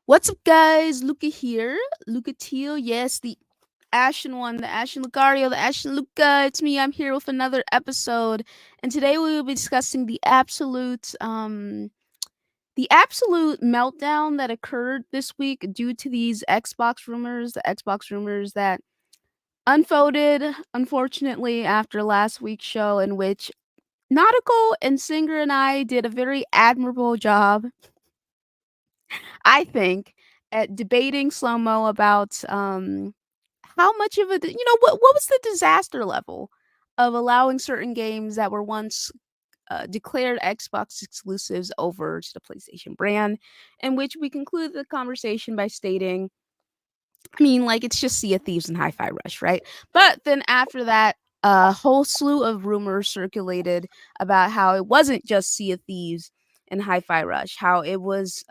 What's up, guys? Luca here. Luca Teal. Yes, the Ashen one, the Ashen Lucario, the Ashen Luca. It's me. I'm here with another episode, and today we will be discussing the absolute meltdown that occurred this week due to these Xbox rumors. The Xbox rumors that unfolded, unfortunately, after last week's show, in which Nautical and Singer and I did a very admirable job, I think, at debating slow mo about how much of what was the disaster level of allowing certain games that were once declared Xbox exclusives over to the PlayStation brand, in which we concluded the conversation by stating, I mean, like, it's just Sea of Thieves and Hi-Fi Rush, right? But then after that, a whole slew of rumors circulated about how it wasn't just Sea of Thieves and Hi-Fi Rush, how it was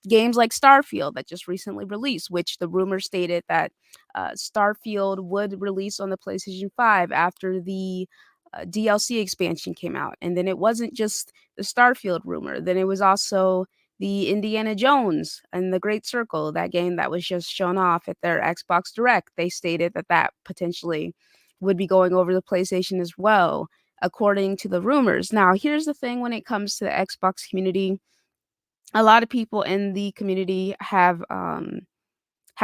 games like Starfield that just recently released, which the rumor stated that Starfield would release on the PlayStation 5 after the DLC expansion came out. And then it wasn't just the Starfield rumor, then it was also the Indiana Jones and the Great Circle, that game that was just shown off at their Xbox Direct. They stated that that potentially would be going over the PlayStation as well, according to the rumors. Now, here's the thing: when it comes to the Xbox community, a lot of people in the community have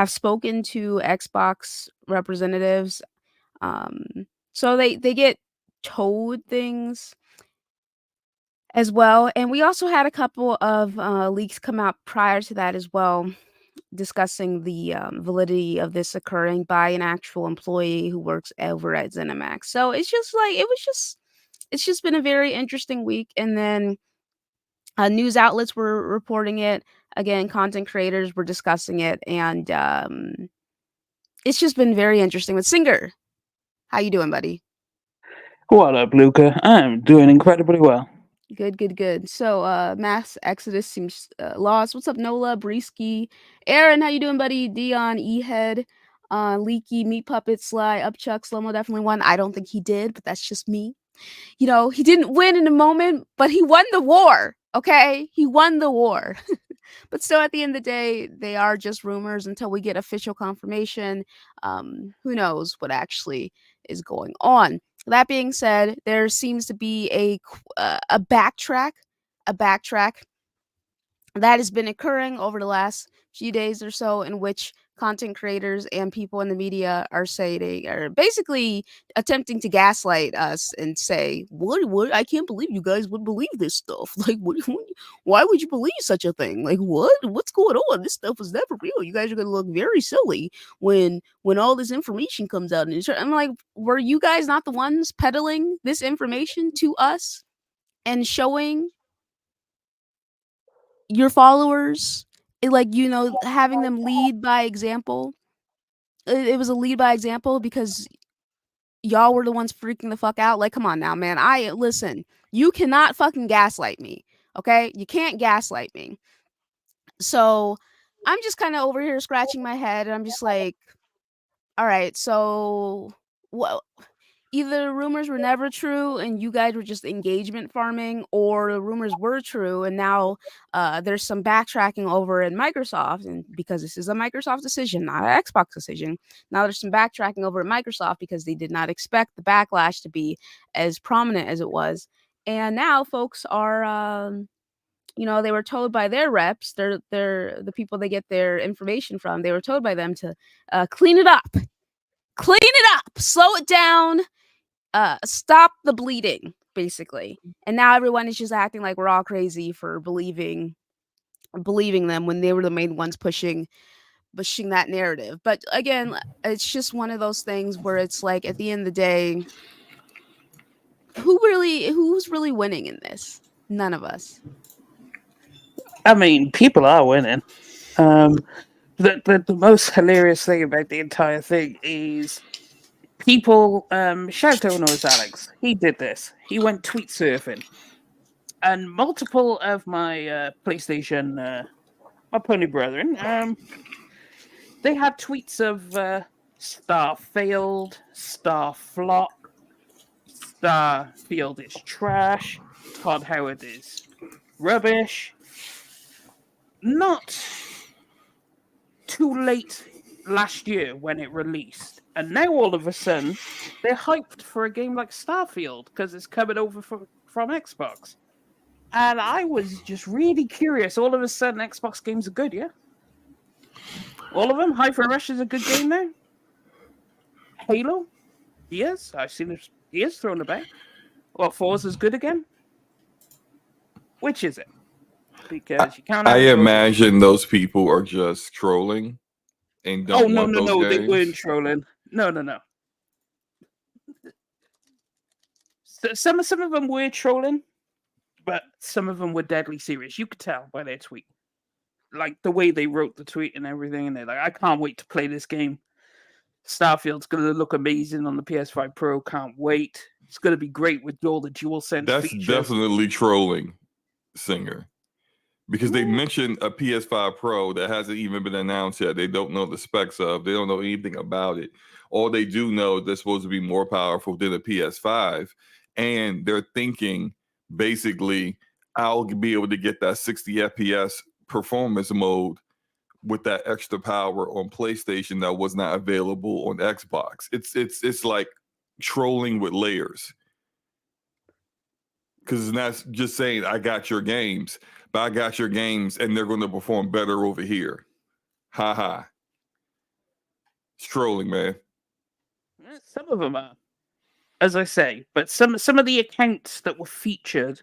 spoken to Xbox representatives, um, so they get told things as well. And we also had a couple of leaks come out prior to that as well, discussing the validity of this occurring by an actual employee who works over at ZeniMax. So it's just like it's just been a very interesting week. And then news outlets were reporting it again, content creators were discussing it, and it's just been very interesting. With Singer, how you doing, buddy? What up, Luca? I'm doing incredibly well. Good, good, good. So, mass exodus seems lost. What's up, Nola, Brisky, Aaron? How you doing, buddy? Dion, Ehead, Leaky, Meat Puppet, Sly, Upchuck, Slomo definitely won. I don't think he did, but that's just me. You know, he didn't win in the moment, but he won the war. Okay, he won the war. But still, at the end of the day, they are just rumors until we get official confirmation. Who knows what actually is going on? That being said, there seems to be a backtrack that has been occurring over the last few days or so, in which content creators and people in the media are saying, are basically attempting to gaslight us and say, what, I can't believe you guys would believe this stuff. Like, why would you believe such a thing? Like, what's going on? This stuff is never real. You guys are gonna look very silly when all this information comes out. And I'm like, were you guys not the ones peddling this information to us and showing your followers, like, having them lead by example? It was a lead by example because y'all were the ones freaking the fuck out. Like, come on now, man. I listen. You cannot fucking gaslight me, okay? You can't gaslight me. So I'm just kind of over here scratching my head, and I'm just like, all right, so what? Either the rumors were never true and you guys were just engagement farming, or the rumors were true and now there's some backtracking over at Microsoft, and because this is a Microsoft decision, not an Xbox decision, now there's some backtracking over at Microsoft because they did not expect the backlash to be as prominent as it was. And now folks are they were told by their reps, they're the people they get their information from, they were told by them to clean it up, slow it down, stop the bleeding, basically. And now everyone is just acting like we're all crazy for believing them when they were the main ones pushing that narrative. But again, it's just one of those things where it's like, at the end of the day, who's really winning in this? None of us. I mean, people are winning. Um, the most hilarious thing about the entire thing is people shout out knows Alex. He did this. He went tweet surfing, and multiple of my PlayStation, my pony brethren, they had tweets of Star failed, Star flop, Starfield is trash, Todd Howard is rubbish. Not late last year when it released, and now all of a sudden they're hyped for a game like Starfield because it's coming over from Xbox. And I was just really curious. All of a sudden, Xbox games are good, yeah? All of them? Hyper Rush is a good game now? Halo? Yes, I've seen it. He is thrown about. What, Forza's good again? Which is it? Because you can't I have both. imagine those people are just trolling and Oh, don't no, want no, those no, they weren't games. trolling. No, no, no. Some of them were trolling, but some of them were deadly serious. You could tell by their tweet. Like the way they wrote the tweet and everything, and they're like, I can't wait to play this game. Starfield's going to look amazing on the PS5 Pro. Can't wait. It's going to be great with all the DualSense That's features. definitely trolling, Singer. Because they mentioned a PS5 Pro that hasn't even been announced yet. They don't know the specs of. They don't know anything about it. All they do know is they're supposed to be more powerful than a PS5, and they're thinking basically, I'll be able to get that 60 FPS performance mode with that extra power on PlayStation that was not available on Xbox. It's like trolling with layers. Because it's not just saying I got your games, but I got your games and they're going to perform better over here. Ha ha. It's trolling, man. Some of them are, as I say, but some of the accounts that were featured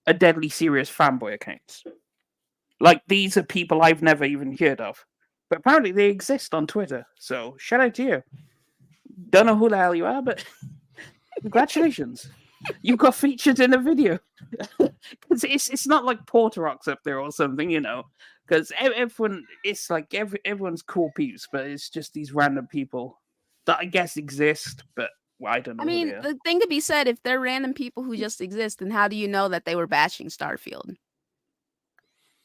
are deadly serious fanboy accounts. Like these are people I've never even heard of, but apparently they exist on Twitter. So shout out to you. Don't know who the hell you are, but congratulations. You got featured in a video. Because it's not like Portorox up there or something, you know. Because everyone, it's like everyone's cool peeps, but it's just these random people that I guess exist, but I don't know. I mean, the thing could be said, if they're random people who just exist, then how do you know that they were bashing Starfield?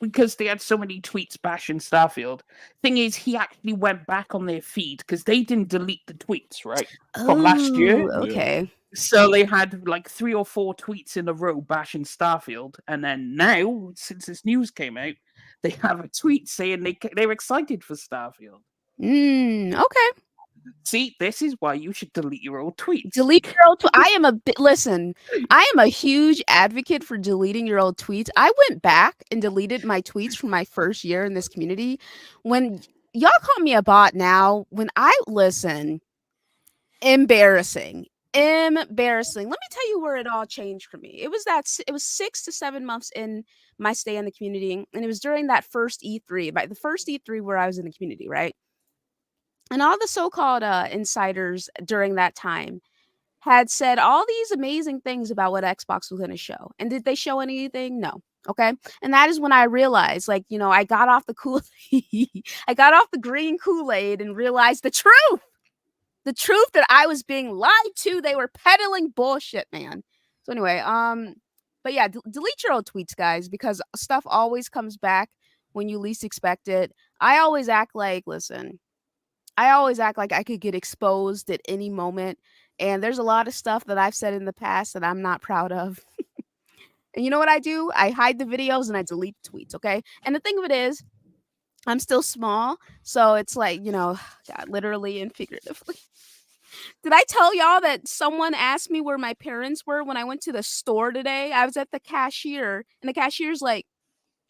Because they had so many tweets bashing Starfield. Thing is, he actually went back on their feed because they didn't delete the tweets, right? From last year. Okay. So they had like 3 or 4 tweets in a row bashing Starfield, and then now, since this news came out, they have a tweet saying they're excited for Starfield. Okay. See, this is why you should delete your old tweets. Delete your old listen, I am a huge advocate for deleting your old tweets. I went back and deleted my tweets from my first year in this community. When y'all call me a bot now, when I listen, embarrassing. Embarrassing. Let me tell you where it all changed for me. It was 6 to 7 months in my stay in the community, and it was during that first E3, by the first E3 where I was in the community, right? And all the so-called insiders during that time had said all these amazing things about what Xbox was going to show. And did they show anything? No. Okay. And that is when I realized, like, you know, I got off I got off the green Kool-Aid and realized the truth. The truth that I was being lied to. They were peddling bullshit, man. So anyway, but yeah, delete your old tweets, guys, because stuff always comes back when you least expect it. I always act like I could get exposed at any moment. And there's a lot of stuff that I've said in the past that I'm not proud of. And you know what I do? I hide the videos and I delete the tweets, okay? And the thing of it is, I'm still small. So it's like, you know, God, literally and figuratively. Did I tell y'all that someone asked me where my parents were when I went to the store today? I was at the cashier, and the cashier's like,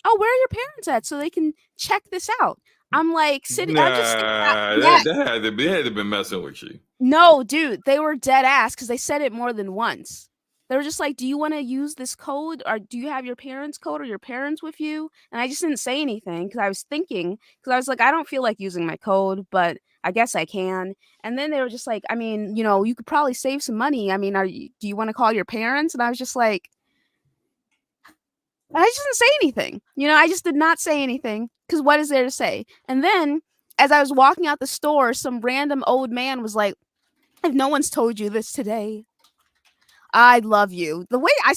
"Oh, where are your parents at so they can check this out?" I'm like, I'm just sitting Nah, yeah. they had to been messing with you. No, dude, they were dead ass because they said it more than once. They were just like, "Do you want to use this code, or do you have your parents' code, or your parents with you?" And I just didn't say anything because I was thinking, because I was like, I don't feel like using my code, but I guess I can. And then they were just like, I mean, you know, you could probably save some money. I mean, do you want to call your parents? And I was just like, I just didn't say anything. You know, I just did not say anything because what is there to say? And then as I was walking out the store, some random old man was like, "If no one's told you this today, I love you." The way I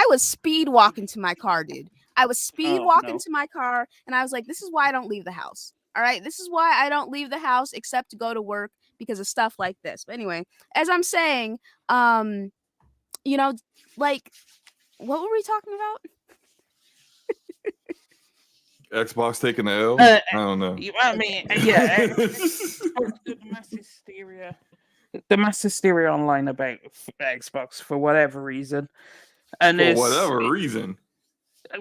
was speed walking to my car, dude. I was speed walking to my car, and I was like, this is why I don't leave the house. All right. This is why I don't leave the house except to go to work because of stuff like this. But anyway, as I'm saying, you know, like, what were we talking about? Xbox taking the L? I don't know. I mean, yeah, the mass hysteria online about Xbox for whatever reason, and For whatever reason.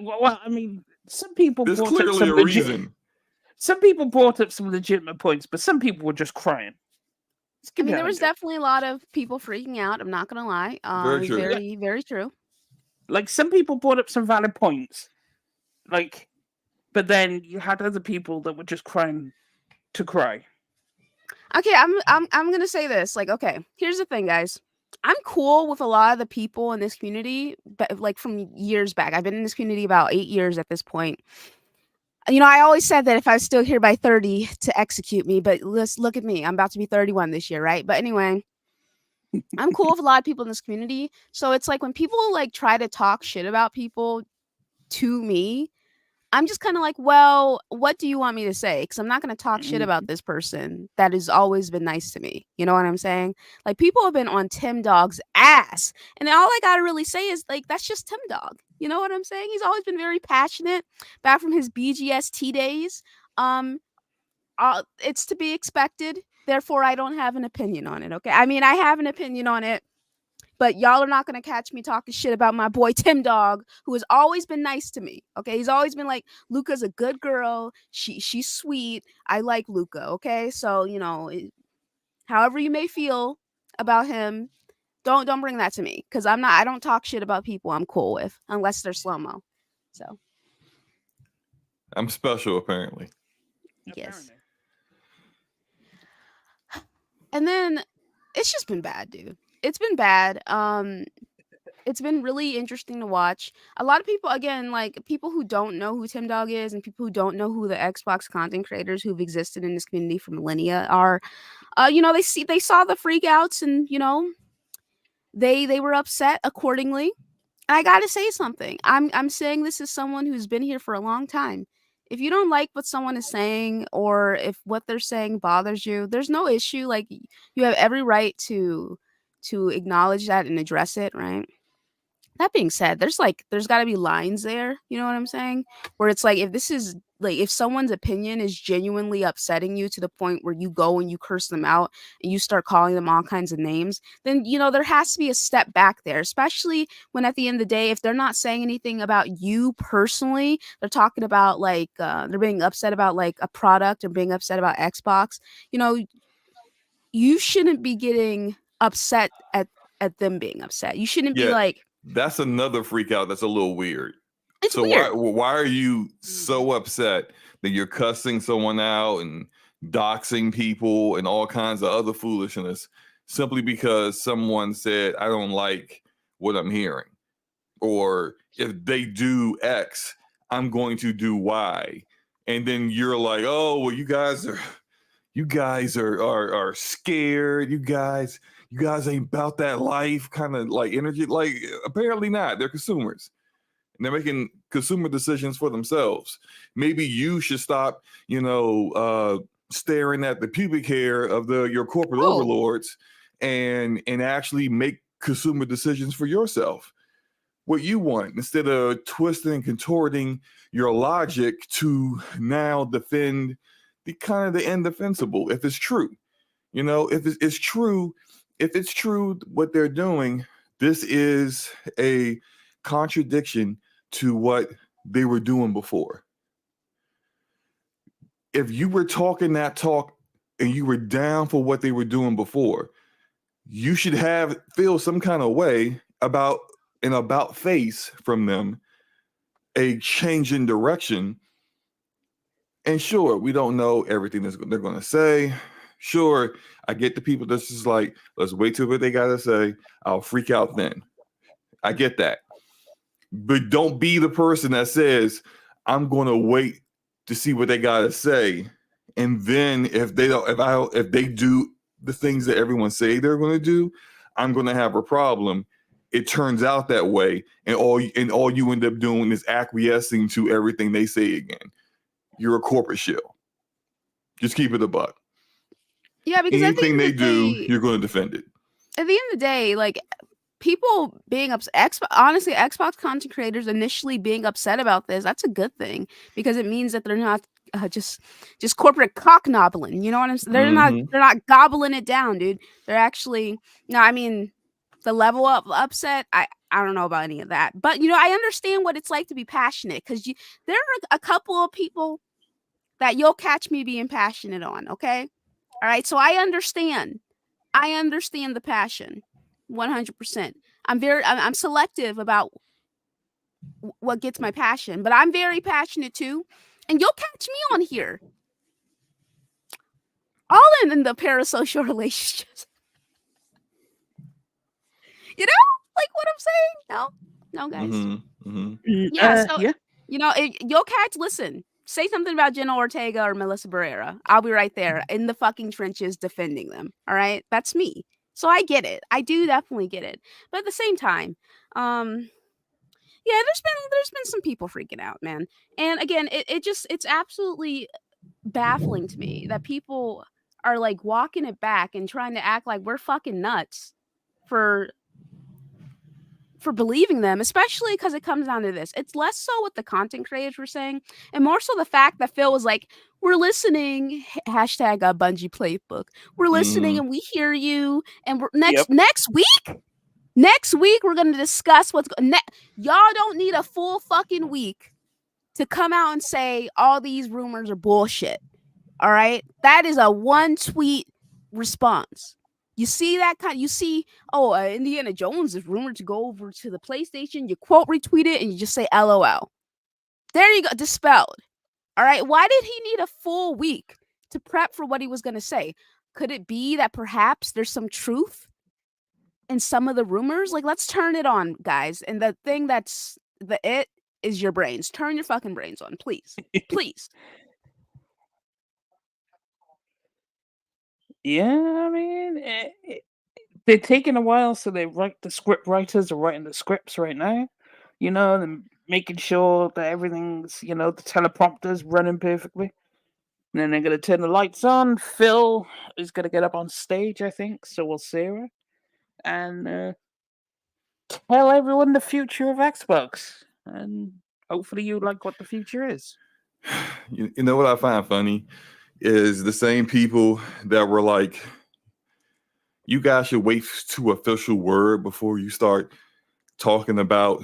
Well, I mean, some people There's brought up clearly some a reason. Some people brought up some legitimate points, but some people were just crying. I mean, there was definitely a lot of people freaking out. I'm not gonna lie. Very true. Very, very true. Like, some people brought up some valid points, like, but then you had other people that were just crying to cry. Okay, I'm gonna say this. Like, okay, here's the thing, guys. I'm cool with a lot of the people in this community, but like from years back. I've been in this community about 8 years at this point. You know, I always said that if I was still here by 30 to execute me, but let's look at me. I'm about to be 31 this year, right? But anyway, I'm cool with a lot of people in this community. So it's like when people like try to talk shit about people to me, I'm just kind of like, well, what do you want me to say? Because I'm not going to talk shit about this person that has always been nice to me. You know what I'm saying? Like, people have been on Tim Dog's ass. And all I got to really say is, like, that's just Tim Dog. You know what I'm saying? He's always been very passionate back from his BGST days. It's to be expected. Therefore, I don't have an opinion on it. Okay. I mean, I have an opinion on it. But y'all are not going to catch me talking shit about my boy Tim Dog, who has always been nice to me. Okay, he's always been like, Luca's a good girl. She's sweet. I like Luca. Okay, so you know, however you may feel about him, don't bring that to me, because I don't talk shit about people I'm cool with unless they're slow mo. So I'm special, apparently. Yes. And then it's just been bad, dude. It's been bad. It's been really interesting to watch. A lot of people, again, like people who don't know who Tim Dog is and people who don't know who the Xbox content creators who've existed in this community for millennia are, you know, they saw the freakouts and, you know, they were upset accordingly. And I gotta say something. I'm saying this as someone who's been here for a long time. If you don't like what someone is saying, or if what they're saying bothers you, there's no issue. Like, you have every right to acknowledge that and address it, right? That being said, there's got to be lines there, you know what I'm saying? Where it's like, if someone's opinion is genuinely upsetting you to the point where you go and you curse them out and you start calling them all kinds of names, then, you know, there has to be a step back there, especially when at the end of the day, if they're not saying anything about you personally, they're talking about like, they're being upset about like a product or being upset about Xbox, you know, you shouldn't be getting upset at them being upset. You shouldn't be like, that's another freak out that's a little weird. It's weird. Why are you so upset that you're cussing someone out and doxing people and all kinds of other foolishness simply because someone said, I don't like what I'm hearing? Or if they do X, I'm going to do Y. And then you're like, oh, well, you guys are scared. You guys ain't about that life kind of like energy. Like, apparently not. They're consumers. And they're making consumer decisions for themselves. Maybe you should stop, staring at the pubic hair of your corporate overlords and actually make consumer decisions for yourself. What you want, instead of twisting and contorting your logic to now defend the indefensible. If it's true, if it's true what they're doing, this is a contradiction to what they were doing before. If you were talking that talk and you were down for what they were doing before, you should feel some kind of way about face from them, a change in direction. And sure, we don't know everything they're going to say. Sure, I get the people that's just like, let's wait till what they got to say. I'll freak out then. I get that. But don't be the person that says, I'm going to wait to see what they got to say. And then if they do the things that everyone say they're going to do, I'm going to have a problem. It turns out that way. And all you end up doing is acquiescing to everything they say again. You're a corporate shill. Just keep it a buck. Yeah, because anything they do, you're going to defend it. At the end of the day, like, people being upset, honestly, Xbox content creators initially being upset about this, that's a good thing because it means that they're not just corporate cock nobbling. You know what I'm saying? They're not gobbling it down, dude. They're actually no. I mean, the level of upset, I don't know about any of that, but I understand what it's like to be passionate because there are a couple of people that you'll catch me being passionate on. Okay, all right. So I understand the passion, 100%. I'm selective about what gets my passion, but I'm very passionate too. And you'll catch me on here, all in the parasocial relationships. You know, like what I'm saying? No, guys. Yeah, so you'll catch. Listen, say something about Jenna Ortega or Melissa Barrera. I'll be right there in the fucking trenches defending them. All right, that's me. So I get it. I do definitely get it. But at the same time, yeah, there's been some people freaking out, man. And again, it's absolutely baffling to me that people are like walking it back and trying to act like we're fucking nuts for believing them, especially because it comes down to this. It's less so what the content creators were saying, and more so the fact that Phil was like, "We're listening." Hashtag a Bungie playbook. We're listening and we hear you. And next week. Next week, we're going to discuss what's going on. Y'all don't need a full fucking week to come out and say all these rumors are bullshit. All right? That is a one tweet response. You see that you see, Indiana Jones is rumored to go over to the PlayStation. You quote retweet it and you just say LOL. There you go. Dispelled. All right? Why did he need a full week to prep for what he was going to say? Could it be that perhaps there's some truth in some of the rumors? Like, let's turn it on, guys. And the thing that's is your brains. Turn your fucking brains on, please. Please. Yeah, I mean, they're taking a while, so the script writers are writing the scripts right now, and making sure that everything's, the teleprompter's running perfectly. And then they're going to turn the lights on. Phil is going to get up on stage, I think, so will Sarah. And tell everyone the future of Xbox. And hopefully you like what the future is. You know what I find funny is the same people that were like, you guys should wait to official word before you start talking about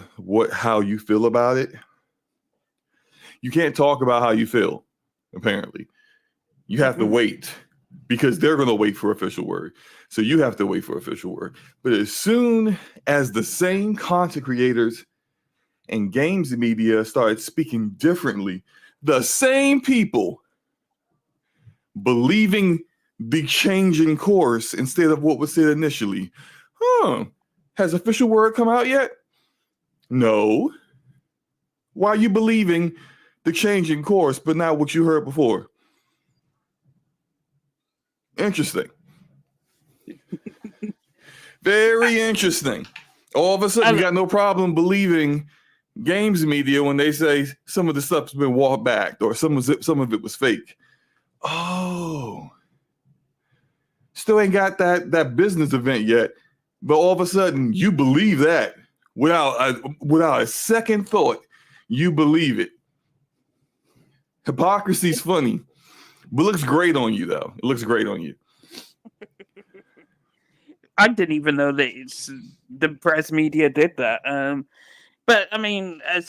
how you feel about it. You can't talk about how you feel, apparently. You have to wait because they're going to wait for official word. So you have to wait for official word. But as soon as the same content creators and games media started speaking differently, the same people believing the change in course instead of what was said initially. Has official word come out yet? No. Why are you believing the change in course, but not what you heard before? Interesting. Very interesting. All of a sudden, you got no problem believing games media when they say some of the stuff's been walked back or some of it was fake. Oh. Still ain't got that business event yet, but all of a sudden you believe that without a second thought. You believe it. Hypocrisy's funny, but looks great on you though. It looks great on you. I didn't even know that the press media did that. But I mean, I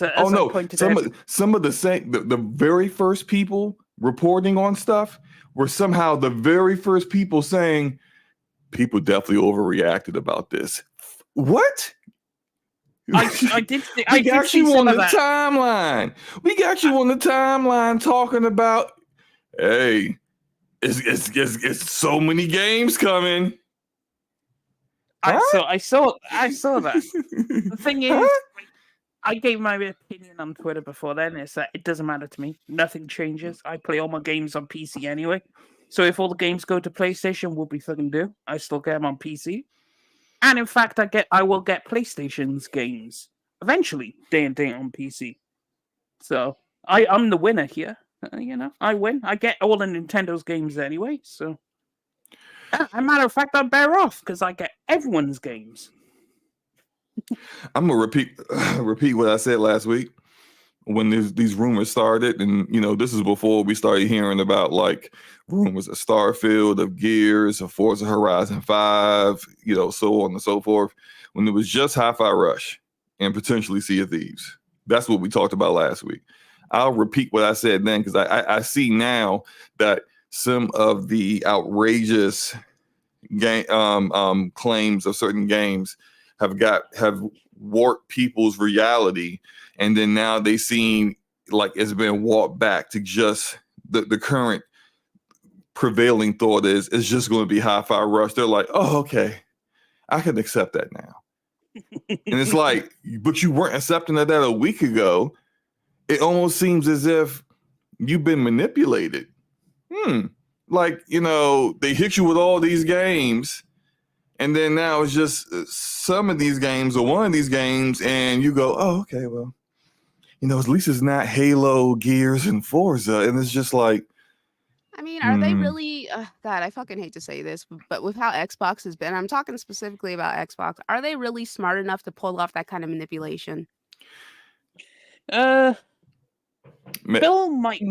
pointed out, some of the very first people reporting on stuff were somehow the very first people saying people definitely overreacted about this. What? I did. We got you on the timeline. We got you on the timeline talking about, hey, it's so many games coming. I saw that. The thing is, I gave my opinion on Twitter before then. It's that it doesn't matter to me. Nothing changes. I play all my games on PC anyway. So if all the games go to PlayStation, what we fucking do? I still get them on PC. And in fact, I will get PlayStation's games eventually, day and day on PC. So I'm the winner here. I win. I get all the Nintendo's games anyway. So, as a matter of fact, I'm better off because I get everyone's games. I'm gonna repeat what I said last week when these rumors started, and this is before we started hearing about like rumors of Starfield, of Gears, of Forza Horizon 5, so on and so forth. When it was just Hi-Fi Rush and potentially Sea of Thieves, that's what we talked about last week. I'll repeat what I said then because I see now that some of the outrageous game claims of certain games have warped people's reality, and then now they seem like it's been walked back to just the current prevailing thought is it's just going to be Hi-Fi Rush. They're like, oh, okay, I can accept that now. And it's like, but you weren't accepting that a week ago. It almost seems as if you've been manipulated. Like, they hit you with all these games, and then now it's just some of these games or one of these games, and you go, oh, okay, well, at least it's not Halo, Gears, and Forza. And it's just like, I mean, are they really, God, I fucking hate to say this, but with how Xbox has been, I'm talking specifically about Xbox, are they really smart enough to pull off that kind of manipulation? Bill might be.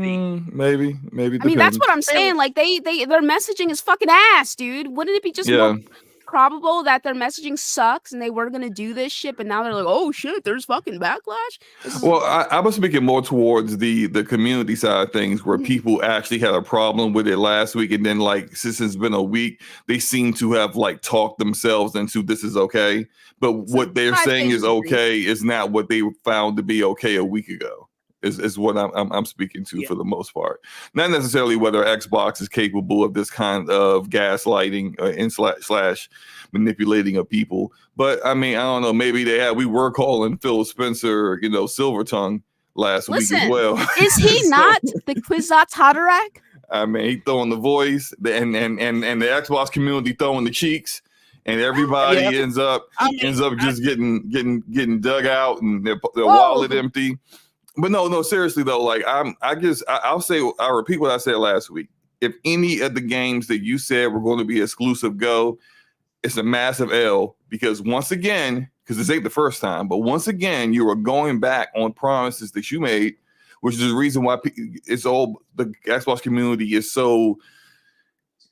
Maybe. I mean, that's what I'm saying. Like, their messaging is fucking ass, dude. Wouldn't it be just more probable that their messaging sucks and they were gonna do this shit, but now they're like, oh shit, there's fucking backlash? Well, I was speaking more towards the community side of things, where people actually had a problem with it last week, and then like since it's been a week, they seem to have like talked themselves into this is okay. But what they're saying is okay is not what they found to be okay a week ago. Is what I'm speaking to for the most part. Not necessarily whether Xbox is capable of this kind of gaslighting and slash manipulating of people, but I mean, I don't know. Maybe we were calling Phil Spencer, Silver Tongue last week as well. Is he not the Kwisatz Haderach? I mean, he throwing the voice, and the Xbox community throwing the cheeks. And everybody ends up just getting dug out and their wallet empty. But no, seriously though, like I'll repeat what I said last week. If any of the games that you said were going to be exclusive go, it's a massive L, because once again, because this ain't the first time, but once again, you are going back on promises that you made, which is the reason why it's all the Xbox community is so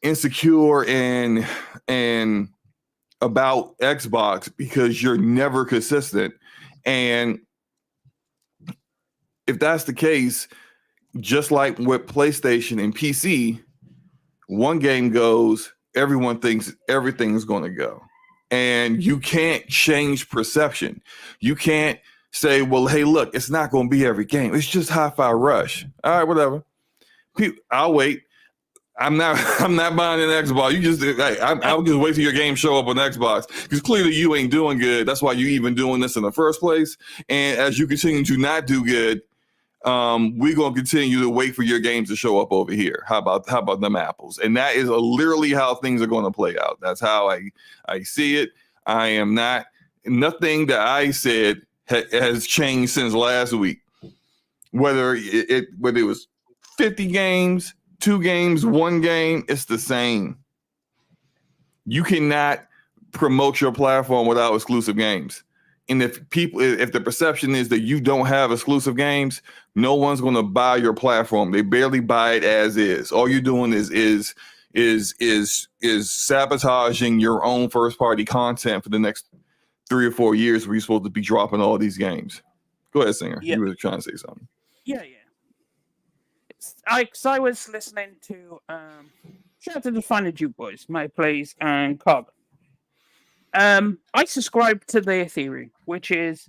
insecure and about Xbox, because you're never consistent. And if that's the case, just like with PlayStation and PC, one game goes, everyone thinks everything's going to go. And you can't change perception. You can't say, well, hey, look, it's not going to be every game. It's just Hi-Fi Rush. All right, whatever. I'll wait. I'm not buying an Xbox. I'll just wait till your game show up on Xbox, because clearly you ain't doing good. That's why you even doing this in the first place. And as you continue to not do good, we're gonna continue to wait for your games to show up over here. How about them apples? And that is literally how things are going to play out. That's how I see it. I am not, nothing that I said has changed since last week. Whether it was 50 games, 2 games, 1 game, it's the same. You cannot promote your platform without exclusive games. And if the perception is that you don't have exclusive games, no one's going to buy your platform. They barely buy it as is. All you're doing is sabotaging your own first party content for the next 3 or 4 years, where you're supposed to be dropping all these games. Go ahead, Singer. You were trying to say something. Yeah. I was listening to shout out to the Final Duke Boys, My Plays and Cog. I subscribe to their theory, which is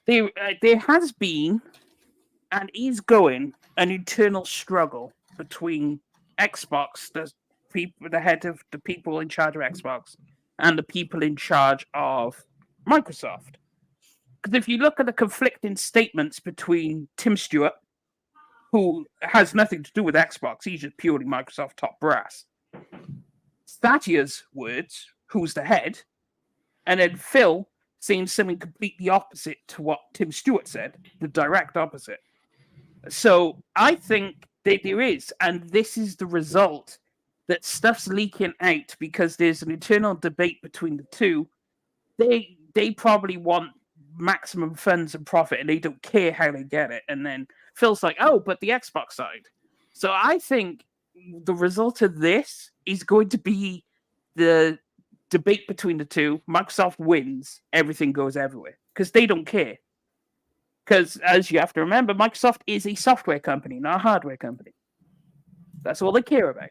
there has been and is going an internal struggle between Xbox, the head of the people in charge of Xbox, and the people in charge of Microsoft. Because if you look at the conflicting statements between Tim Stewart, who has nothing to do with Xbox, he's just purely Microsoft top brass, Satya's words, who's the head, and then Phil saying something completely opposite to what Tim Stewart said, the direct opposite. So I think that there is, and this is the result, that stuff's leaking out because there's an internal debate between the two. they probably want maximum funds and profit, and they don't care how they get it. And then Phil's like, oh, but the Xbox side. So I think the result of this is going to be the debate between the two. Microsoft wins, everything goes everywhere because they don't care. Because as you have to remember, Microsoft is a software company, not a hardware company. That's all they care about.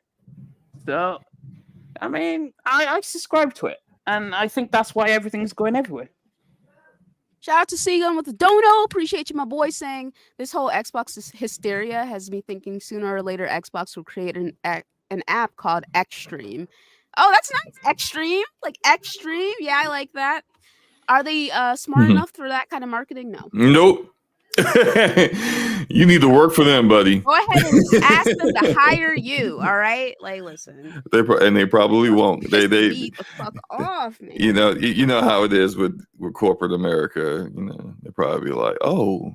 So, I mean, I subscribe to it, and I think that's why everything's going everywhere. Shout out to Seagun with the dono. Appreciate you, my boy, saying this whole Xbox hysteria has me thinking sooner or later Xbox will create an app called Xstream. Oh, that's nice. Xstream? Like Xstream? Yeah, I like that. Are they smart enough for that kind of marketing? No. Nope. You need to work for them, buddy. Go ahead and ask them to hire you. All right, like listen. They probably won't. They beat the fuck off, man. You know how it is with corporate America. You know, they probably be like, oh,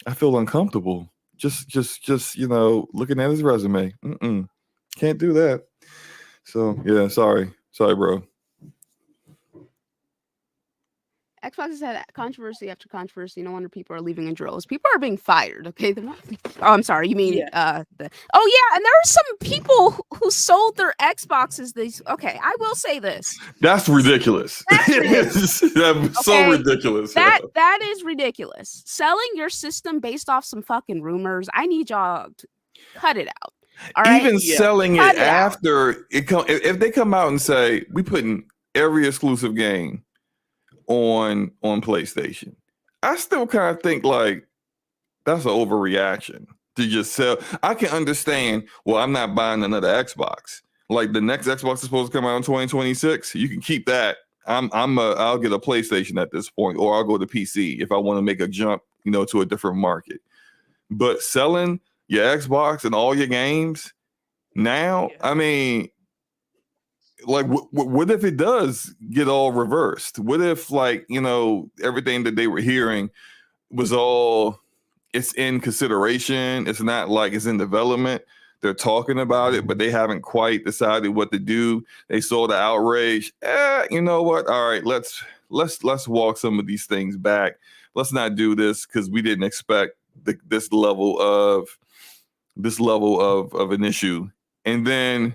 I feel uncomfortable. Just looking at his resume. Can't do that. So yeah, sorry, bro. Xbox has had controversy after controversy. No wonder people are leaving in droves. People are being fired. Okay, they're not. Oh, I'm sorry. You mean and there are some people who sold their Xboxes. Okay, I will say this. That's ridiculous. That's so ridiculous. That is ridiculous. Selling your system based off some fucking rumors. I need y'all to cut it out. All right? Even selling it after if they come out and say we putting every exclusive game on PlayStation, I still kind of think like that's an overreaction to just sell. I can understand, well, I'm not buying another Xbox. Like the next Xbox is supposed to come out in 2026. You can keep that. I'll get a PlayStation at this point, or I'll go to PC if I want to make a jump, to a different market. But selling your Xbox and all your games now, I mean, like what if it does get all reversed? What if everything that they were hearing was all it's in consideration, it's not like it's in development, they're talking about it but they haven't quite decided what to do, they saw the outrage, you know what, all right, let's walk some of these things back, let's not do this because we didn't expect this level of an issue. And then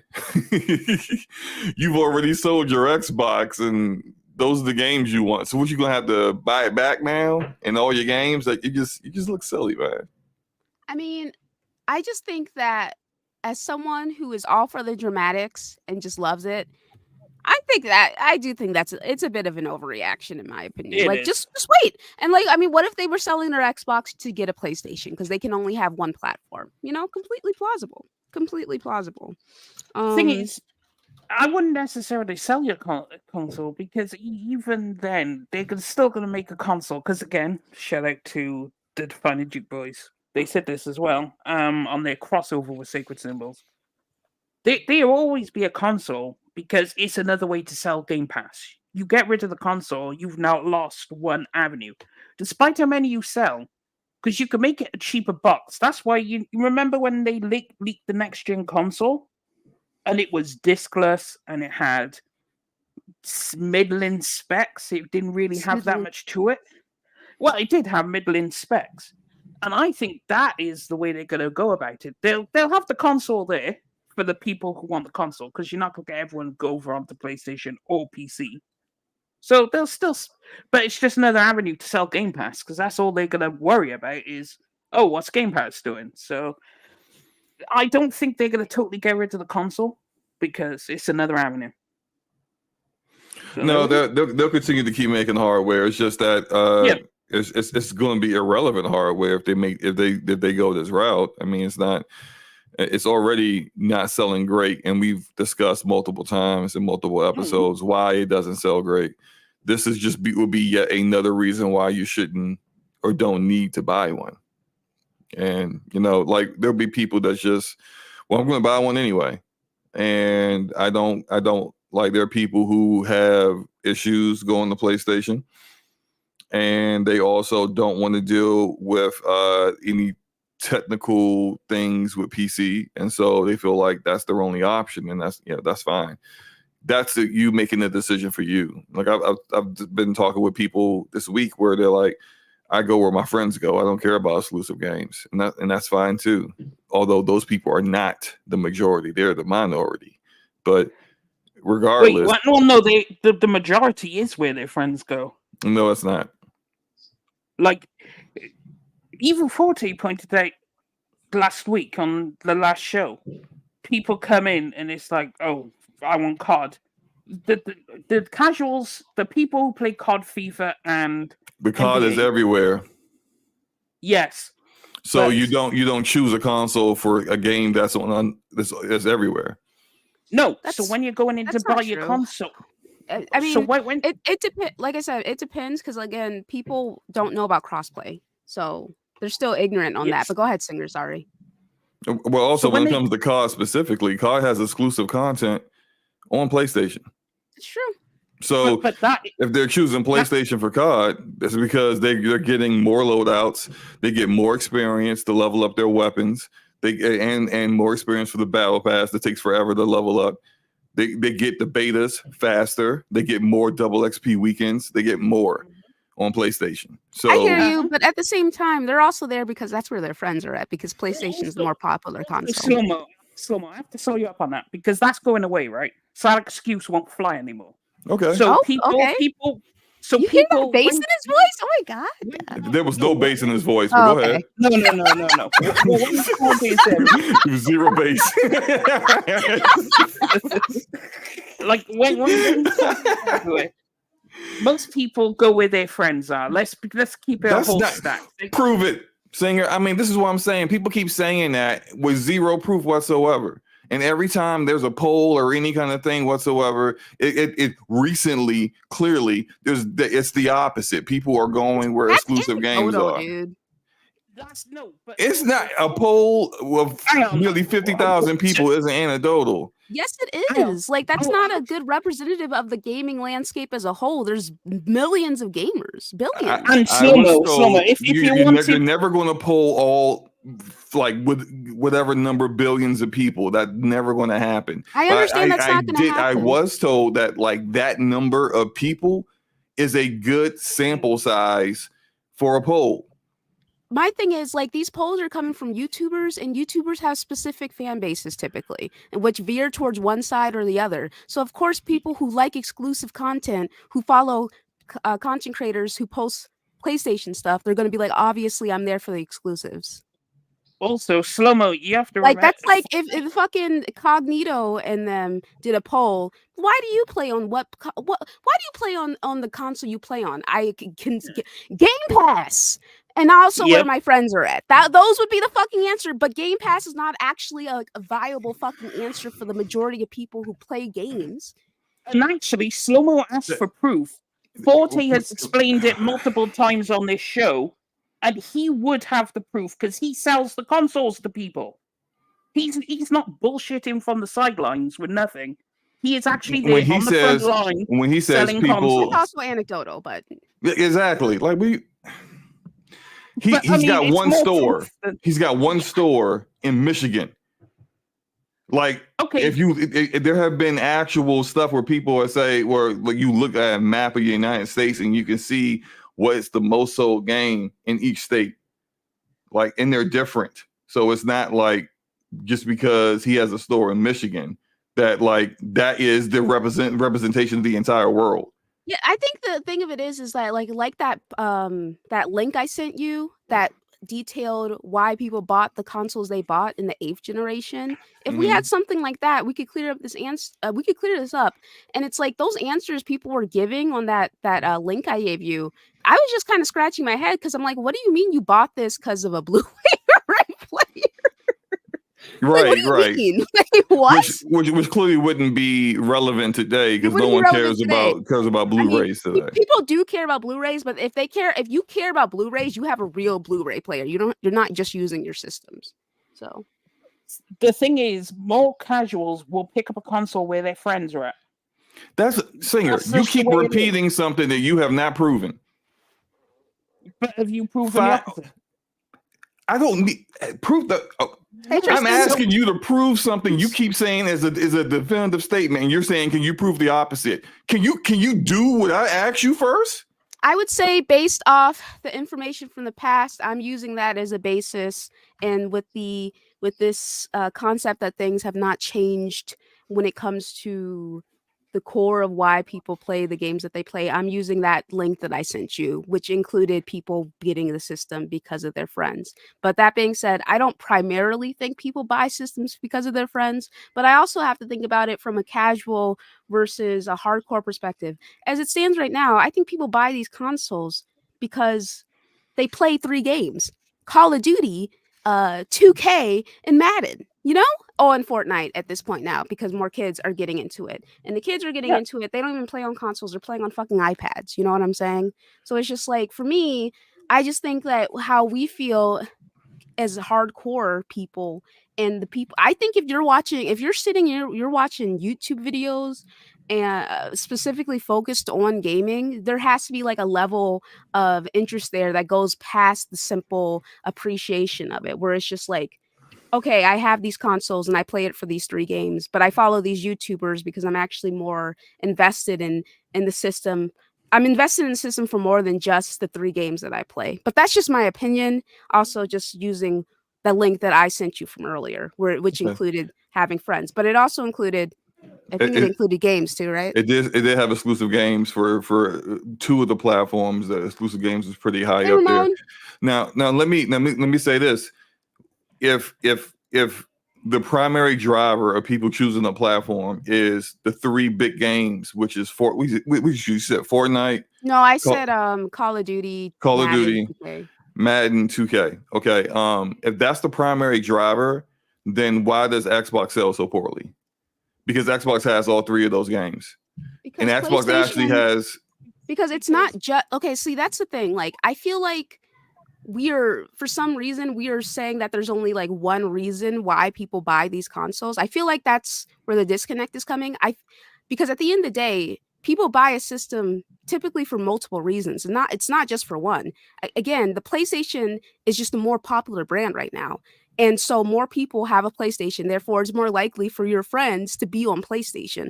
you've already sold your Xbox and those are the games you want. So what, you gonna have to buy it back now and all your games? Like you just look silly, man. I mean, I just think that as someone who is all for the dramatics and just loves it, I do think it's a bit of an overreaction in my opinion. Just wait. And what if they were selling their Xbox to get a PlayStation because they can only have one platform? Completely plausible. Thing is, I wouldn't necessarily sell your console because even then they're still going to make a console. Because again, shout out to the Defining Duke boys. They said this as well on their crossover with Sacred Symbols. There'll always be a console because it's another way to sell Game Pass. You get rid of the console, you've now lost one avenue. Despite how many you sell, because you can make it a cheaper box. That's why you remember when they leaked the next gen console, and it was diskless and it had middling specs. It didn't really have that much to it. Well, it did have middling specs, and I think that is the way they're going to go about it. They'll have the console there for the people who want the console, because you're not going to get everyone to go over onto PlayStation or PC. So they'll still, but it's just another avenue to sell Game Pass, because that's all they're going to worry about is, oh, what's Game Pass doing? So I don't think they're going to totally get rid of the console because it's another avenue. So no, they'll continue to keep making hardware. It's just that it's going to be irrelevant hardware if they go this route. I mean, it's already not selling great, and we've discussed multiple times in multiple episodes why it doesn't sell great. This is will be yet another reason why you shouldn't or don't need to buy one. And there'll be people that's just, well, I'm going to buy one anyway. And I don't like, there are people who have issues going to PlayStation, and they also don't want to deal with any technical things with PC, and so they feel like that's their only option, and that's fine. that's you making the decision for you. Like I've been talking with people this week where they're like, I go where my friends go. I don't care about exclusive games, and that's fine too. Although those people are not the majority, they're the minority. But regardless, no, the majority is where their friends go. No, it's not. Like, even Forte pointed out last week on the last show, people come in and it's like, oh, I want COD. The casuals, the people who play COD, FIFA, and the COD NBA, is everywhere. Yes. So you don't choose a console for a game that's that's everywhere. No. So when you're going in to buy your console, I mean, so it depends. Like I said, it depends because again, people don't know about crossplay, so they're still ignorant on that. But go ahead, Singer. Sorry. Well, also when it comes to COD specifically, COD has exclusive content on PlayStation. It's true. So if they're choosing PlayStation for COD, that's because they're getting more loadouts. They get more experience to level up their weapons. And more experience for the battle pass that takes forever to level up. They get the betas faster. They get more double XP weekends. They get more on PlayStation. So I hear you, but at the same time, they're also there because that's where their friends are at. Because PlayStation is the more popular console. Slow-mo, I have to slow you up on that because that's going away, right? So that excuse won't fly anymore. Okay. So people. So you hear that bass in his voice? Oh my god! There was no bass in his voice. But go ahead. No. It was zero bass. Like when most people go where their friends are. Let's keep it a whole stack. Prove it, Singer. I mean, this is what I'm saying. People keep saying that with zero proof whatsoever. And every time there's a poll or any kind of thing whatsoever, it recently, clearly, it's the opposite. People are going where exclusive games are. Dude. It's not a poll of nearly 50,000 people isn't anecdotal. Yes, it is. Like, that's not a good representative of the gaming landscape as a whole. There's millions of gamers, billions. And slow-mo. If you're never going to poll all, like, with whatever number billions of people. That's never going to happen. I understand that's not going to happen. I was told that, like, that number of people is a good sample size for a poll. My thing is, like, these polls are coming from YouTubers, and YouTubers have specific fan bases typically, which veer towards one side or the other. So, of course, people who like exclusive content, who follow content creators who post PlayStation stuff, they're going to be like, obviously, I'm there for the exclusives. Also, slow-mo, you have to like remember, that's like if fucking Cognito and them did a poll, why do you play on why do you play on the console you play on? I can Game Pass. And also where my friends are at. Those would be the fucking answer. But Game Pass is not actually a viable fucking answer for the majority of people who play games. And actually, Slow-mo asked for proof. Forte has explained it multiple times on this show, and he would have the proof because he sells the consoles to people. He's not bullshitting from the sidelines with nothing. He is actually there on the front line. When he says people, it's also anecdotal, but exactly like He's got one store. He's got one store in Michigan. Like, if there have been actual stuff where people are where like you look at a map of the United States and you can see what's the most sold game in each state. Like, and they're different. So it's not like just because he has a store in Michigan that that is the representation of the entire world. Yeah, I think the thing of it is that like that that link I sent you that detailed why people bought the consoles they bought in the 8th generation. If we had something like that, we could clear up this we could clear this up. And it's like those answers people were giving on that link I gave you. I was just kind of scratching my head because I'm like, what do you mean you bought this because of a Blu-ray player? Right. Like, what? Which clearly wouldn't be relevant today because no one cares about Blu-rays today. People do care about Blu-rays, but if you care about Blu-rays, you have a real Blu-ray player. You're not just using your systems. So the thing is, more casuals will pick up a console where their friends are at. That's Singer. You keep repeating something that you have not proven. But have you proven the opposite? I don't need proof that. Hey, I'm Tristan. asking you to prove something you keep saying is a definitive statement, and you're saying, can you prove the opposite? Can you do what I asked you first? I would say based off the information from the past, I'm using that as a basis, and with this concept that things have not changed when it comes to the core of why people play the games that they play. I'm using that link that I sent you, which included people getting the system because of their friends. But that being said, I don't primarily think people buy systems because of their friends, but I also have to think about it from a casual versus a hardcore perspective. As it stands right now, I think people buy these consoles because they play 3 games: Call of Duty, 2K, and Madden. Oh, and Fortnite at this point now, because more kids are getting into it. And the kids are getting into it. They don't even play on consoles. They're playing on fucking iPads. You know what I'm saying? So it's just like, for me, I just think that how we feel as hardcore people, and the people, I think if you're sitting here, you're watching YouTube videos and specifically focused on gaming, there has to be like a level of interest there that goes past the simple appreciation of it, where it's just like, okay, I have these consoles and I play it for these 3 games, but I follow these YouTubers because I'm actually more invested in the system. I'm invested in the system for more than just the 3 games that I play. But that's just my opinion. Also, just using the link that I sent you from earlier, which included having friends, but it also included, I think it included games too, right? It did have exclusive games for 2 of the platforms. The exclusive games was pretty high up there. Now let me say this. If the primary driver of people choosing a platform is the 3 big games, which is you said Fortnite. No, I said Call of Duty, Madden, 2K. Madden 2K. Okay. If that's the primary driver, then why does Xbox sell so poorly? Because Xbox has all 3 of those games. Because and Xbox actually has, because it's not just, okay, see, that's the thing. Like, I feel like for some reason, we are saying that there's only like one reason why people buy these consoles. I feel like that's where the disconnect is coming. Because at the end of the day, people buy a system typically for multiple reasons, and it's not just for one. Again, the PlayStation is just a more popular brand right now. And so more people have a PlayStation, therefore it's more likely for your friends to be on PlayStation.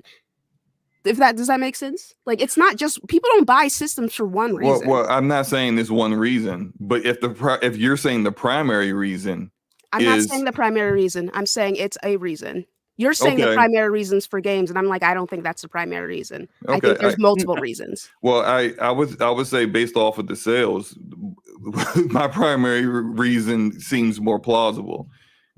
Does that make sense? Like, it's not just, people don't buy systems for one reason. Well, I'm not saying this one reason, but if you're saying the primary reason, I'm not saying the primary reason. I'm saying it's a reason. You're saying the primary reasons for games, and I'm like, I don't think that's the primary reason. I think there's multiple reasons. Well, I would say based off of the sales, my primary reason seems more plausible,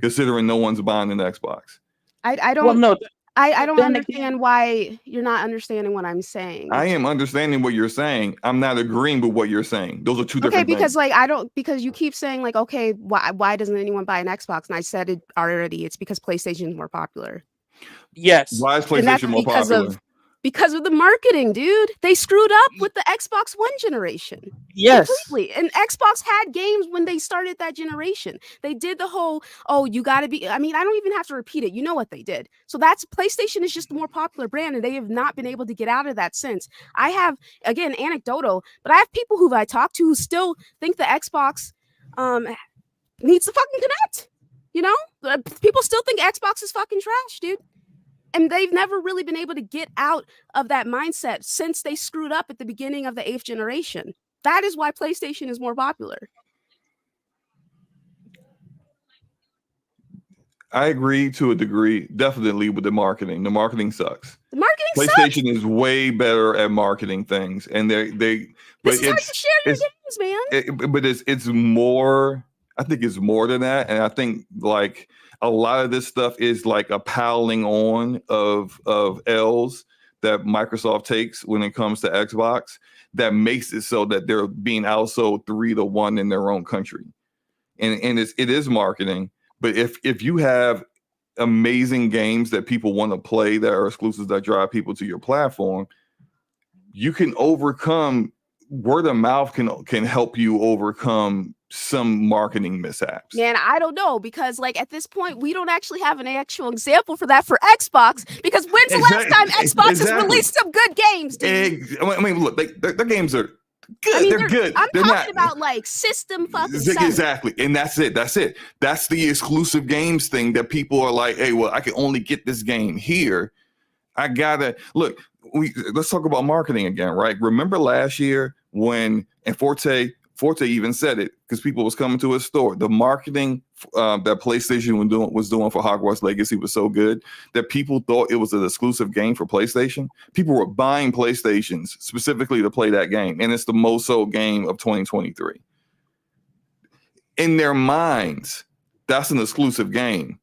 considering no one's buying an Xbox. I don't. Well, no. I don't understand why you're not understanding what I'm saying. I am understanding what you're saying. I'm not agreeing with what you're saying. Those are 2 different things. Because because you keep saying like, okay, why doesn't anyone buy an Xbox? And I said it already. It's because PlayStation is more popular. Yes. Why is PlayStation more popular? Because of the marketing, dude. They screwed up with the Xbox One generation. Yes. Completely. And Xbox had games when they started that generation. They did the whole, you got to be, I mean, I don't even have to repeat it. You know what they did. So PlayStation is just a more popular brand, and they have not been able to get out of that since. I have, again, anecdotal, but I have people who I talk to who still think the Xbox needs to fucking connect. People still think Xbox is fucking trash, dude. And they've never really been able to get out of that mindset since they screwed up at the beginning of the 8th generation. That is why PlayStation is more popular. I agree to a degree, definitely, with the marketing. The marketing sucks. The marketing PlayStation is way better at marketing things, and they. But this is how you share your games, man. But it's more. I think it's more than that, and I think like a lot of this stuff is like a piling on of L's that Microsoft takes when it comes to Xbox that makes it so that they're being outsold 3-1 in their own country, and it is marketing. But if you have amazing games that people want to play that are exclusives that drive people to your platform, you can overcome. Word of mouth can help you overcome some marketing mishaps. Man, I don't know, because like at this point we don't actually have an actual example for that for Xbox, because when's the last time Xbox has released some good games, dude? I mean, look, their games are Good. I mean, they're good. I'm they're talking not about like system fucking selling. exactly, and that's it. That's the exclusive games thing that people are like, hey, well, I can only get this game here. I gotta look. Let's talk about marketing again, right? Remember last year when Forte even said it because people was coming to his store. The marketing that PlayStation was doing for Hogwarts Legacy was so good that people thought it was an exclusive game for PlayStation. People were buying PlayStations specifically to play that game, and it's the most sold game of 2023. In their minds, that's an exclusive game.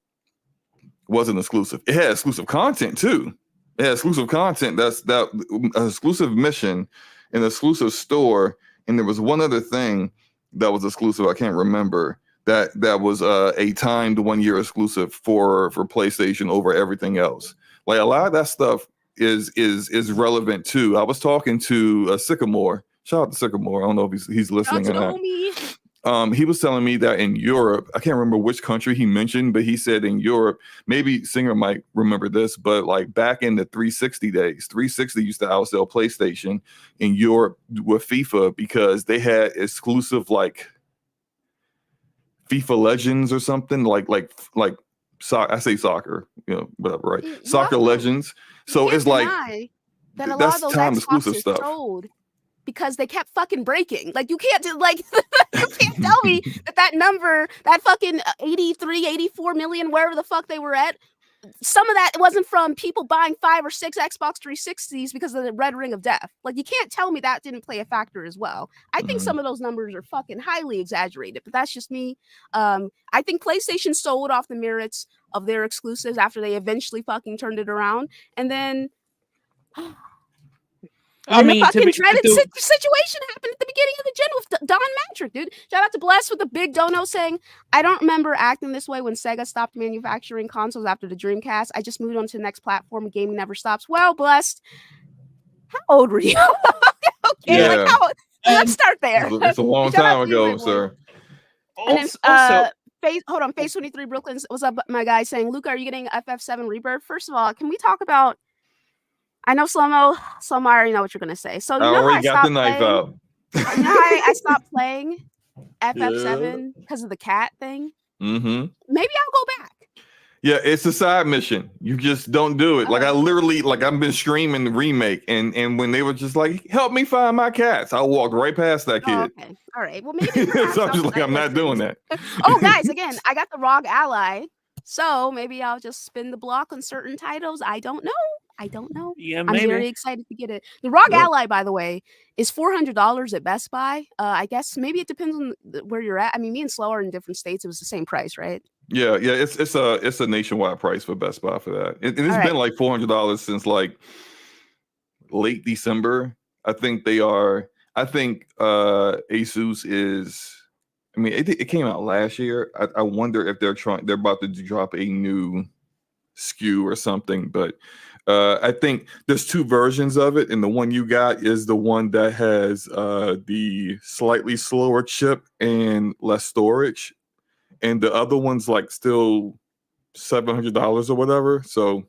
It wasn't exclusive. It had exclusive content too. It had exclusive content. That's that exclusive mission, an exclusive store. And there was one other thing that was exclusive. I can't remember that was a timed 1 year exclusive for PlayStation over everything else. Like a lot of that stuff is relevant too. I was talking to Sycamore. Shout out to Sycamore. I don't know if he's listening or not. He was telling me that in Europe, I can't remember which country he mentioned, but he said in Europe, maybe Singer might remember this, but like back in the 360 days, 360 used to outsell PlayStation in Europe with FIFA because they had exclusive like FIFA Legends or something like I say soccer, whatever, right? Soccer Legends. So it's like that a lot of those time exclusive stuff. Sold because they kept fucking breaking. Like you can't you can't tell me that number, that fucking 83, 84 million, wherever the fuck they were at, some of that wasn't from people buying 5 or 6 Xbox 360s because of the Red Ring of Death. Like you can't tell me that didn't play a factor as well. I think some of those numbers are fucking highly exaggerated, but that's just me. I think PlayStation sold off the merits of their exclusives after they eventually fucking turned it around, and then the fucking dreaded situation happened at the beginning of the gen with Don Matrick, dude. Shout out to Bless with the big dono saying, I don't remember acting this way when Sega stopped manufacturing consoles after the Dreamcast. I just moved on to the next platform. Gaming never stops. Well, Blessed, how old were you? Okay, yeah. like how old? Let's start there. It's a long time ago, sir. And then, Face 23 Brooklyn, what's up, my guy, saying, Luca, are you getting FF7 Rebirth? First of all, can we talk about, I know Slow-Mo, I already know what you're going to say. So, you know already got the knife out. You know how I stopped playing FF7 because of the cat thing? Mm-hmm. Maybe I'll go back. Yeah, it's a side mission. You just don't do it. Like I literally, I've been streaming the remake, and when they were just like, "Help me find my cats," I walked right past that kid. Okay, all right. Well, maybe. So I'm just like, I'm not doing that. Oh, guys, again, I got the ROG Ally, so maybe I'll just spin the block on certain titles. I don't know. Yeah, I'm very excited to get it. The ROG Ally, by the way, is $400 at Best Buy. I guess maybe it depends on where you're at. I mean, me and Slow are in different states. It was the same price, right? Yeah. It's a nationwide price for Best Buy for that. It's been like $400 since like late December. I think Asus is. I mean, it came out last year. I wonder if they're about to drop a new SKU or something, but I think there's 2 versions of it, and the one you got is the one that has the slightly slower chip and less storage, and the other one's like still $700 or whatever. So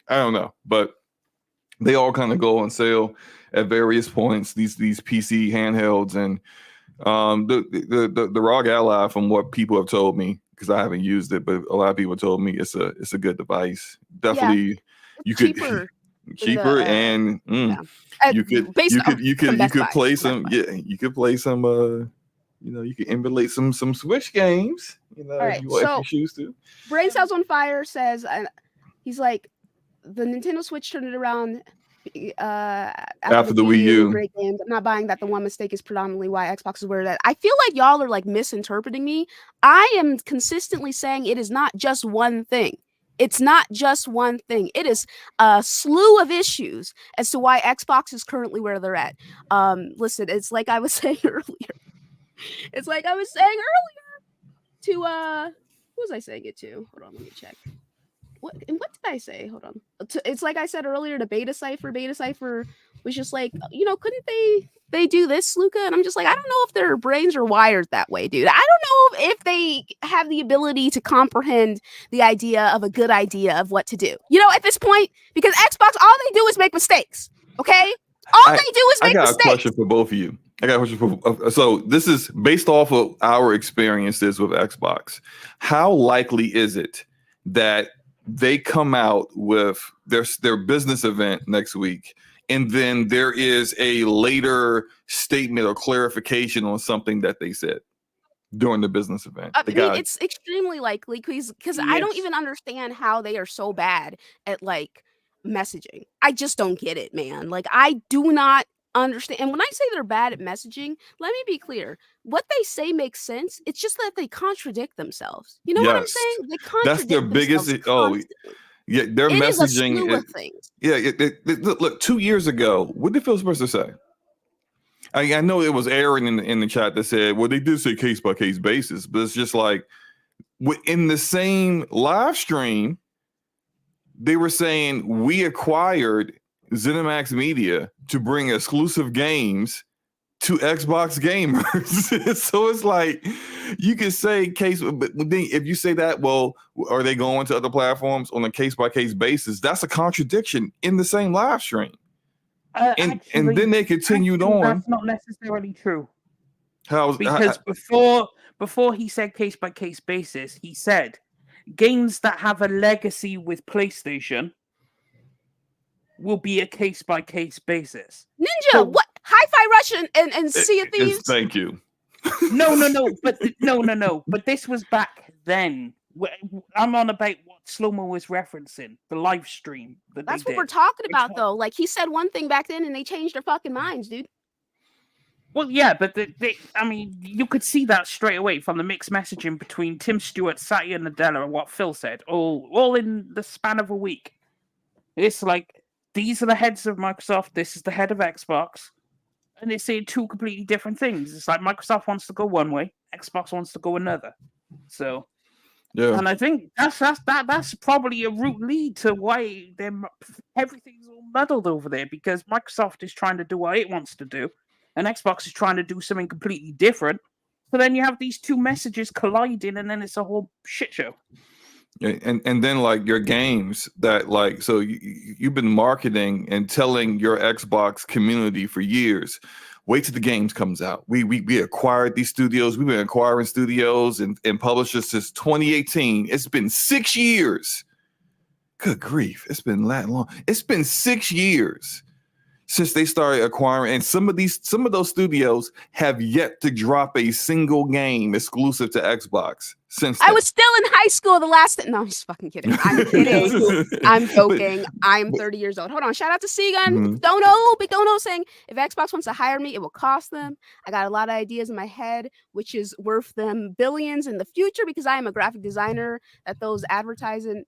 I don't know, but they all kind of go on sale at various points. These PC handhelds, and the ROG Ally, from what people have told me, because I haven't used it, but a lot of people told me it's a good device. Definitely. Yeah. You could cheaper and you could play some you can emulate some Switch games, right, if you choose to. Brain Cells on Fire says he's like, the Nintendo Switch turned it around after the Wii U. Great games. I'm not buying that. The one mistake is predominantly why Xbox is where that. I feel like y'all are like misinterpreting me. I am consistently saying it is not just one thing. It's not just one thing. It is a slew of issues as to why Xbox is currently where they're at. Listen, it's like I was saying earlier. To who was I saying it to? Hold on, let me check. What did I say? Hold on. It's like I said earlier to Beta Cypher. Beta Cypher was just like, couldn't they do this, Luca? And I'm just like, I don't know if their brains are wired that way, dude. I don't know if they have the ability to comprehend the idea of a good idea of what to do. At this point, because Xbox, all they do is make mistakes. Okay? All they do is make mistakes. I got a question for both of you. I got a question. So this is based off of our experiences with Xbox. How likely is it that they come out with their business event next week, and then there is a later statement or clarification on something that they said during the business event? I mean, it's extremely likely because I don't even understand how they are so bad at, like, messaging. I just don't get it, man. Like, I do not understand. And when I say they're bad at messaging, let me be clear. What they say makes sense. It's just that they contradict themselves. You know what I'm Yes. saying? They That's their contradict biggest. themselves Oh, constantly. yeah, their It is a messaging slew is. of things. Yeah, look, 2 years ago, what did Phil Spencer say? I know it was Aaron in the chat that said, well, they did say case by case basis, but it's just like in the same live stream, they were saying we acquired ZeniMax Media to bring exclusive games to Xbox gamers. So it's like you could say case, but then if you say that, well, are they going to other platforms on a case by case basis? That's a contradiction in the same live stream. And then they continued on. That's not necessarily true. Because before he said case by case basis, he said games that have a legacy with PlayStation will be a case by case basis. Ninja, so, what? Hi-Fi Rush and Sea of Thieves? Thank you. No. But this was back then. I'm on about what Slow-Mo was referencing, the live stream. That's what we're talking about, though. Like, he said one thing back then, and they changed their fucking minds, dude. Well, yeah, but I mean, you could see that straight away from the mixed messaging between Tim Stewart, Satya Nadella, and what Phil said, all in the span of a week. It's like, these are the heads of Microsoft, this is the head of Xbox, and they say two completely different things. It's like Microsoft wants to go one way, Xbox wants to go another. So, yeah. And I think that's probably a root lead to why everything's all muddled over there, because Microsoft is trying to do what it wants to do, and Xbox is trying to do something completely different. So then you have these two messages colliding, and then it's a whole shit show. And then like your games that like, so you've been marketing and telling your Xbox community for years, wait till the games comes out. We acquired these studios. We've been acquiring studios and publishers since 2018. It's been 6 years. Good grief. It's been that long. It's been 6 years since they started acquiring, and some of those studios have yet to drop a single game exclusive to Xbox since then. I was still in high school the last. No, I'm just fucking kidding. I'm kidding. I'm joking. I'm 30 years old. Hold on. Shout out to Seagun. Big Dono saying if Xbox wants to hire me, it will cost them. I got a lot of ideas in my head, which is worth them billions in the future because I am a graphic designer that does advertising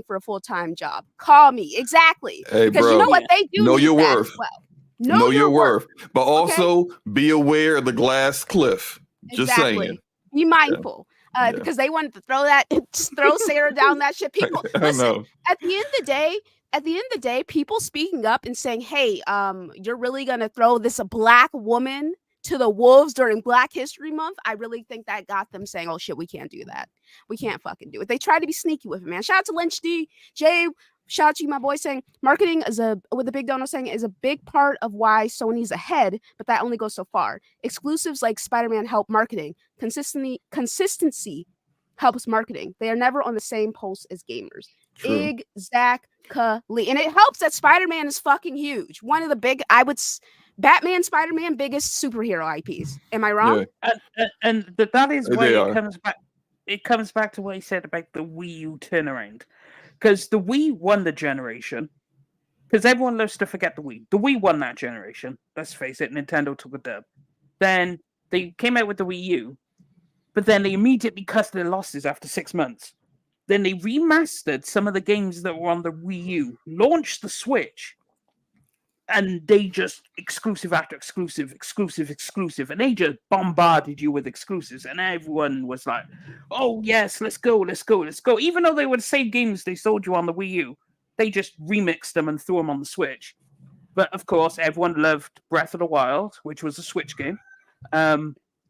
for a full-time job. Call me. Exactly. Hey, because bro, you know what they do. Know your worth. Well. Know your worth. But also be aware of the glass cliff. Just saying. Be mindful. Because they wanted to throw Sarah down that shit. People listen, at the end of the day, people speaking up and saying, hey, you're really gonna throw this black woman to the wolves during Black History Month. I really think that got them saying, oh shit, we can't do that. We can't fucking do it. They tried to be sneaky with it, man. Shout out to Lynch D. Jay. Shout out to you, my boy, saying marketing with the big dono saying is a big part of why Sony's ahead, but that only goes so far. Exclusives like Spider-Man help marketing. Consistency helps marketing. They are never on the same pulse as gamers. True. Exactly. And it helps that Spider-Man is fucking huge. One of the Batman, Spider-Man, biggest superhero IPs. Am I wrong? Yeah. And that is why it comes back to what he said about the Wii U turnaround. Because the Wii won the generation. Because everyone loves to forget the Wii. The Wii won that generation. Let's face it, Nintendo took a dub. Then they came out with the Wii U. But then they immediately cut their losses after 6 months. Then they remastered some of the games that were on the Wii U. Launched the Switch. And they just exclusive after exclusive. And they just bombarded you with exclusives. And everyone was like, oh, yes, let's go. Even though they were the same games they sold you on the Wii U, they just remixed them and threw them on the Switch. But, of course, everyone loved Breath of the Wild, which was a Switch game. A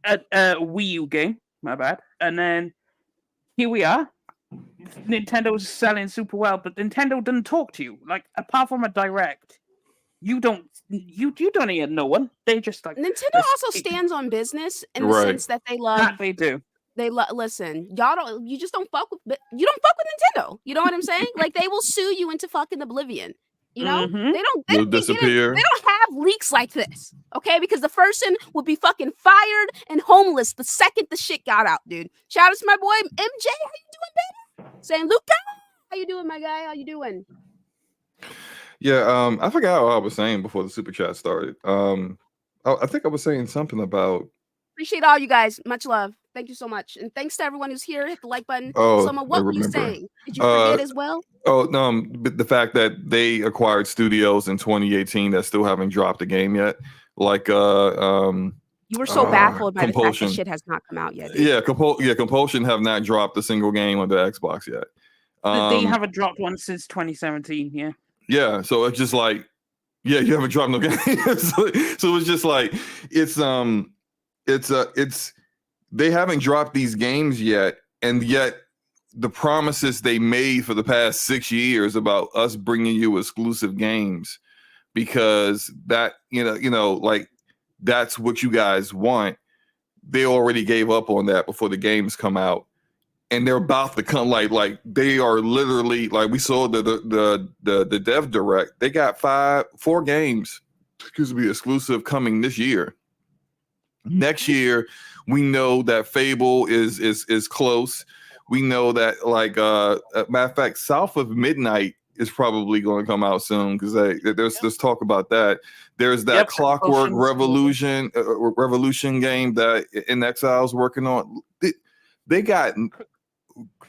Wii U game, my bad. And then here we are. Nintendo's selling super well, but Nintendo didn't talk to you. Like, apart from a Direct, You don't hear no one. They just like Nintendo also stands on business in the Right. sense that they love. that they do. Listen, y'all don't. You just don't fuck with. You don't fuck with Nintendo. You know what I'm saying? Like they will sue you into fucking oblivion. You know Mhm. they don't. You'll They don't disappear. have leaks like this. Okay, because the person would be fucking fired and homeless the second the shit got out, dude. Shout out to my boy MJ. How you doing, baby? Saying Luca, how you doing, my guy? How you doing? Yeah, I forgot what I was saying before the super chat started. I think I was saying something about. Appreciate all you guys. Much love. Thank you so much, and thanks to everyone who's here. Hit the like button. Oh, Soma, I what were you remember. saying? Did you forget as well? Oh no, but the fact that they acquired studios in 2018 that still haven't dropped a game yet, like You were so baffled by the fact Compulsion. that shit has not come out yet. Dude. Yeah, Compulsion have not dropped a single game on the Xbox yet. They haven't dropped one since 2017. Yeah. Yeah, so it's just like, yeah, you haven't dropped no game. so it's just like it's they haven't dropped these games yet, and yet the promises they made for the past 6 years about us bringing you exclusive games, because that like that's what you guys want. They already gave up on that before the games come out, and they're about to come. Like they are literally, like we saw the dev direct. They got 4 games, exclusive coming this year. Next year, we know that Fable is close. We know that, like, matter of fact, South of Midnight is probably going to come out soon, because there's talk about that. There's that Clockwork Revolution game that In Exile's working on. They got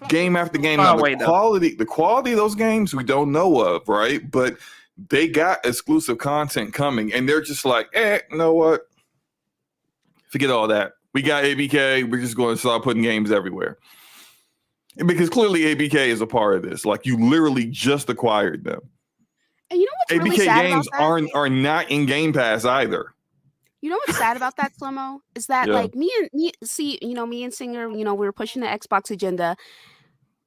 game after game. Now, the quality of those games we don't know of, right? But they got exclusive content coming, and they're just like, you know what? Forget all that. We got ABK. We're just going to start putting games everywhere. And because clearly ABK is a part of this. Like, you literally just acquired them. And you know what's ABK really sad games about that? are not in Game Pass either. You know what's sad about that, Slomo? Is that like me and Singer, we were pushing the Xbox agenda.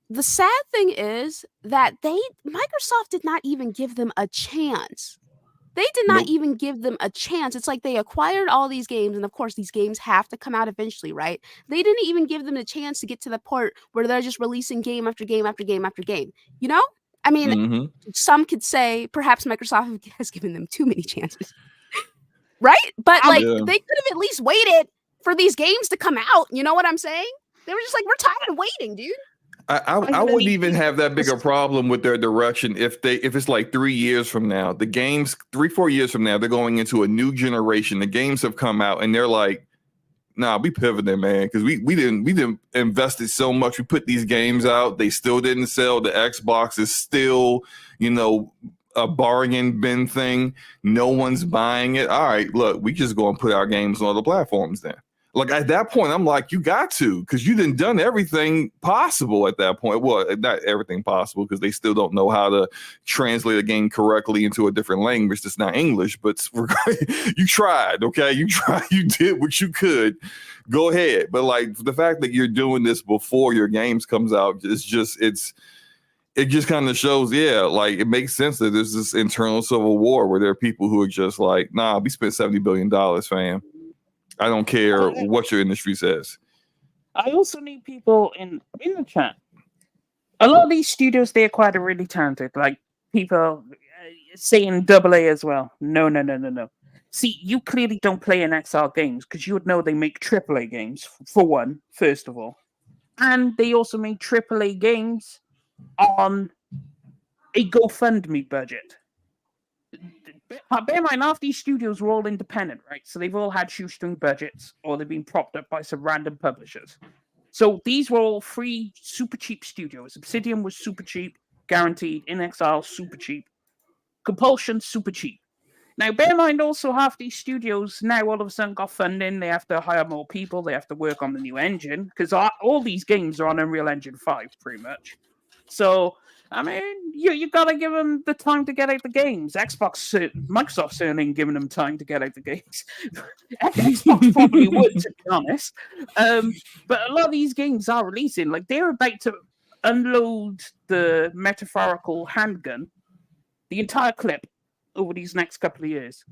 The sad thing is that Microsoft did not even give them a chance. They did not even give them a chance. It's like they acquired all these games, and of course, these games have to come out eventually, right? They didn't even give them a chance to get to the part where they're just releasing game after game after game after game. You know? I mean, some could say perhaps Microsoft has given them too many chances. Right? But they could have at least waited for these games to come out. You know what I'm saying? They were just like, we're tired of waiting, dude. I wouldn't even have that big a problem with their direction if it's like 3 years from now. The games 3-4 years from now, they're going into a new generation. The games have come out, and they're like, nah, we pivoted, man, because we didn't invested so much. We put these games out, they still didn't sell. The Xbox is still, a bargain bin thing. No one's buying it. All right, look, we just go and put our games on other platforms then. Like, at that point, I'm like, you got to, because you done everything possible at that point. Well, not everything possible, because they still don't know how to translate a game correctly into a different language that's not English. But you tried, okay? You tried. You did what you could. Go ahead. But like, the fact that you're doing this before your games comes out, it just kind of shows, like, it makes sense that there's this internal civil war where there are people who are just like, nah, we spent $70 billion, fam. I don't care what your industry says. I also need people in the chat. A lot of these studios they acquired are really talented. Like, people saying AA as well. No. See, you clearly don't play in XR games, because you would know they make AAA games, for one, first of all. And they also make AAA games on a GoFundMe budget. Bear in mind, half these studios were all independent, right? So they've all had shoestring budgets, or they've been propped up by some random publishers. So these were all free, super cheap studios. Obsidian was super cheap, guaranteed. In Exile, super cheap. Compulsion, super cheap. Now, bear in mind also, half these studios now all of a sudden got funding. They have to hire more people. They have to work on the new engine, because all these games are on Unreal Engine 5, pretty much. So, I mean, you gotta give them the time to get out the games. Microsoft certainly ain't giving them time to get out the games. Xbox probably would, to be honest. But a lot of these games are releasing. Like, they're about to unload the metaphorical handgun, the entire clip, over these next couple of years,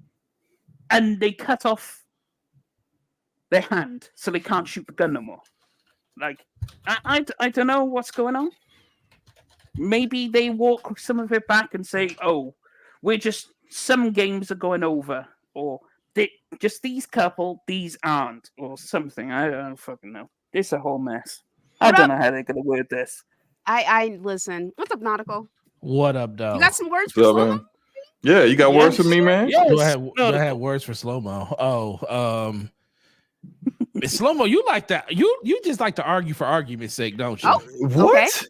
and they cut off their hand so they can't shoot the gun no more. Like, I don't know what's going on. Maybe they walk some of it back and say, "Oh, some games are going over," or just these couple, these aren't, or something. I don't fucking know. It's a whole mess. I don't know how they're gonna word this. I listen. What's up, Nautical? What up, though? You got some words for What's up, slow-mo? man? Yeah, you got words for me, man? Yes. Do I have words for slow-mo? Oh, slow-mo, you like that. You just like to argue for argument's sake, don't you? Oh, What?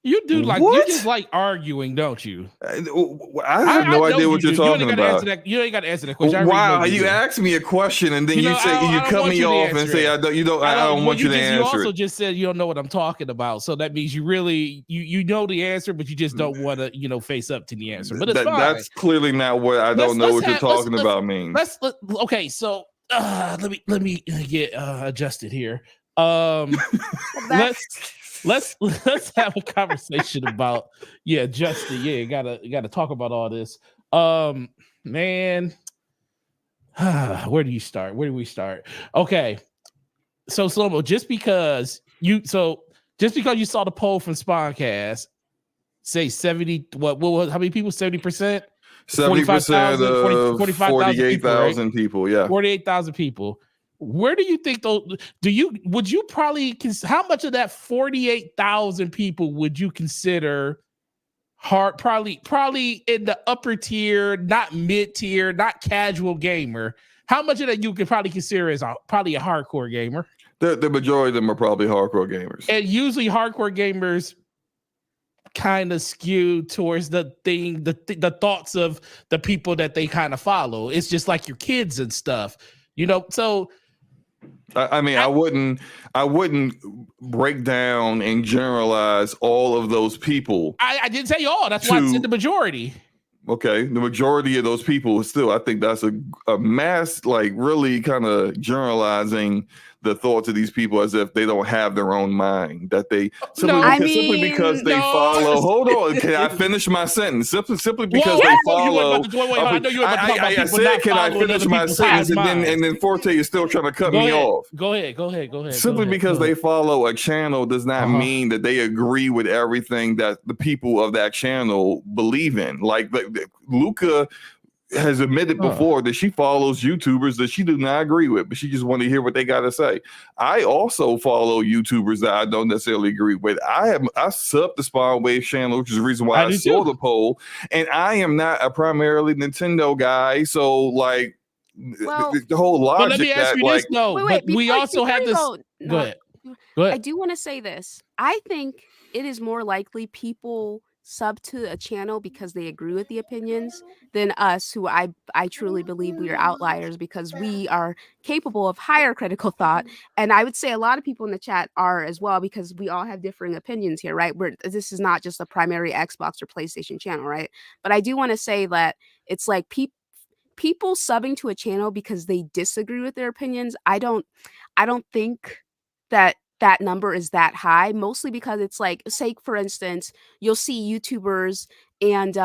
You do like What? you just like arguing, don't you? I have no idea what you're talking about. You ain't got to answer that question. Wow, you asked me a question and then you cut me off and say I don't want you to answer. You also just said you don't know what I'm talking about, so that means you really you know the answer, but you just don't want to face up to the answer. But it's fine. That's clearly not what I don't know what you're talking about means. Okay, so let me get adjusted here. Let's have a conversation about Justin. Gotta talk about all this. Man, where do you start? Where do we start? Okay, so Slow-Mo, just because you saw the poll from Spawncast, say 70. What? How many people? 70%. 70% of 48,000 people. Yeah, 48,000 people. Where do you think though? Would you probably how much of that 48,000 people would you consider hard? Probably in the upper tier, not mid tier, not casual gamer. How much of that you could probably consider as probably a hardcore gamer? The majority of them are probably hardcore gamers. And usually hardcore gamers kind of skew towards the thoughts of the people that they kind of follow. It's just like your kids and stuff, so. I mean, I wouldn't break down and generalize all of those people. I didn't say all. That's why I said the majority. Okay, the majority of those people still, I think that's a mass, like really kind of generalizing the thoughts of these people as if they don't have their own mind. That they simply because they follow. Hold on, can I finish my sentence? Simply because they follow. I know you were about to talk about people said, not can I finish my sentence? And then Forte is still trying to cut me off. Go ahead. Simply because they follow a channel does not mean that they agree with everything that the people of that channel believe in. Like Luca has admitted before that she follows YouTubers that she does not agree with, but she just want to hear what they got to say. I also follow YouTubers that I don't necessarily agree with. I sub the Spawn Wave channel, which is the reason why I saw the poll, and I am not a primarily Nintendo guy, so like the whole logic. But let me ask you this though. Wait, we also have this. Go ahead. I do want to say this. I think it is more likely people sub to a channel because they agree with the opinions than us, who I truly believe we are outliers because we are capable of higher critical thought. And I would say a lot of people in the chat are as well, because we all have differing opinions here, right? This is not just a primary Xbox or PlayStation channel, right? But I do want to say that it's like people subbing to a channel because they disagree with their opinions. I don't think that number is that high, mostly because it's like, say for instance, you'll see YouTubers and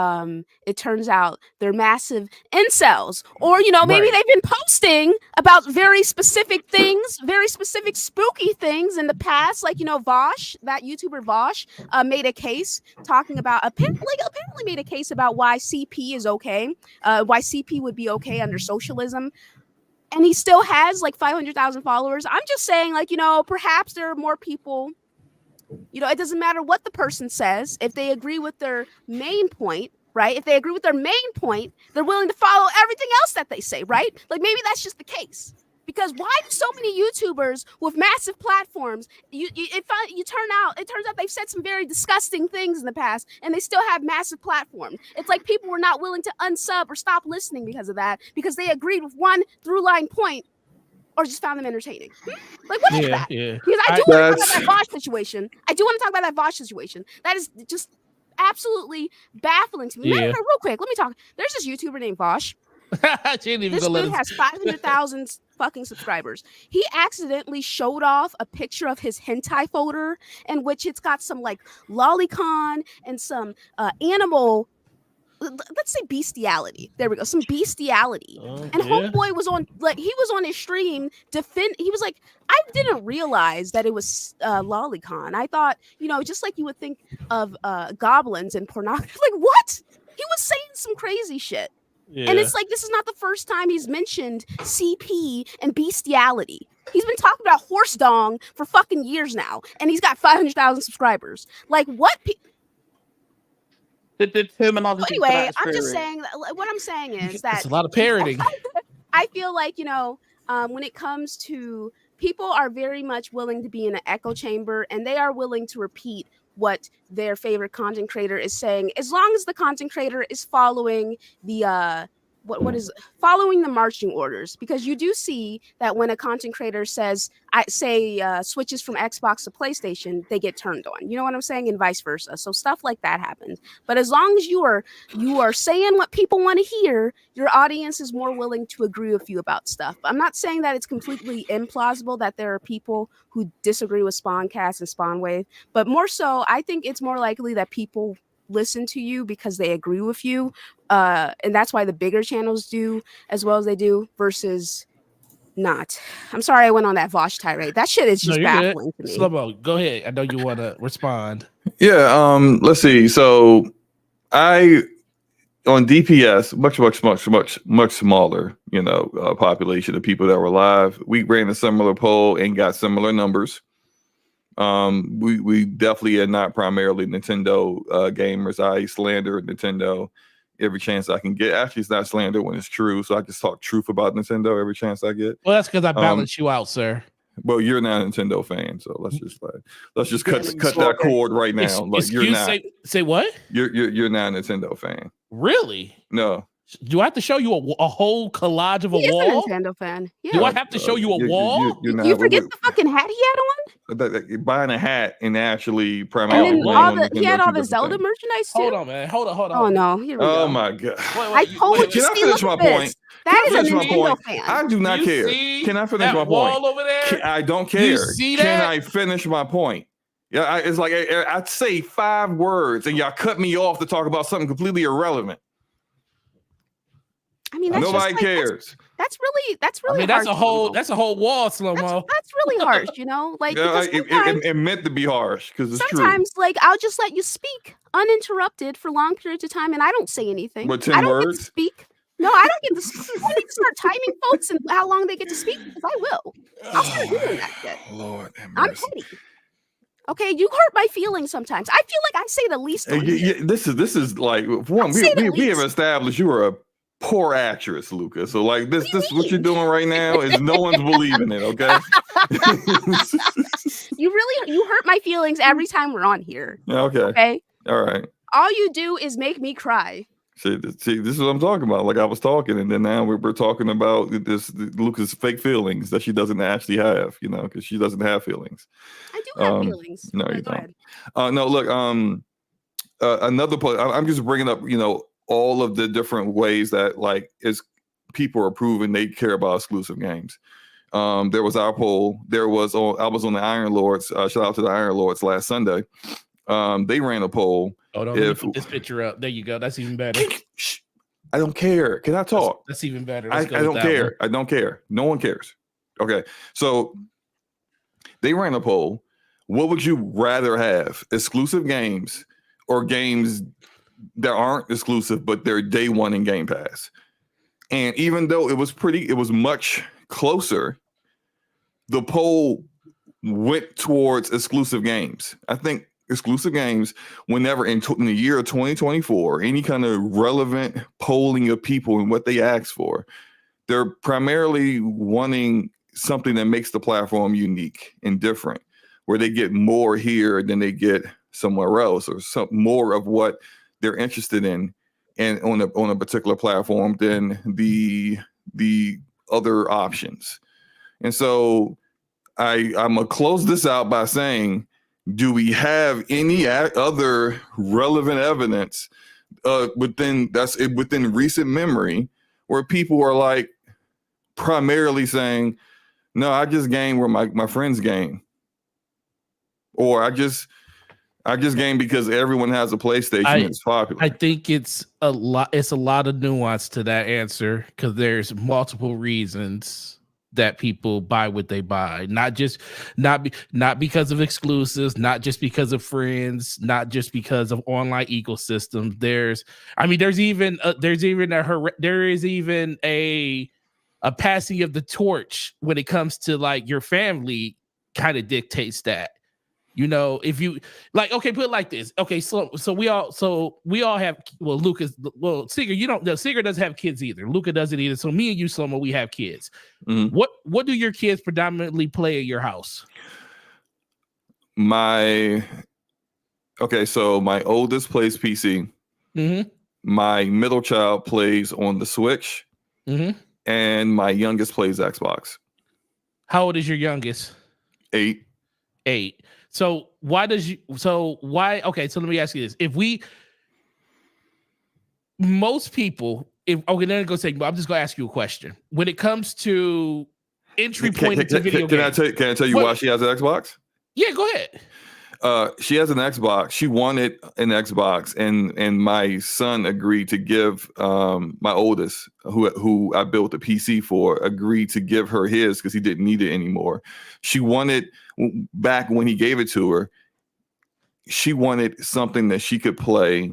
it turns out they're massive incels, or maybe they've been posting about very specific things, very specific spooky things in the past, like Vosh, that YouTuber Vosh made a case talking about apparently made a case about why CP is okay, why CP would be okay under socialism. And he still has like 500,000 followers. I'm just saying, like, perhaps there are more people, it doesn't matter what the person says. If they agree with their main point, right? If they agree with their main point, they're willing to follow everything else that they say, right? Like, maybe that's just the case. Because why do so many YouTubers with massive platforms, it turns out they've said some very disgusting things in the past, and they still have massive platforms. It's like people were not willing to unsub or stop listening because of that, because they agreed with one through line point, or just found them entertaining. Like, what is that? Yeah. Because I do want to talk about that Vosh situation. That is just absolutely baffling to me. Matter of fact, real quick, let me talk. There's this YouTuber named Vosh. This dude has 500,000 fucking subscribers. He accidentally showed off a picture of his hentai folder, in which it's got some like lolicon and some animal let's say bestiality. There we go. Some bestiality. And homeboy was on his stream he was like, I didn't realize that it was lolicon. I thought, just like you would think of goblins and pornography. Like, what? He was saying some crazy shit. Yeah. And it's like, this is not the first time he's mentioned CP and bestiality. He's been talking about horse dong for fucking years now, and he's got 500,000 subscribers. Like, what? The terminology. So anyway, I'm just saying. What I'm saying is that it's a lot of parroting. I feel like when it comes to people are very much willing to be in an echo chamber, and they are willing to repeat what their favorite content creator is saying, as long as the content creator is following the following the marching orders. Because you do see that when a content creator says, switches from Xbox to PlayStation, they get turned on. You know what I'm saying? And vice versa. So stuff like that happens. But as long as you are saying what people want to hear, your audience is more willing to agree with you about stuff. I'm not saying that it's completely implausible that there are people who disagree with Spawncast and Spawnwave, but more so, I think it's more likely that people listen to you because they agree with you, and that's why the bigger channels do as well as they do versus not. I'm sorry I went on that Vosh tirade. That shit is just baffling to me. Slow-mo, go ahead. I know you want to respond. Yeah, let's see. So I on DPS, much smaller, population of people that were live. We ran a similar poll and got similar numbers. We definitely are not primarily Nintendo gamers. I slander Nintendo every chance I can get. Actually, it's not slander when it's true, so I just talk truth about Nintendo every chance I get. Well, that's because I balance you out, sir. Well, you're not a Nintendo fan, so let's just cut that cord right now. Like, you're not. Say what? You're not a Nintendo fan. Really? No. Do I have to show you a whole collage of a wall? He is a Nintendo fan. Yeah. Do I have to show you a wall? You forget the fucking hat he had on? Buying a hat and actually primarily he had all the Zelda merchandise too. Hold on, man. Hold on. Oh no, here we go. Oh my god. I told you. Can I finish my point? That is a Nintendo fan. I do not care. Can I finish my point? Over there? I don't care. You see that? Can I finish my point? Yeah, it's like I'd say 5 words and y'all cut me off to talk about something completely irrelevant. I mean, nobody cares. That's really. I mean, that's a whole wall, slow-mo. That's really harsh, Like, it meant to be harsh because it's true. Sometimes, like, I'll just let you speak uninterrupted for long periods of time, and I don't say anything. But 10 I don't words? get to speak. No, I don't get to speak. I need to start timing folks and how long they get to speak because I will. I'll start doing that shit. Lord, I'm petty. Okay, you hurt my feelings sometimes. I feel like I say the least. This is like one. We have established you are a poor actress, Luca. So like this what you're doing right now is no one's believing it. Okay. You hurt my feelings every time we're on here. Okay. Okay. All right. All you do is make me cry. See, this is what I'm talking about. Like I was talking, and then now we're talking about Luca's fake feelings that she doesn't actually have, because she doesn't have feelings. I do have feelings. No, you don't. No, look. Another point. I'm just bringing up, all of the different ways that people are proving they care about exclusive games. There was our poll. I was on the Iron Lords. Shout out to the Iron Lords last Sunday. They ran a poll. Hold on, let me put this picture up. There you go. That's even better. I don't care. Can I talk? That's even better. I don't care. I don't care. No one cares. Okay. So they ran a poll. What would you rather have? Exclusive games or games that aren't exclusive, but they're day one in Game Pass? And even though it was much closer, the poll went towards exclusive games. I think exclusive games, whenever in the year of 2024, any kind of relevant polling of people and what they ask for, they're primarily wanting something that makes the platform unique and different, where they get more here than they get somewhere else, or some more of what they're interested in and on a particular platform than the other options. And so I'm gonna close this out by saying, do we have any other relevant evidence within recent memory where people are like primarily saying, no, I just game where my friends game, or I just I just game because everyone has a PlayStation and it's popular. I think it's a lot. It's a lot of nuance to that answer because there's multiple reasons that people buy what they buy. Not because of exclusives, not just because of friends, not just because of online ecosystems. There is even a passing of the torch when it comes to like your family kind of dictates that. You know, if you like, okay, put it like this. Okay, so we all have, well, Singer doesn't have kids either. Luca doesn't either. So me and you, Slomo, we have kids. Mm-hmm. What do your kids predominantly play at your house? So my oldest plays PC. Mm-hmm. My middle child plays on the Switch. Mm-hmm. And my youngest plays Xbox. How old is your youngest? 8. So okay, so let me ask you this. Most people, I'm just gonna ask you a question. When it comes to entry point into video games. Can I tell you why she has an Xbox? Yeah, go ahead. She has an Xbox. She wanted an Xbox, and my son agreed to give my oldest, who I built a PC for, agreed to give her his because he didn't need it anymore. She wanted, back when he gave it to her, she wanted something that she could play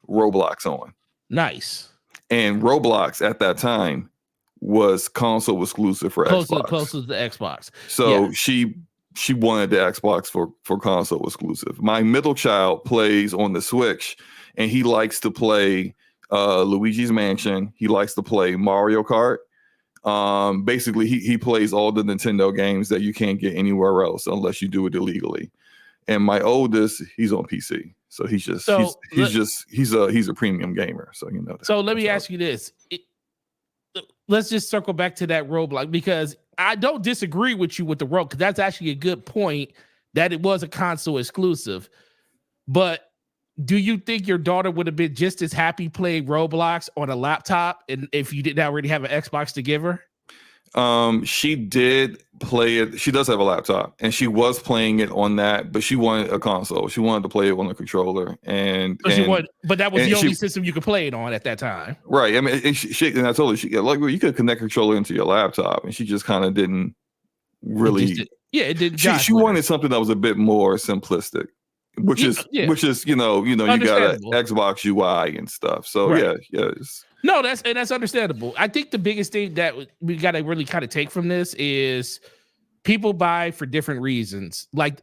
Roblox on. Nice. And Roblox at that time was console exclusive for Xbox. Close to the Xbox. So yeah. She wanted the Xbox for console exclusive. My middle child plays on the Switch, and he likes to play Luigi's Mansion. He likes to play Mario Kart. Basically, he plays all the Nintendo games that you can't get anywhere else unless you do it illegally. And my oldest, he's on PC, so he's a premium gamer. So you know. That. So let me ask you this. Let's just circle back to that Roblox, because I don't disagree with you with the Roblox, because that's actually a good point that it was a console exclusive. But do you think your daughter would have been just as happy playing Roblox on a laptop, and if you didn't already have an Xbox to give her? She did play it. She does have a laptop, and she was playing it on that, but she wanted a console. She wanted to play it on a controller, but that was the only system you could play it on at that time, right? I mean, and I told her, you could connect a controller into your laptop, and she just kind of didn't really. It didn't. She wanted something that was a bit more simplistic, which is you got an Xbox UI and stuff. So right. yeah. No, that's understandable. I think the biggest thing that we got to really kind of take from this is people buy for different reasons. Like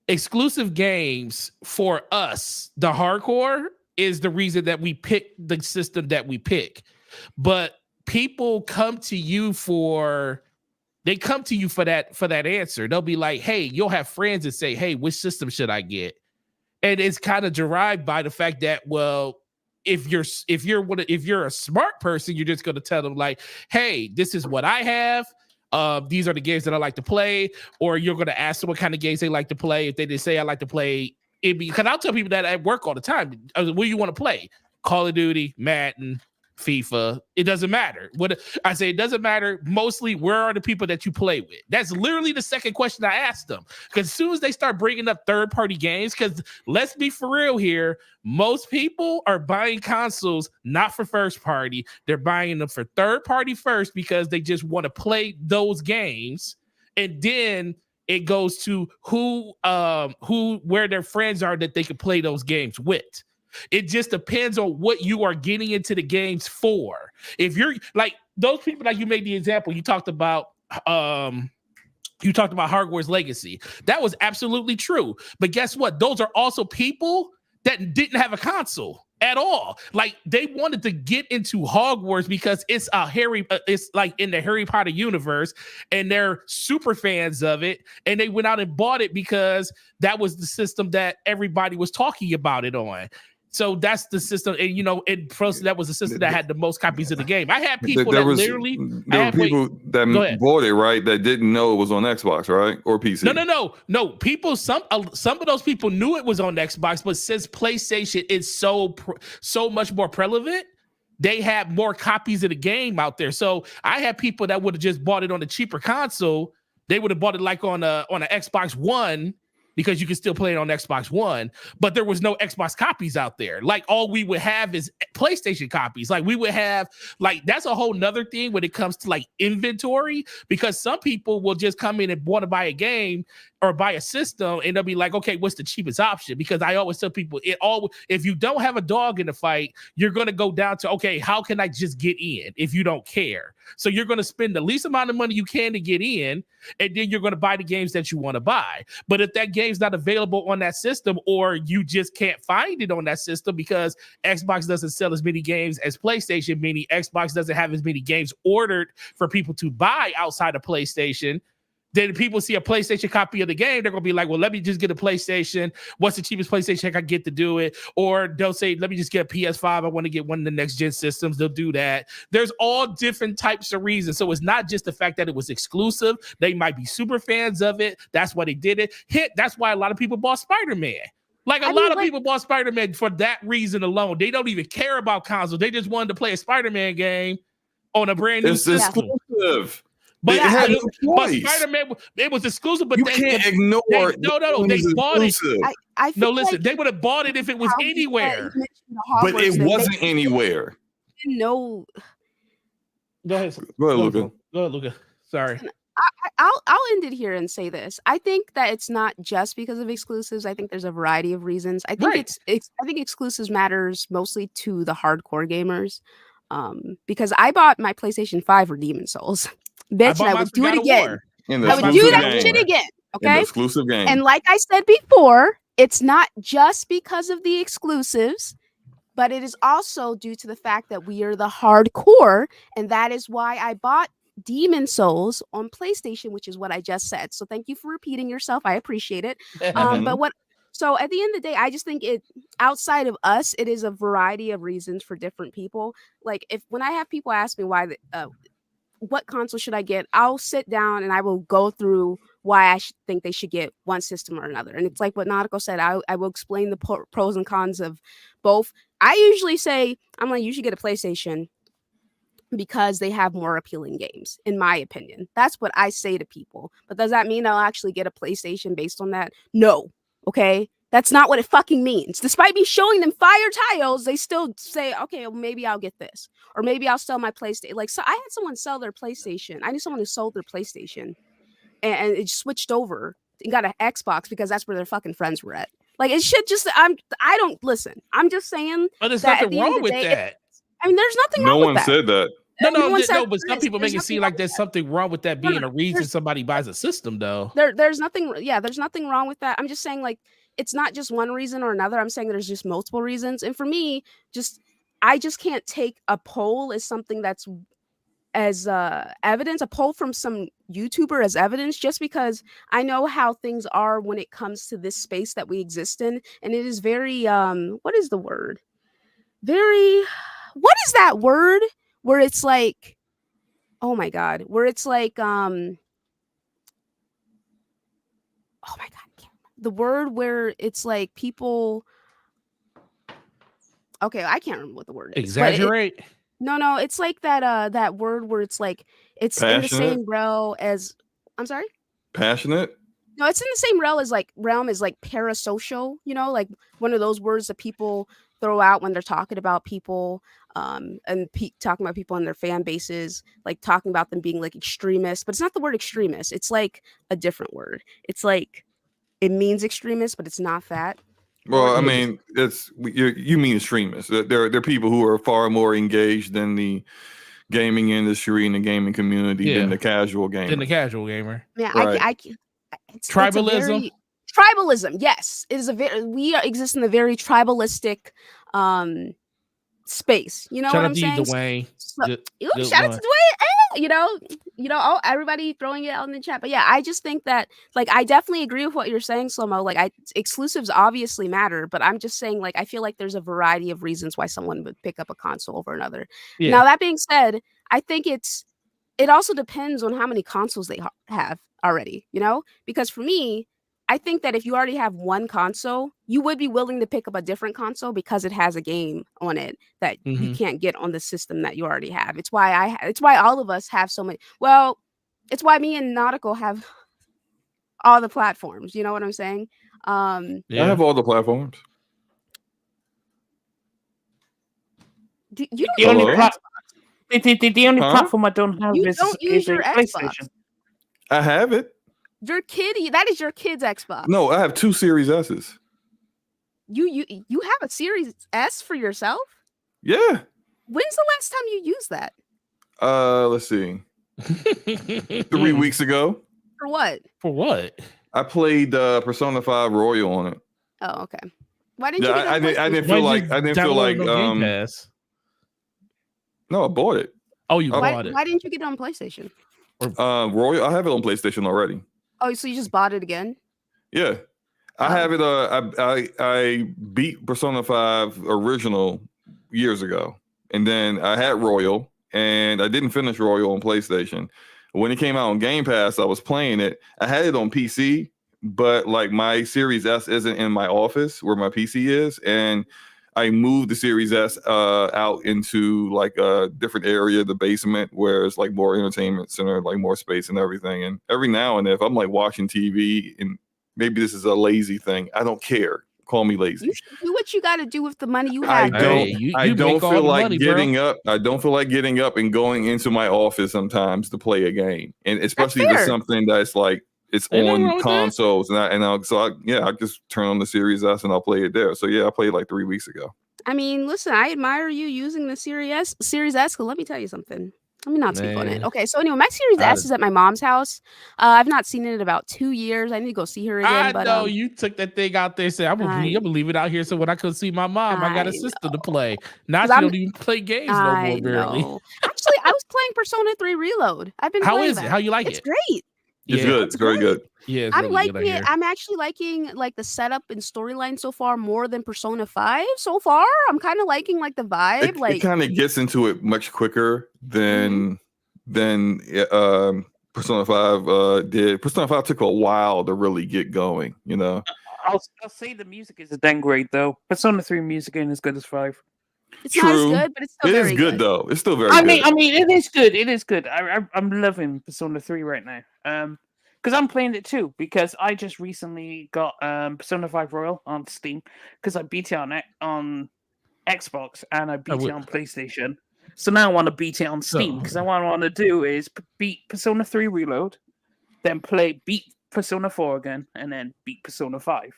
exclusive games for us, the hardcore, is the reason that we pick the system that we pick. But people come to you for that answer. They'll be like, hey, you'll have friends that say, hey, which system should I get? And it's kind of derived by the fact that, well, if you're a smart person, you're just going to tell them like, hey, this is what I have. These are the games that I like to play. Or you're going to ask them what kind of games they like to play. If they just say I like to play, because I'll tell people that at work all the time. What do you want to play? Call of Duty, Madden, FIFA. It doesn't matter. What I say, it doesn't matter. Mostly, where are the people that you play with? That's literally the second question I asked them. Because as soon as they start bringing up third-party games, because let's be for real here, most people are buying consoles not for first party. They're buying them for third party first because they just want to play those games, and then it goes to where their friends are that they can play those games with. It just depends on what you are getting into the games for. If you're like those people, like you made the example, you talked about Hogwarts Legacy. That was absolutely true. But guess what? Those are also people that didn't have a console at all. Like they wanted to get into Hogwarts because it's it's like in the Harry Potter universe, and they're super fans of it. And they went out and bought it because that was the system that everybody was talking about it on. So that's the system, and plus that was the system that had the most copies of the game. I had people there were people that bought it, right, that didn't know it was on Xbox, right, or PC. No. People, some of those people knew it was on Xbox, but since PlayStation is so much more prevalent, they had more copies of the game out there. So I had people that would have just bought it on a cheaper console. They would have bought it like on an Xbox One, because you can still play it on Xbox One, but there was no Xbox copies out there. Like all we would have is PlayStation copies. Like we would have, like that's a whole nother thing when it comes to like inventory, because some people will just come in and want to buy a game or buy a system and they'll be like, okay, what's the cheapest option? Because I always tell people if you don't have a dog in the fight, you're going to go down to, okay, how can I just get in if you don't care? So you're going to spend the least amount of money you can to get in, and then you're going to buy the games that you want to buy. But if that game's not available on that system, or you just can't find it on that system because Xbox doesn't sell as many games as PlayStation, meaning Xbox doesn't have as many games ordered for people to buy outside of PlayStation, then people see a PlayStation copy of the game, they're going to be like, well, let me just get a PlayStation. What's the cheapest PlayStation I can get to do it? Or they'll say, let me just get a PS5. I want to get one of the next gen systems. They'll do that. There's all different types of reasons. So it's not just the fact that it was exclusive. They might be super fans of it. That's why they did it. That's why a lot of people bought Spider-Man. Like a lot of people bought Spider-Man for that reason alone. They don't even care about consoles. They just wanted to play a Spider-Man game on a brand new system. Exclusive. But, but Spider-Man, it was exclusive. But you can't ignore. No, they bought it. I no, listen, they would have bought it if it was anywhere. But it wasn't anywhere. No. Go ahead, Luca. Go ahead, Luca. Sorry. I'll end it here and say this. I think that it's not just because of exclusives. I think there's a variety of reasons. I think I think exclusives matters mostly to the hardcore gamers. Because I bought my PlayStation 5 for Demon's Souls. Bitch, and I would do it again. I would do that shit again. Okay. Exclusive game. And like I said before, it's not just because of the exclusives, but it is also due to the fact that we are the hardcore, and that is why I bought Demon's Souls on PlayStation, which is what I just said. So thank you for repeating yourself. I appreciate it. So at the end of the day, I just think outside of us, it is a variety of reasons for different people. Like when I have people ask me why what console should I get, I'll sit down and I will go through why I think they should get one system or another. And it's like what Nautical said, I will explain the pros and cons of both. I usually say, I'm like, you should get a PlayStation because they have more appealing games, in my opinion. That's what I say to people. But does that mean I'll actually get a PlayStation based on that? No. Okay? That's not what it fucking means. Despite me showing them fire titles, they still say, okay, well, maybe I'll get this. Or maybe I'll sell my PlayStation. Like, so I had someone sell their PlayStation. I knew someone who sold their PlayStation and it switched over and got an Xbox because that's where their fucking friends were at. Like, it should just, I don't listen. I'm just saying. But there's nothing wrong with that. I mean, there's nothing wrong with that. No one said that. No, but some people make it seem like there's something wrong with that being a reason somebody buys a system, though. There's nothing wrong with that. I'm just saying, like, it's not just one reason or another. I'm saying there's just multiple reasons. And for me, I just can't take a poll as something that's as evidence, a poll from some YouTuber as evidence, just because I know how things are when it comes to this space that we exist in. And it is very, what is the word? What is that word? Where it's like, oh my God, where it's like, oh my God, the word where it's like people, okay, I can't remember what the word is. Exaggerate? No, it's like that word where it's like, it's passionate? In the same realm as, I'm sorry? Passionate? No, it's in the same realm as like parasocial, like one of those words that people throw out when they're talking about people, and talking about people in their fan bases, like talking about them being like extremists, but it's not the word extremist. It's like a different word. It's like, it means extremist, but it's not that. Well, I mean, you mean extremists. There are people who are far more engaged in the gaming industry and the gaming community than the casual gamer. Yeah, right. Tribalism. Tribalism, yes, it is we exist in a very tribalistic space. You know shout what I'm saying? Dwayne. Shout out to Dwayne. Everybody throwing it out in the chat. But yeah, I just think that, like, I definitely agree with what you're saying, Slow-Mo. Like, exclusives obviously matter, but I'm just saying, like, I feel like there's a variety of reasons why someone would pick up a console over another. Yeah. Now, that being said, I think it also depends on how many consoles they have already, because for me, I think that if you already have one console, you would be willing to pick up a different console because it has a game on it that you can't get on the system that you already have. It's why it's why all of us have so many. Well, it's why me and Nautical have all the platforms. You know what I'm saying? I have all the platforms. You don't The use only your plat- Xbox. the only Huh? platform I don't have You is don't use a your PlayStation. Xbox. I have it. Your kid, that is your kid's Xbox. No, I have 2 Series S's. You have a Series S for yourself? Yeah. When's the last time you used that? Let's see. 3 weeks ago. For what? For what? I played Persona 5 Royal on it. Oh, okay. Why didn't you Yeah, get it on I didn't PlayStation? feel Why'd like you I didn't feel download like it on Game Pass? No, I bought it. Oh, you Why- bought it. Why didn't you get it on PlayStation? Royal, I have it on PlayStation already. Oh, so you just bought it again? Yeah. I Oh. have it I beat Persona 5 original years ago. And then I had Royal and I didn't finish Royal on PlayStation. When it came out on Game Pass, I was playing it. I had it on PC, but like my Series S isn't in my office where my PC is, and I moved the Series S out into like a different area, the basement, where it's like more entertainment center, like more space and everything. And every now and then, if I'm like watching TV, and maybe this is a lazy thing, I don't care. Call me lazy. You should do what you got to do with the money you I have. don't. Hey, you I don't make all feel the like money, bro. getting up. I don't feel like getting up and going into my office sometimes to play a game, and especially if it's fair. something that's like it's Ain't nothing wrong on with that. consoles, and I just turn on the Series S and I'll play it there. So yeah, I played like 3 weeks ago. I mean, listen, I admire you using the Series S. Cause let me tell you something. Let me not speak on it. Man. Okay, so anyway, my Series I- S is at my mom's house. I've not seen it in about 2 years. I need to go see her again. I but know you took that thing out there and said, I'm gonna leave it out here so when I could see my mom, I got a I sister to play. Now 'Cause she I'm- don't even play games no I more, barely. know. Actually, I was playing Persona 3 Reload. I've been How playing is it? that. How you like It's it? great. It's Yeah. good. It's It's very great. good. Yeah, it's I'm really liking good, I it. hear. I'm actually liking like the setup and storyline so far more than Persona 5 so far. I'm kind of liking like the vibe. It Like kind of gets into it much quicker than Persona 5 did. Persona 5 took a while to really get going. You know. I'll say the music is a dang great though. Persona 3 music ain't as good as 5. it's not as True. good, but it's still It very is good though. It's still very I good. mean, it is good. It is good. I'm loving Persona 3 right now. Because I'm playing it too. Because I just recently got Persona 5 Royal on Steam. Because I beat it on Xbox and I beat it on PlayStation. So now I want to beat it on Steam. Because what I want to do is beat Persona 3 Reload, then beat Persona 4 again, and then beat Persona 5.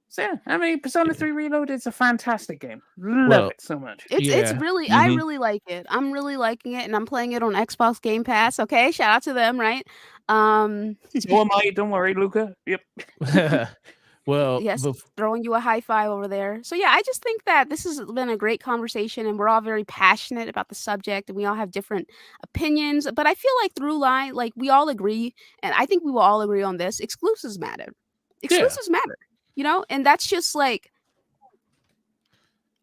So yeah, I mean, Persona 3 Reload is a fantastic game. Love it so much. It's Yeah. really I Mhm. really like it. I'm really liking it, and I'm playing it on Xbox Game Pass. Okay, shout out to them, right? So am I. Don't worry, Luca. Yep. Well, Yes, throwing you a high five over there. So yeah, I just think that this has been a great conversation, and we're all very passionate about the subject, and we all have different opinions. But I feel like through line, like we all agree, and I think we will all agree on this: exclusives matter. Exclusives matter, you know, and that's just like.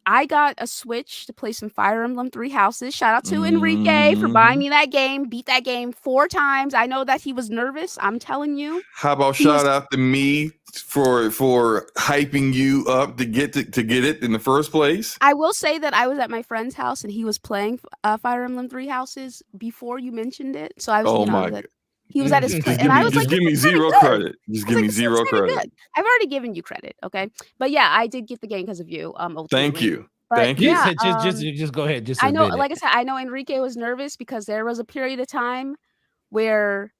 I got a Switch to play some Fire Emblem 3 Houses. Shout out to Enrique for buying me that game. Beat that game 4 times. I know that he was nervous. I'm telling you. How about shout out to me for hyping you up to get it in the first place? I will say that I was at my friend's house and he was playing Fire Emblem 3 Houses before you mentioned it. So I was, Oh you know, my that he was at his place, Just and I was give like, me "This is kinda zero good." credit. Just give me "This zero is kinda credit. good." I've already given you credit, okay? But yeah, I did get the game because of you. Thank Ultimately. you. But Thank you. yeah, just go ahead. Just I know, admit it. like I said, I know Enrique was nervous because there was a period of time where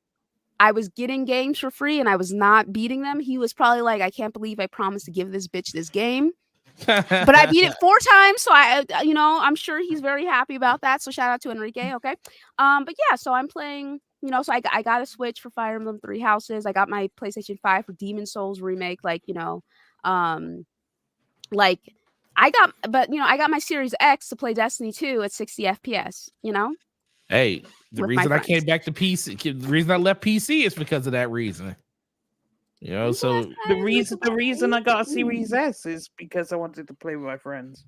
I was getting games for free and I was not beating them. He was probably like, I can't believe I promised to give this bitch this game. But I beat it 4 times, so I'm sure he's very happy about that. So shout out to Enrique, okay? But yeah, so I'm playing, so I got a Switch for Fire Emblem 3 Houses. I got my PlayStation 5 for Demon Souls remake, like I got my Series X to play Destiny 2 at 60 FPS, Hey, the with my reason I came friends. back to PC, the reason I left PC is because of that reason. So The reason I got a Series S is because I wanted to play with my friends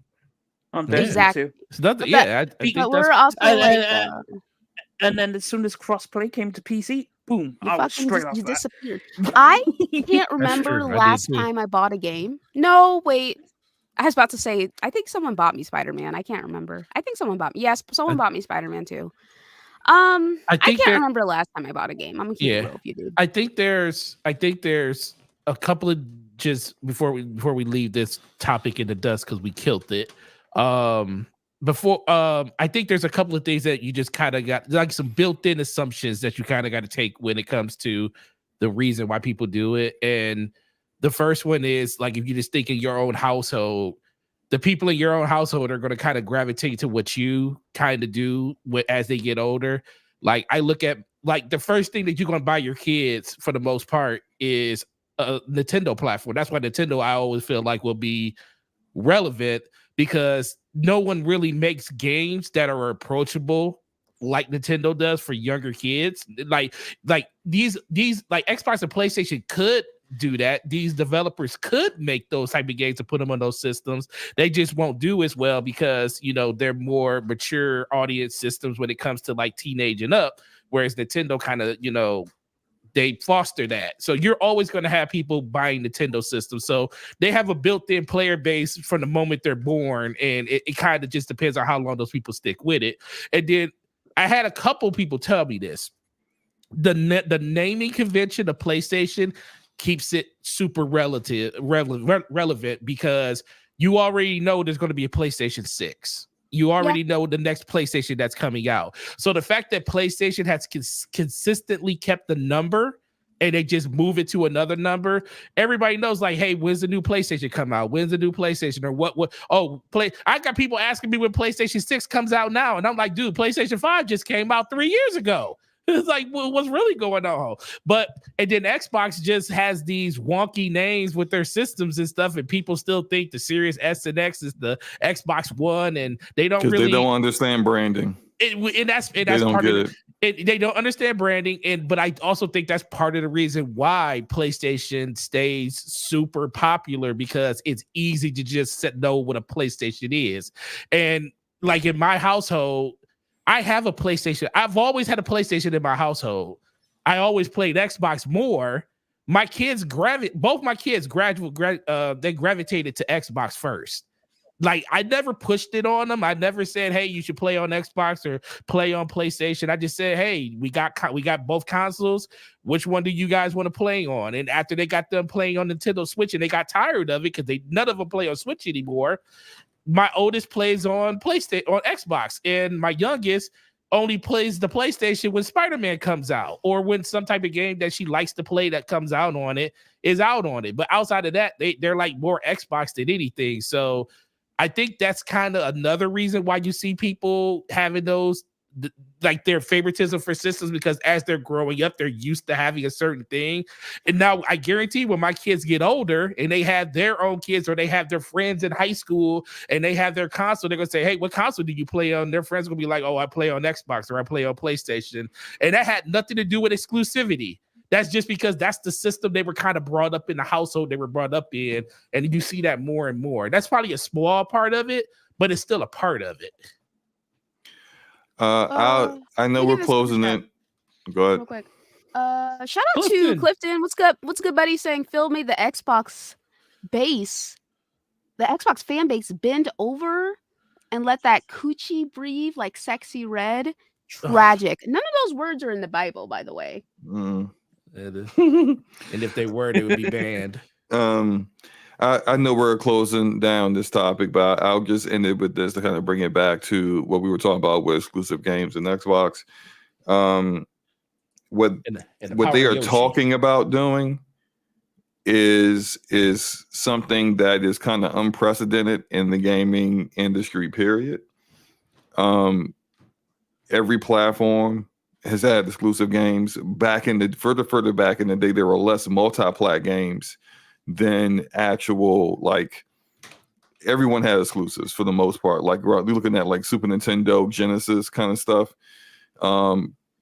on Destiny Exactly. 2. it's nothing. But Yeah, I think But that's we're also And then as soon as crossplay came to PC, boom, I was straight off you that. disappeared. I can't remember true. the I did last too. time I bought a game. No, wait. I was about to say, I think someone bought me Spider-Man. I can't remember. I think someone bought me. Yes, someone bought me Spider-Man too. I think can't that- remember the last time I bought a game. I'm gonna keep it Yeah. real with you, dude. I think there's a couple of just before we leave this topic in the dust because we killed it. I think there's a couple of things that you just kind of got like some built-in assumptions that you kind of got to take when it comes to the reason why people do it. And the first one is like if you just think in your own household, the people in your own household are going to kind of gravitate to what you kind of do as they get older. Like I look at like the first thing that you're going to buy your kids for the most part is a Nintendo platform. That's why Nintendo I always feel like will be relevant because no one really makes games that are approachable like Nintendo does for younger kids. Like these like Xbox and PlayStation could do that. These developers could make those type of games and put them on those systems. They just won't do as well because they're more mature audience systems when it comes to like teenage and up, whereas Nintendo kind of they foster that. So you're always going to have people buying Nintendo systems. So they have a built-in player base from the moment they're born. And it kind of just depends on how long those people stick with it. And then I had a couple people tell me this. The naming convention of PlayStation keeps it super relevant because you already know there's going to be a PlayStation 6. You already know the next PlayStation that's coming out. So the fact that PlayStation has consistently kept the number and they just move it to another number, everybody knows like, hey, when's the new PlayStation come out? When's the new PlayStation or what? I got people asking me when PlayStation 6 comes out now. And I'm like, dude, PlayStation 5 just came out 3 years ago. It's like, well, what's really going on? And then Xbox just has these wonky names with their systems and stuff, and people still think the Series S and X is the Xbox One, and they don't really. They don't understand branding. That's part of it. They don't understand branding, but I also think that's part of the reason why PlayStation stays super popular because it's easy to just know what a PlayStation is, and like in my household. I have a PlayStation. I've always had a PlayStation in my household. I always played Xbox more. My kids both my kids they gravitated to Xbox first. Like I never pushed it on them. I never said, "Hey, you should play on Xbox or play on PlayStation." I just said, "Hey, we got both consoles. Which one do you guys want to play on?" And after they got done playing on Nintendo Switch and they got tired of it because none of them play on Switch anymore. My oldest plays on PlayStation on Xbox, and my youngest only plays the PlayStation when Spider-Man comes out, or when some type of game that she likes to play that comes out on it is out on it. But outside of that, they're like more Xbox than anything. So I think that's kind of another reason why you see people having those like their favoritism for systems, because as they're growing up, they're used to having a certain thing. And now I guarantee when my kids get older and they have their own kids or they have their friends in high school and they have their console, they're going to say, hey, what console do you play on? Their friends will be like, oh, I play on Xbox or I play on PlayStation. And that had nothing to do with exclusivity. That's just because that's the system they were kind of brought up in, the household they were brought up in. And you see that more and more. That's probably a small part of it, but it's still a part of it. I know we're closing it. Go ahead. Real quick. Shout out to Clifton. What's good? What's good, buddy? Saying Phil made the Xbox base, the Xbox fan base, bend over and let that coochie breathe like sexy red. Tragic. None of those words are in the Bible, by the way. And if they were, they would be banned. I know we're closing down this topic, but I'll just end it with this to kind of bring it back to what we were talking about with exclusive games and Xbox. What they are talking about doing is something that is kind of unprecedented in the gaming industry, period. Every platform has had exclusive games. Back in the further back in the day, there were less multi-plat games than actual, like, everyone had exclusives for the most part. Like we're looking at like Super Nintendo, Genesis kind of stuff.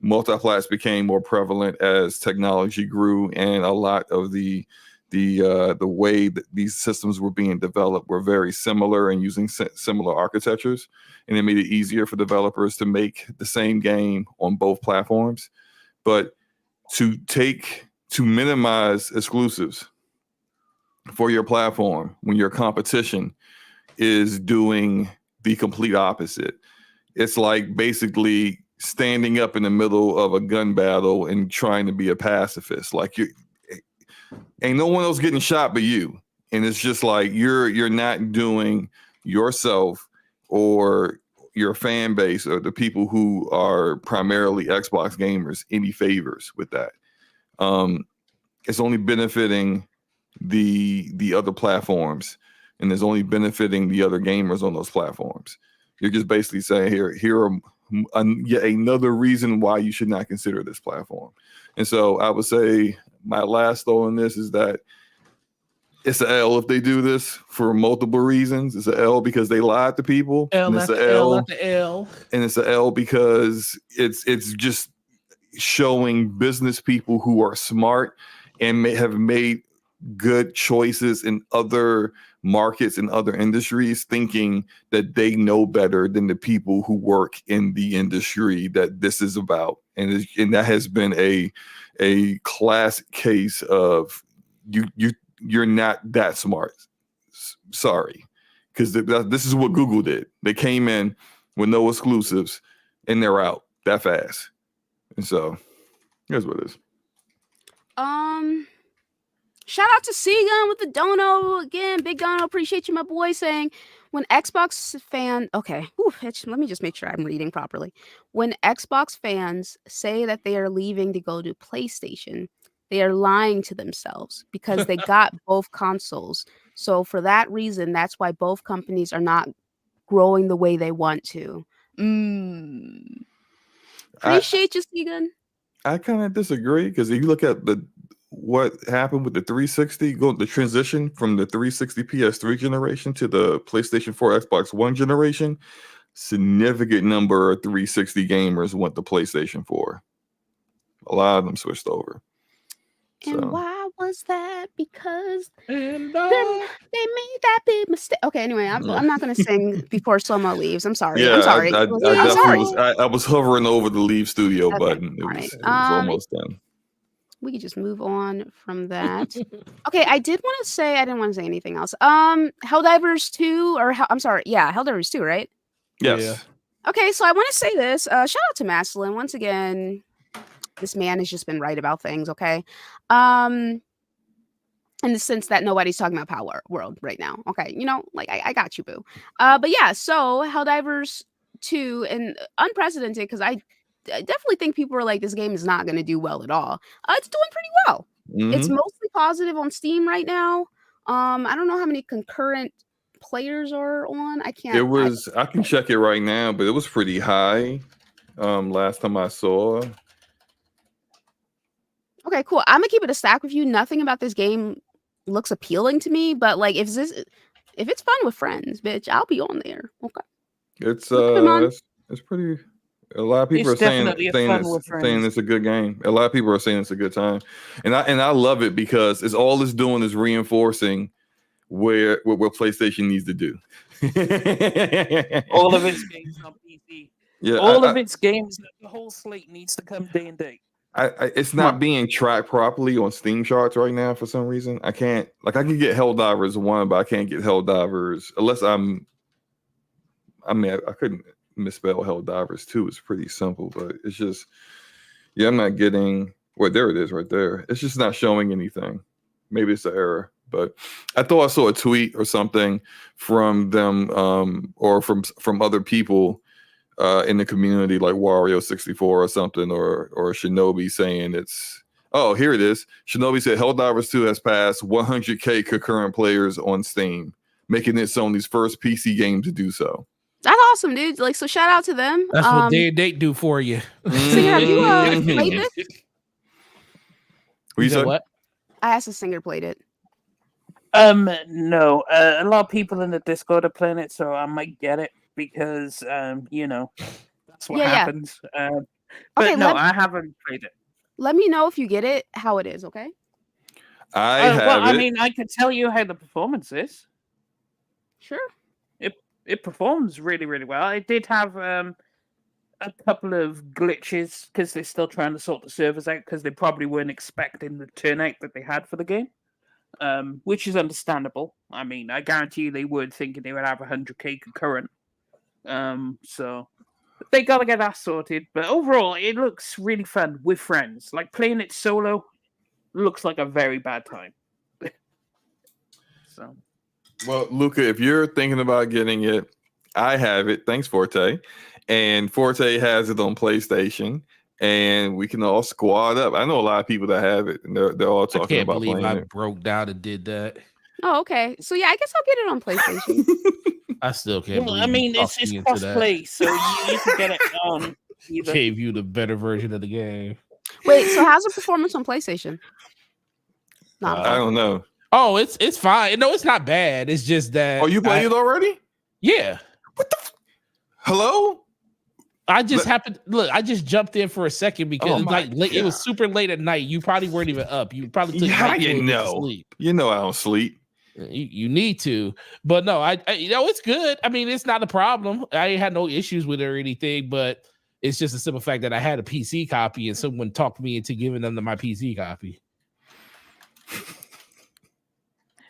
Multi-plats became more prevalent as technology grew, and a lot of the way that these systems were being developed were very similar and using similar architectures, and it made it easier for developers to make the same game on both platforms. But to minimize exclusives for your platform when your competition is doing the complete opposite. It's like basically standing up in the middle of a gun battle and trying to be a pacifist. Like ain't no one else getting shot but you. And it's just like you're not doing yourself or your fan base or the people who are primarily Xbox gamers any favors with that. It's only benefiting the other platforms, and it's only benefiting the other gamers on those platforms. You're just basically saying here are yet another reason why you should not consider this platform. And so I would say my last thought on this is that it's an L if they do this for multiple reasons. It's an L because they lied to people. L And it's after an L after L. And it's an L because it's just showing business people who are smart and have made good choices in other markets and other industries, thinking that they know better than the people who work in the industry that this is about. And that has been a classic case of you're not that smart. Sorry, because this is what Google did. They came in with no exclusives and they're out that fast. And so here's what it is. Shout out to Seagun with the dono again. Big dono, appreciate you, my boy. Saying when Xbox let me just make sure I'm reading properly. When Xbox fans say that they are leaving to go to PlayStation, they are lying to themselves because they got both consoles. So for that reason, that's why both companies are not growing the way they want to. Appreciate you, Seagun. I kind of disagree because if you look at what happened with the 360, the transition from the 360 PS3 generation to the PlayStation 4 Xbox One generation, significant number of 360 gamers went to PlayStation 4. A lot of them switched over. And why was that? Because they made that big mistake. Okay, anyway, I'm not gonna sing before Slow-Mo leaves. I'm sorry. Yeah, I'm sorry. I was hovering over the leave studio button. It was almost done. We could just move on from that. Okay, I didn't want to say anything else. Helldivers 2 Helldivers 2, right? Yes. Yeah. Okay, so I want to say this. Shout out to Maslin once again. This man has just been right about things, okay? In the sense that nobody's talking about Power World right now. Okay, I got you, boo. But yeah, so Helldivers 2 and unprecedented because I definitely think people are like, this game is not going to do well at all. It's doing pretty well. Mm-hmm. It's mostly positive on Steam right now. I don't know how many concurrent players are on. I can't. I can check it right now, but it was pretty high. Last time I saw. Okay, cool. I'm gonna keep it a stack with you. Nothing about this game looks appealing to me, but like if it's fun with friends, bitch, I'll be on there. Okay. It's pretty. A lot of people are saying it's a good game. A lot of people are saying it's a good time, and I love it because all it's doing is reinforcing what PlayStation needs to do. All of its games on PC. Yeah, all of its games, the whole slate needs to come day and date. It's not being tracked properly on Steam charts right now for some reason. I can get Helldivers 1, but I can't get Helldivers unless I couldn't misspell Helldivers 2. It's pretty simple, but it's just I'm not getting there it is right there. It's just not showing anything. Maybe it's an error, but I thought I saw a tweet or something from them or from other people in the community, like Wario64 or something, or Shinobi saying here it is. Shinobi said Helldivers 2 has passed 100K concurrent players on Steam, making it Sony's first PC game to do so. That's awesome, dude. Like, so shout out to them. That's what day and date do for you. So have you played this? You said what? I asked a singer played it. No. A lot of people in the Discord are playing it, so I might get it because that's what happens. But no, I haven't played it. Let me know if you get it, how it is, okay? I mean, I could tell you how the performance is. Sure. It performs really, really well. It did have a couple of glitches because they're still trying to sort the servers out because they probably weren't expecting the turnout that they had for the game, which is understandable. I mean, I guarantee you they weren't thinking they would have 100K concurrent. So they got to get that sorted. But overall, it looks really fun with friends. Like playing it solo, looks like a very bad time. So, Well, Luca, if you're thinking about getting it, I have it. Thanks, Forte. And Forte has it on PlayStation, and we can all squad up. I know a lot of people that have it, and they're all I talking can't about believe playing I it. broke down and did that. Oh, okay. So yeah, I guess I'll get it on PlayStation. I still can't well, believe. I mean, you it's talked me into that. cross-play, so you can get it on either. Gave you the better version of the game. Wait, so how's the performance on PlayStation? Not I don't know. Oh, it's fine. No, it's not bad. It's just that. Oh, you played it already? Yeah. What the? Hello? I just happened. Look, I just jumped in for a second because Oh it's my like late, it was God. super late at night. You probably weren't even up. You probably took How night you to know? sleep. You know I don't sleep. You need to, but no, I it's good. I mean, it's not a problem. I ain't had no issues with it or anything, but it's just a simple fact that I had a PC copy and someone talked me into giving them my PC copy.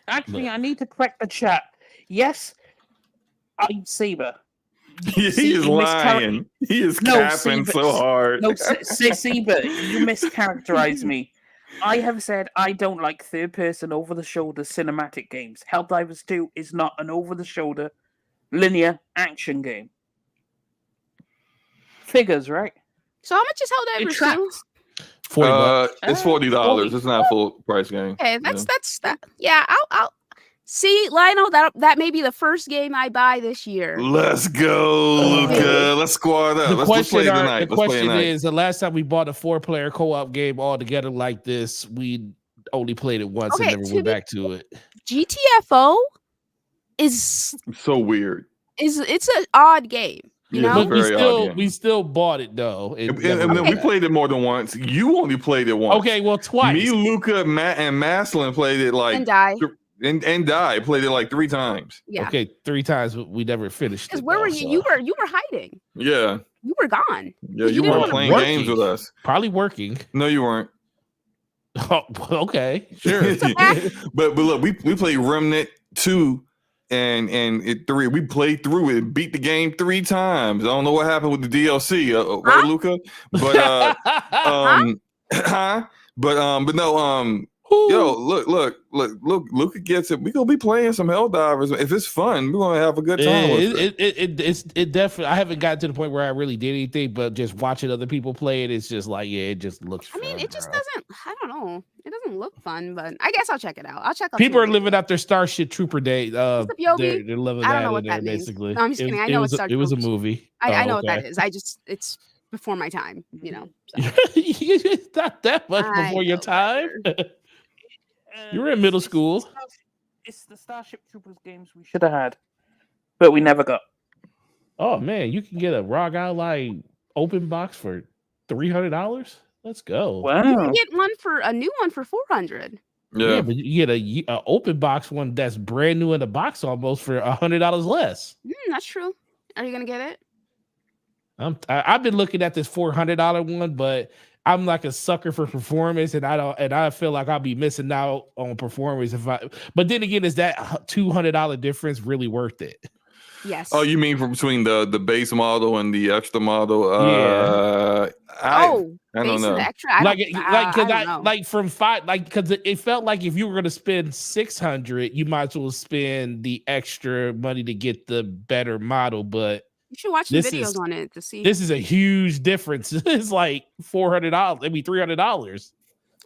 Actually, I need to correct the chat. Yes, I'm Saber. He is lying. He is capping Saber, so hard. No, Saber, you mischaracterized me. I have said I don't like third-person over-the-shoulder cinematic games. Helldivers 2 is not an over-the-shoulder linear action game. Figures, right? So how much is It Helldivers 2? tracks. $40. It's $40. It's not a full price game. Okay, that's that. Yeah, I'll see, Lionel. That may be the first game I buy this year. Let's go, Luca. Let's squad up. Let's play tonight. The Let's play question tonight. is: the last time we bought a 4-player co-op game all together like this, we only played it once Okay, and never went back to it. GTFO is So weird. it's an odd game. You Yeah, know, it's very odd game. we still bought it though. And then we played it more than once. You only played it once. Okay, well, twice. Me, Luca, Matt, and Maslin played it like and die. and Die played it like 3 times. Yeah. Okay, 3 times, but we never finished. Because it, where though, were you? so. You were hiding. Yeah. You were gone. Yeah, You you didn't weren't wanna playing work games it. with us. Probably working. No, you weren't. Oh, okay, sure. but look, we played Remnant 2 and it 3. We played through it, beat the game 3 times. I don't know what happened with the DLC, right, Luca? But but no, yo, look, Luca gets it. We gonna be playing some Helldivers. If it's fun, we're gonna have a good time with it. It definitely. I haven't gotten to the point where I really did anything, but just watching other people play it, it's just like, yeah, it just looks. I mean, fun, it just bro. doesn't. I don't know. It doesn't look fun, but I guess I'll check it out. I'll check out. People are living out their Starship Trooper day. What's up, Yogi? They're living I don't that know what in there, that means. basically. No, I'm just kidding. I know it was a movie. I know what that is. It's before my time. You know. So. It's not that much I before your know time. better. You were in middle school. It's the Starship Troopers games we should have had, but we never got. Oh man, you can get a ROG Ally open box for $300. Let's go. You Wow. can get a new one for $400. Yeah, but you get a open box one that's brand new in the box almost for $100 less. That's true. Are you gonna get it? I've been looking at this $400 one, but I'm like a sucker for performance, and I feel like I'll be missing out on performance if I. But then again, is that $200 difference really worth it? Yes. Oh, you mean between the base model and the extra model? Yeah. I base don't know. and the extra. I don't know. Like from 5, like because it felt like if you were going to spend $600, you might as well spend the extra money to get the better model. But you should watch the videos on it to see. This is a huge difference. It's like $400. Maybe $300.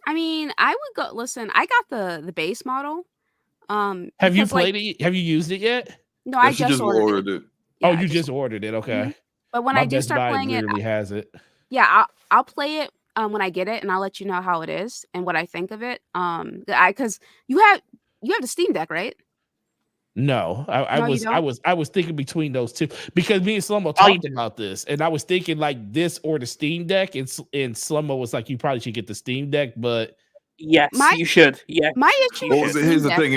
I mean, I would go. Listen, I got the base model. Have you played it? Have you used it yet? No, I just ordered it. Yeah, you just ordered it. Okay. Mm-hmm. But when I do start playing it, has it. Yeah, I'll play it when I get it, and I'll let you know how it is and what I think of it. Because you have the Steam Deck, right? No, I was thinking between those two because me and Slumbo talked about this, and I was thinking like this or the Steam Deck, and Slumbo was like, you probably should get the Steam Deck, but yes, you should. Yeah, my issue. Here's the thing: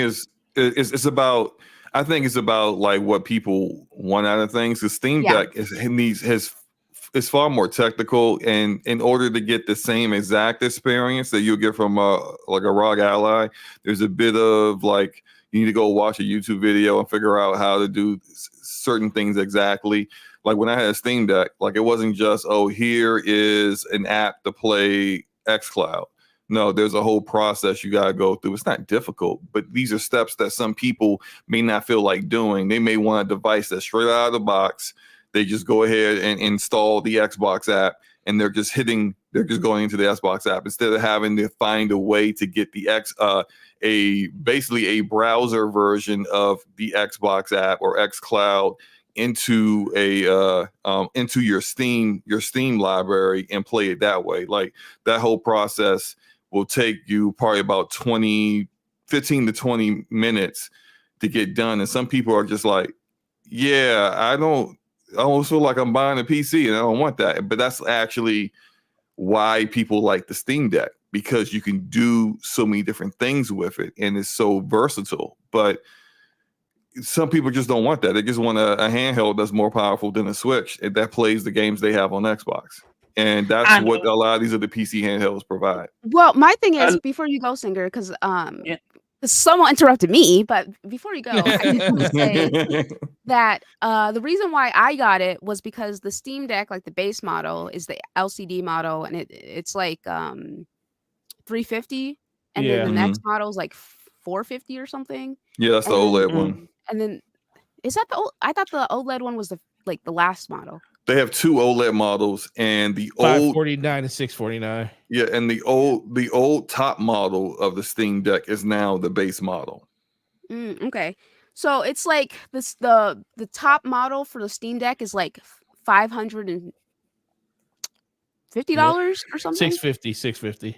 it's about. I think it's about like what people want out of things. The Steam Deck is far more technical, and in order to get the same exact experience that you'll get from like a ROG Ally, there's a bit of like you need to go watch a YouTube video and figure out how to do certain things exactly. Like when I had a Steam Deck, like it wasn't just here is an app to play xCloud. No, there's a whole process you got to go through. It's not difficult, but these are steps that some people may not feel like doing. They may want a device that's straight out of the box. They just go ahead and install the Xbox app, and they're just going into the Xbox app instead of having to find a way to get basically a browser version of the Xbox app or xCloud into your Steam library and play it that way. Like that whole process will take you probably about 15 to 20 minutes to get done. And some people are just like, yeah, I almost feel like I'm buying a PC and I don't want that. But that's actually why people like the Steam Deck, because you can do so many different things with it and it's so versatile. But some people just don't want that. They just want a handheld that's more powerful than a Switch that plays the games they have on Xbox. And that's what a lot of these other PC handhelds provide. Well, my thing is, before you go, Singer, because someone interrupted me, but before you go, I just want to say that the reason why I got it was because the Steam Deck, like the base model, is the LCD model, and it's like $350, and then the next model is like $450 or something. Yeah, that's the OLED one. And then is that the old? I thought the OLED one was the last model. They have two OLED models, and the old 549 and 649. Yeah, and the old top model of the Steam Deck is now the base model. Okay, so it's like this the top model for the Steam Deck is like $550 or something. $650.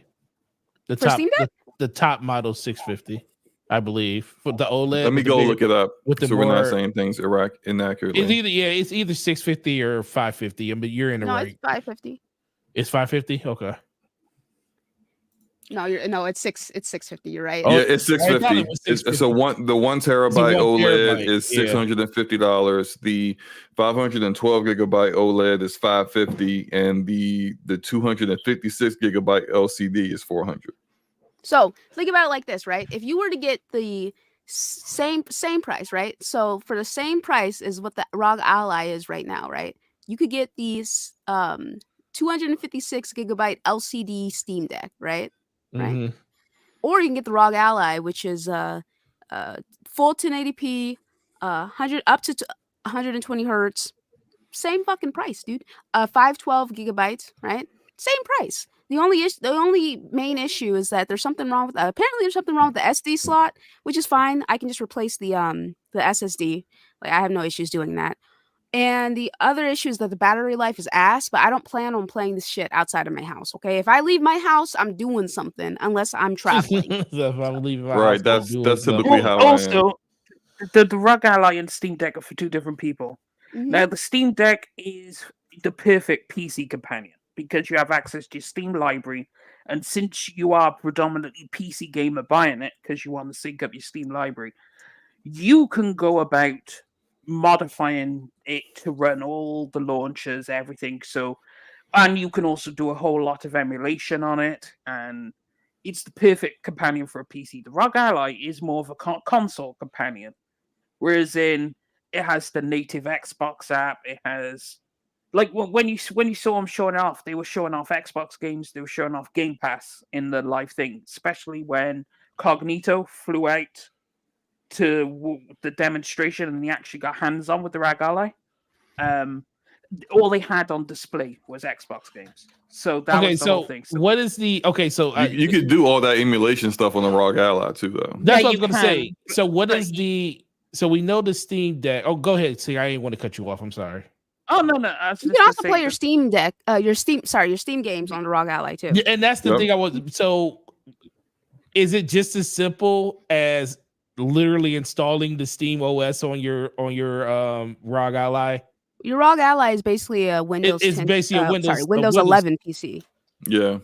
The for top Steam Deck? the top model $650, I believe. For the OLED. Let me go look it up so we're not more, saying things inaccurately. It's either $650 or $550. But you're in the right. No, it's $550. It's $550. Okay. No, it's $650. You're right. Yeah, it's $650. So the 1 terabyte OLED is $650. The 512 gigabyte OLED is $550, and the 256 gigabyte LCD is $400. So think about it like this, right? If you were to get the same price, right? So for the same price is what the ROG Ally is right now, right? You could get these 256 gigabyte LCD Steam Deck, right? Mm-hmm. Right. Or you can get the ROG Ally, which is full 1080p, 100 up to 120 hertz. Same fucking price, dude. 512 gigabytes, right? Same price. The only main issue is that there's something wrong with apparently there's something wrong with the SD slot, which is fine. I can just replace the SSD. Like I have no issues doing that. And the other issue is that the battery life is ass, but I don't plan on playing this shit outside of my house. Okay, if I leave my house, I'm doing something unless I'm traveling. So if I'm leaving my right, house, that's typically how I am. The ROG Ally and Steam Deck are for two different people. Mhm. Now, the Steam Deck is the perfect PC companion because you have access to your Steam library, and since you are predominantly PC gamer buying it because you want to sync up your Steam library, you can go about modifying it to run all the launchers, everything. So, and you can also do a whole lot of emulation on it, and it's the perfect companion for a PC. The ROG Ally is more of a console companion, whereas it has the native Xbox app. It has, like, when you saw them showing off, they were showing off Xbox games. They were showing off Game Pass in the live thing, especially when Cognito flew out to the demonstration and he actually got hands on with the ROG Ally. All they had on display was Xbox games. So that was the whole thing. So, what is the you could do all that emulation stuff on the ROG Ally too, though. That's what I was gonna say. So what is so we know the Steam Deck. Oh, go ahead. See, I didn't want to cut you off. I'm sorry. Oh no. You can also play your Steam Deck, your Steam games on the ROG Ally too. Yeah, and that's the thing I was. So, is it just as simple as literally installing the Steam OS on your ROG Ally? Your ROG Ally is basically a Windows. It's basically a Windows 11 PC. Yeah.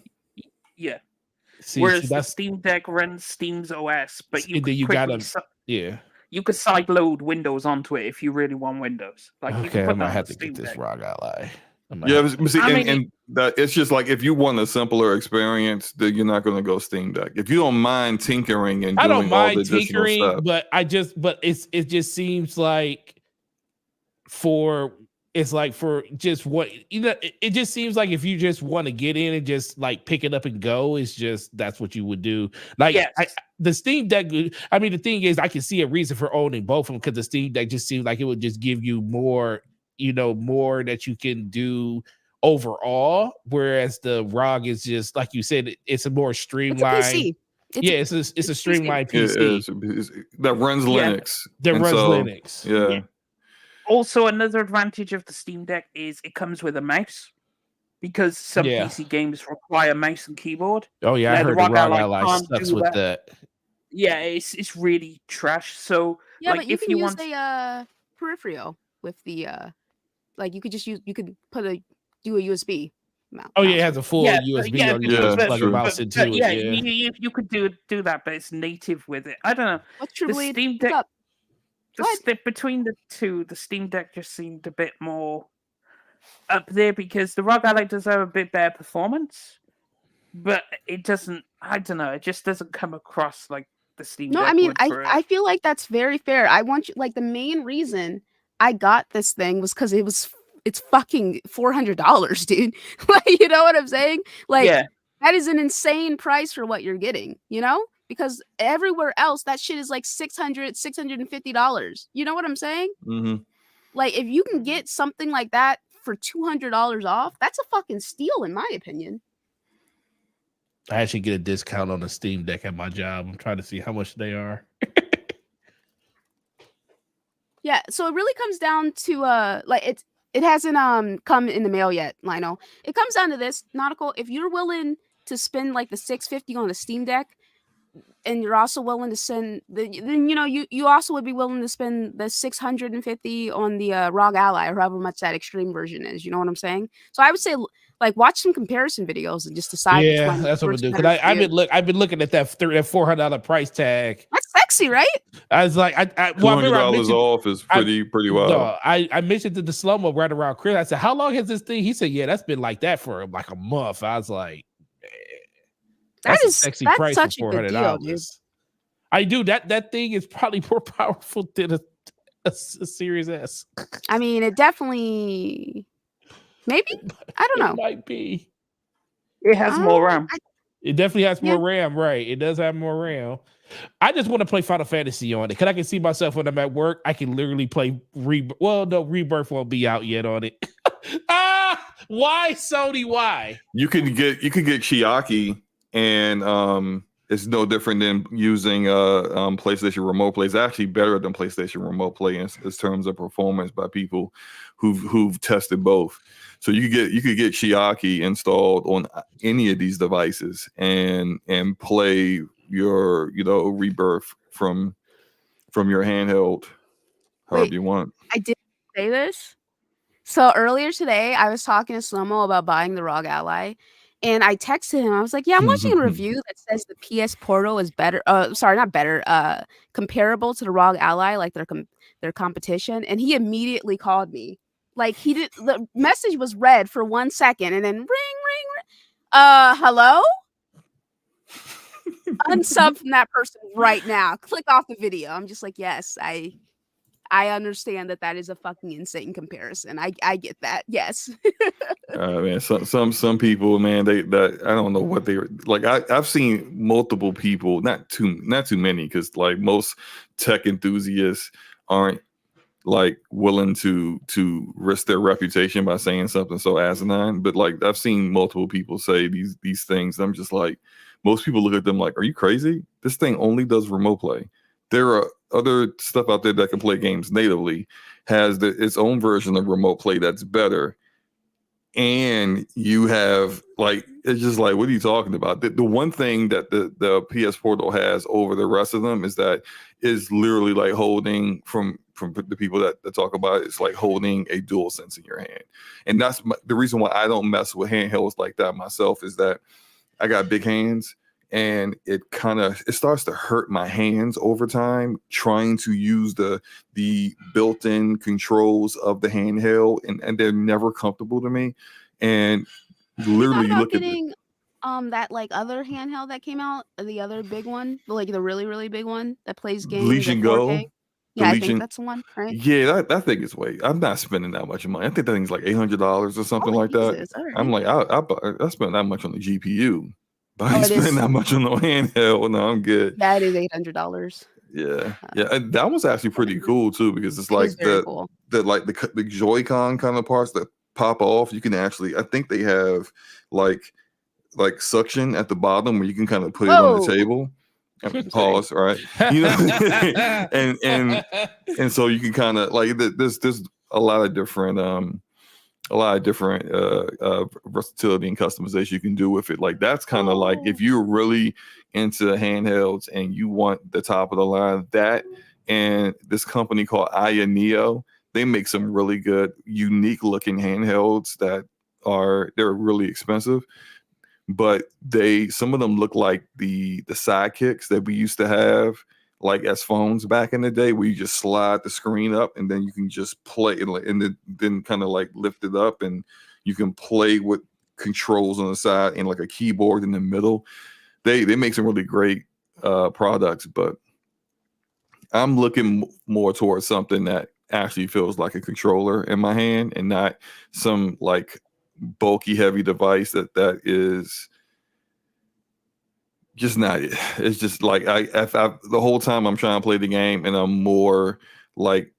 See, whereas the Steam Deck runs Steam's OS, but you you could sideload Windows onto it if you really want Windows. Like, okay, you can I put might that have on to get this Deck. ROG Ally. Yeah, but see, and that it's just like if you want a simpler experience, then you're not going to go Steam Deck. If you don't mind tinkering and I doing don't mind all the additional stuff, but it just seems like It's like for just what it just seems like if you just want to get in and just like pick it up and go, it's just that's what you would do. Like Yes. the Steam Deck. I mean, the thing is, I can see a reason for owning both of them because the Steam Deck just seems like it would just give you more, more that you can do overall. Whereas the ROG is just like you said, it's a more streamlined. It's a PC. It's a streamlined Yeah, PC that runs Linux. that And runs so, Linux. Yeah. Also, another advantage of the Steam Deck is it comes with a mouse, because some PC games require mouse and keyboard. Oh yeah, I heard the ROG Ally sucks with that. Yeah, it's really trash. So yeah, like but you if can you use want a peripheral with the like you could do a USB mount. Oh yeah, it has a full USB on your plug a mouse into it. Yeah, you could do that, but it's native with it. I don't know. What's True the Bleed? Steam Deck? What? Between the two, the Steam Deck just seemed a bit more up there because the ROG Ally does have a bit better performance, but it doesn't. I don't know. It just doesn't come across like the Steam Deck. No, I mean, I feel like that's very fair. I want you like the main reason I got this thing was because it's fucking $400, dude. Like, you know what I'm saying? Like, that is an insane price for what you're getting. Because everywhere else that shit is like $650. You know what I'm saying? Mm-hmm. Like if you can get something like that for $200 off, that's a fucking steal in my opinion. I actually get a discount on the Steam Deck at my job. I'm trying to see how much they are. Yeah, so it really comes down to like it hasn't come in the mail yet, Lionel. It comes down to this, Nautical, if you're willing to spend like the $650 on a Steam Deck, and you're also willing to send then you also would be willing to spend the $650 on the ROG Ally or however much that extreme version is. You know what I'm saying? So I would say like watch some comparison videos and just decide. Yeah, that's what we do. Because I've been looking at that $400 price tag. That's sexy, right? I was like, $200 off is pretty wild. No, I mentioned to the slow-mo right around Chris. I said, how long has this thing? He said, yeah, that's been like that for like a month. I was like, that's a sexy price for $400. I do that thing is probably more powerful than a Series S. I mean, it definitely maybe I don't know. It might be. It has more RAM. It definitely has more RAM, right? It does have more RAM. I just want to play Final Fantasy on it because I can see myself when I'm at work. I can literally play Rebirth. Well, no, Rebirth won't be out yet on it. Why Sony? Why? You can get Chiaki. And it's no different than using PlayStation Remote Play. It's actually better than PlayStation Remote Play in terms of performance by people who've tested both. So you could get Chiaki installed on any of these devices and play your Rebirth from your handheld however you want. I did say this. So earlier today, I was talking to Slomo about buying the ROG Ally. And I texted him. I was like, "Yeah, I'm watching a review that says the PS Portal is better. Sorry, not better. Comparable to the ROG Ally, like their competition." And he immediately called me. Like the message was read for 1 second, and then ring. Hello. Unsub from that person right now. Click off the video. I'm just like, yes, I understand that is a fucking insane comparison. I get that. Yes. Man, some people, man, I don't know what they were like. I've seen multiple people, not too many, because like most tech enthusiasts aren't like willing to risk their reputation by saying something so asinine. But like I've seen multiple people say these things. I'm just like, most people look at them like, are you crazy? This thing only does remote play. There are other stuff out there that can play games natively, has its own version of remote play that's better. And you have like, it's just like, what are you talking about? The one thing that the PS Portal has over the rest of them is that is literally like holding from the people that talk about it, it's like holding a dual sense in your hand. And that's the reason why I don't mess with handhelds like that myself, is that I got big hands. And it starts to hurt my hands over time trying to use the built-in controls of the handheld, and they're never comfortable to me. And literally, you look getting that like other handheld that came out, the other big one, like the really really big one that plays games. Legion Go. Yeah, I think Legion. that's the one, right? Yeah, that thing is way. I'm not spending that much money. I think that thing's like $800 or something Oh, like that. Jesus. All I'm right. like, I spent that much on the GPU, but I Oh, ain't it is. spending that much on the handheld. No, I'm good. Yeah, it is $800. Yeah, and that was actually pretty cool too, because it's It like is very cool. the Joy-Con kind of parts that pop off. You can actually, I think they have like suction at the bottom where you can kind of put it on the Whoa. table. I'm sorry. Pause, right? You know, and so you can kind of like there's a lot of different versatility and customization you can do with it. Like that's kind of like if you're really into handhelds and you want the top of the line, that and this company called Aya Neo, they make some really good, unique looking handhelds they're really expensive, but some of them look like the sidekicks that we used to have like as phones back in the day, where you just slide the screen up and then you can just play it, and then kind of like lift it up and you can play with controls on the side and like a keyboard in the middle. They make some really great products, but I'm looking more towards something that actually feels like a controller in my hand and not some like bulky heavy device that is just not it. It's just like the whole time I'm trying to play the game, and I'm more like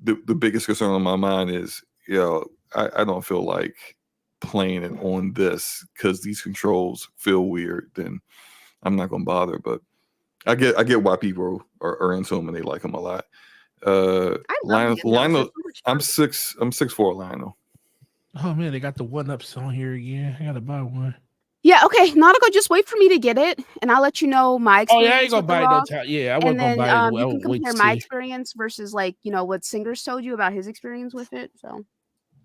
the biggest concern on my mind is, I don't feel like playing it on this because these controls feel weird. Then I'm not gonna bother. But I get why people are into them and they like them a lot. I love Lionel, I'm 6'4", Lionel. Oh man, they got the 1-ups on here again. I gotta buy one. Yeah, okay. Nautical, just wait for me to get it, and I'll let you know my Oh experience. yeah, I ain't gonna with The buy it no Rock. time. Yeah, I And wasn't gonna then buy it as well. you can Wait to compare my see. experience versus like what Singer's told you about his experience with it. So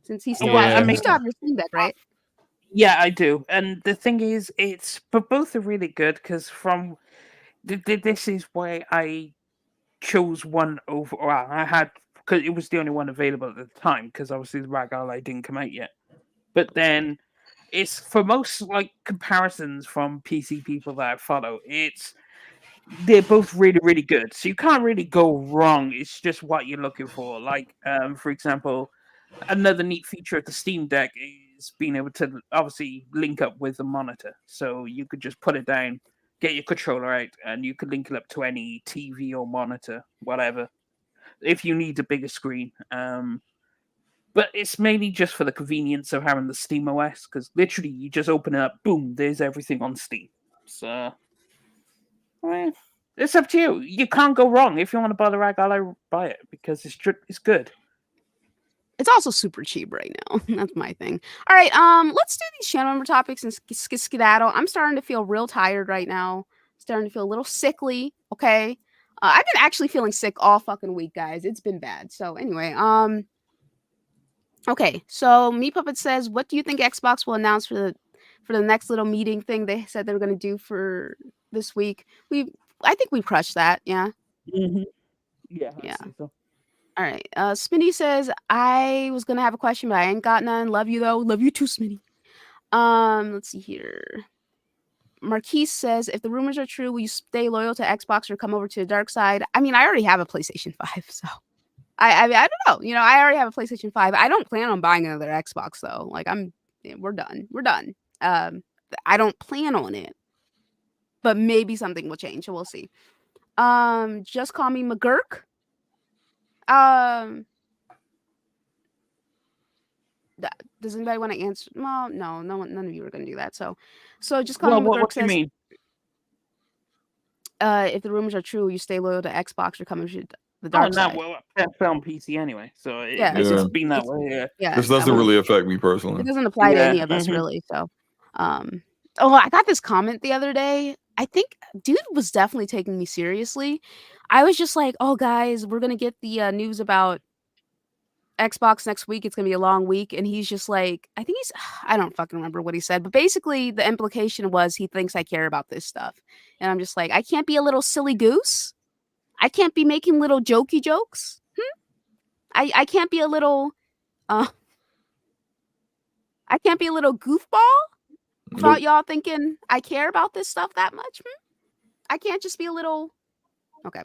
since he's still Well, got, I you mean, still have your Steam Deck, right? yeah, I do. And the thing is, but both are really good because this is why I chose one over. Well, I had, because it was the only one available at the time, because obviously the Rag Ally didn't come out yet. But then it's for most like comparisons from PC people that I follow, they're both really, really good. So you can't really go wrong. It's just what you're looking for. Like, for example, another neat feature of the Steam Deck is being able to obviously link up with the monitor. So you could just put it down, get your controller out, and you could link it up to any TV or monitor, whatever, if you need a bigger screen. But it's mainly just for the convenience of having the Steam OS, because literally you just open it up, boom, there's everything on Steam. So, it's up to you. You can't go wrong. If you want to buy the Rag Ally, buy it because it's good. It's also super cheap right now. That's my thing. All right, let's do these channel member topics and skedaddle. I'm starting to feel real tired right now. Starting to feel a little sickly. Okay, I've been actually feeling sick all fucking week, guys. It's been bad. So anyway, okay. So Me Puppet says, "What do you think Xbox will announce for the next little meeting thing they said they were going to do for this week?" I think we crushed that. Yeah. Mm-hmm. Yeah. Yeah. I see so. All right. Smitty says, I was gonna have a question, but I ain't got none. Love you though. Love you too, Smitty. Let's see here. Marquise says, if the rumors are true, will you stay loyal to Xbox or come over to the dark side? I mean, I already have a PlayStation 5, so I don't know. You know, I already have a PlayStation 5. I don't plan on buying another Xbox though. Like we're done. We're done. I don't plan on it, but maybe something will change. So we'll see. Just call me McGurk. Does anybody want to answer? Well, no, none of you are going to do that. So just call me McGurk What do you says, mean? if the rumors are true, you stay loyal to Xbox or come into the dark side. Well, I play on PC anyway, so Yeah, it's Yeah. just been that way. Yeah. This doesn't really affect me personally. It doesn't apply to Yeah, any of us mhm. really. So, I got this comment the other day. I think dude was definitely taking me seriously. I was just like, oh guys, we're gonna get the news about Xbox next week. It's gonna be a long week, and he's just like, I don't fucking remember what he said, but basically the implication was he thinks I care about this stuff, and I'm just like, I can't be a little silly goose. I can't be making little jokey jokes. I can't be a little, I can't be a little goofball without y'all thinking I care about this stuff that much. I can't just be a little. Okay.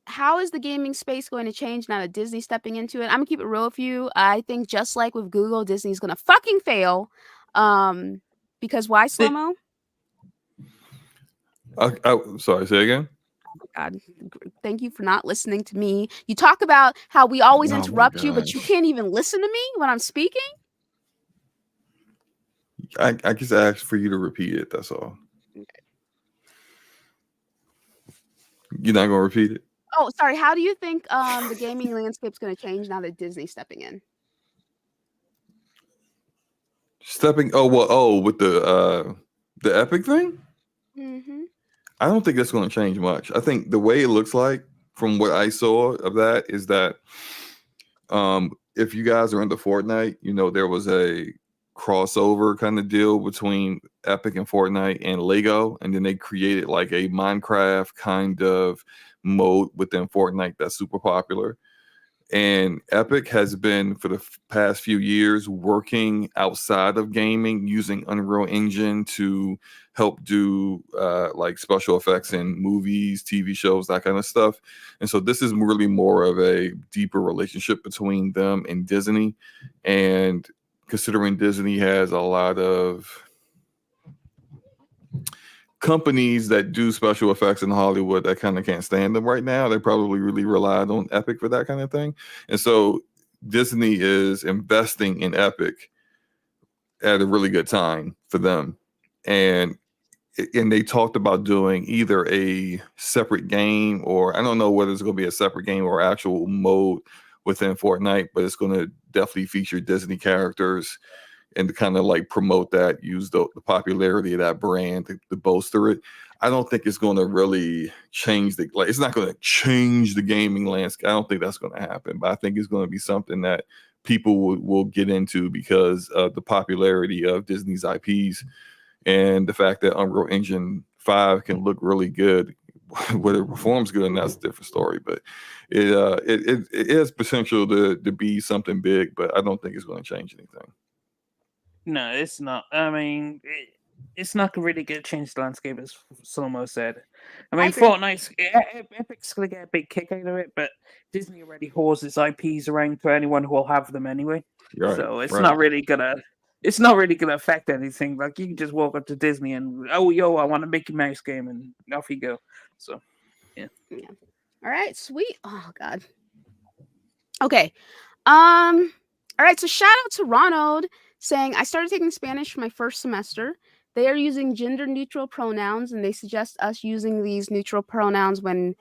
how is the gaming space going to change now that Disney's stepping into it? I'm gonna keep it real with you. I think just like with Google, Disney's gonna fucking fail. Because why, Slow-Mo? Sorry, say again. God, thank you for not listening to me. You talk about how we always Oh my interrupt you, but you gosh. can't even listen to me when I'm speaking. I just asked for you to repeat it. That's all. You're not gonna repeat it? Oh, sorry. How do you think the gaming landscape's going to change now that Disney's stepping in? With the Epic thing? Mm-hmm. I don't think that's going to change much. I think the way it looks like from what I saw of that is that if you guys are into Fortnite, you know, there was a crossover kind of deal between Epic and Fortnite and Lego, and then they created like a Minecraft kind of mode within Fortnite that's super popular. And Epic has been for the past few years working outside of gaming using Unreal Engine to help do like special effects in movies, TV shows, that kind of stuff. And so this is really more of a deeper relationship between them and Disney. And considering Disney has a lot of companies that do special effects in Hollywood that kind of can't stand them right now, they probably really relied on Epic for that kind of thing. And so Disney is investing in Epic at a really good time for them. And they talked about doing either a separate game, or I don't know whether it's going to be a separate game or actual mode within Fortnite, but it's going to definitely feature Disney characters and to kind of like promote that, use the popularity of that brand to bolster it. I don't think it's going to really change it's not going to change the gaming landscape. I don't think that's going to happen, but I think it's going to be something that people will get into because of the popularity of Disney's IPs and the fact that Unreal Engine 5 can look really good. Whether it performs good, and that's a different story, but it has potential to be something big, but I don't think it's going to change anything. No, it's not. I mean, it's not really going to change the landscape, as Slomo said. I mean, agree. Epic's going to get a big kick out of it, but Disney already hoards its IPs around for anyone who will have them anyway. Right, so it's right. not really gonna. It's not really gonna affect anything. Like you can just walk up to Disney and I want a Mickey Mouse game, and off you go. So, yeah. All right, sweet. Oh God. Okay. All right. So shout out to Ronald saying I started taking Spanish for my first semester. They are using gender neutral pronouns, and they suggest us using these neutral pronouns when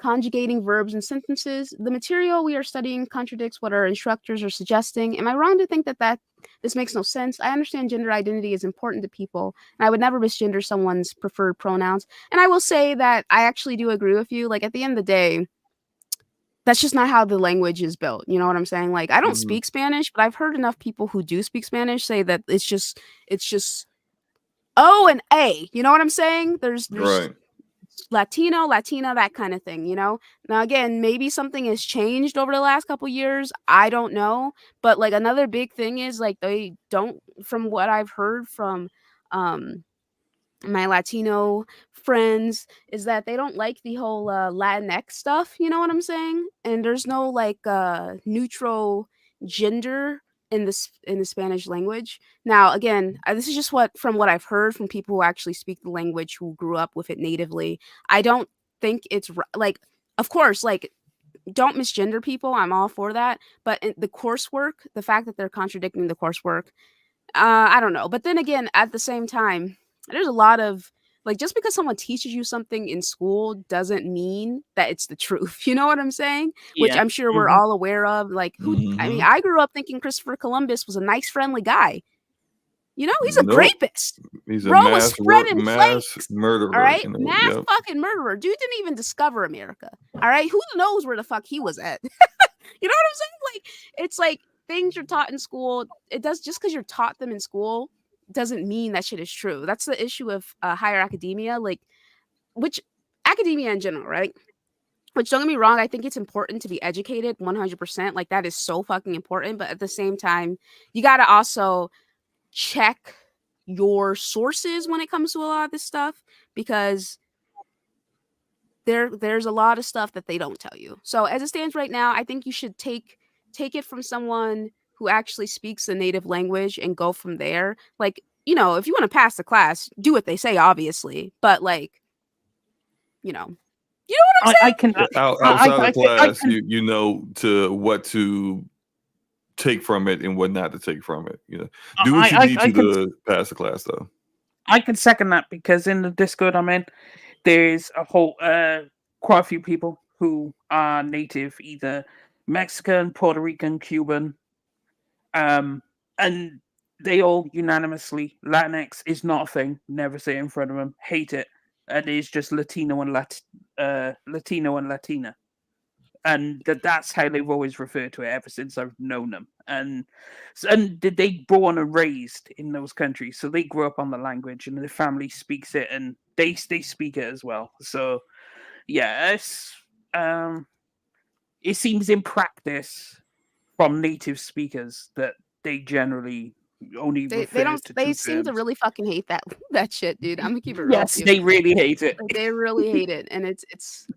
conjugating verbs and sentences. The material we are studying contradicts what our instructors are suggesting. Am I wrong to think that this makes no sense? I understand gender identity is important to people, and I would never misgender someone's preferred pronouns. And I will say that I actually do agree with you. Like at the end of the day, that's just not how the language is built. You know what I'm saying? Like I don't speak Spanish, but I've heard enough people who do speak Spanish say that it's just O and A. You know what I'm saying? There's Right. Latino, Latina, that kind of thing, you know? Now, again, maybe something has changed over the last couple years. I don't know. But, like, another big thing is, like, they don't, from what I've heard from my Latino friends, is that they don't like the whole Latinx stuff, you know what I'm saying? And there's no, like, neutral gender in the Spanish language. Now, again, this is just from what I've heard from people who actually speak the language, who grew up with it natively. I don't think it's like, of course, like don't misgender people. I'm all for that. But the coursework, the fact that they're contradicting the coursework, I don't know. But then again, at the same time, there's a lot of like just because someone teaches you something in school doesn't mean that it's the truth. You know what I'm saying? Which Yeah. I'm sure we're all aware of. Like I mean, I grew up thinking Christopher Columbus was a nice, friendly guy. You know, he's a Nope. rapist. He's a Rome was spreading mass plagues. murderer. All right, You know, mass yep. fucking murderer. Dude didn't even discover America. All right, who knows where the fuck he was at? You know what I'm saying? Like, it's like things you're taught in school. It does just because you're taught them in school doesn't mean that shit is true. That's the issue of higher academia, like, which academia in general, right? Which don't get me wrong, I think it's important to be educated 100%. Like that is so fucking important. But at the same time, you got to also check your sources when it comes to a lot of this stuff, because there's a lot of stuff that they don't tell you. So as it stands right now, I think you should take it from someone who actually speaks the native language and go from there. Like, you know, if you want to pass the class, do what they say, obviously. But like, you know what I'm saying? I can. Outside I of class, can. you know what to take from it and what not to take from it. You know, do what you need to pass the class, though. I can second that because in the Discord I'm in, there's a whole quite a few people who are native, either Mexican, Puerto Rican, Cuban, and they all unanimously Latinx is not a thing. Never say it in front of them. Hate it. And it's just Latino and Latino and Latina, and that's how they've always referred to it ever since I've known them. And they born and raised in those countries, so they grew up on the language, and their family speaks it, and they speak it as well. So yeah, it seems in practice from native speakers that they generally only refer to they two seem to terms. really fucking hate that shit, dude. I'm gonna keep it real. Yes, they really hate it. Like, they really hate it, and it's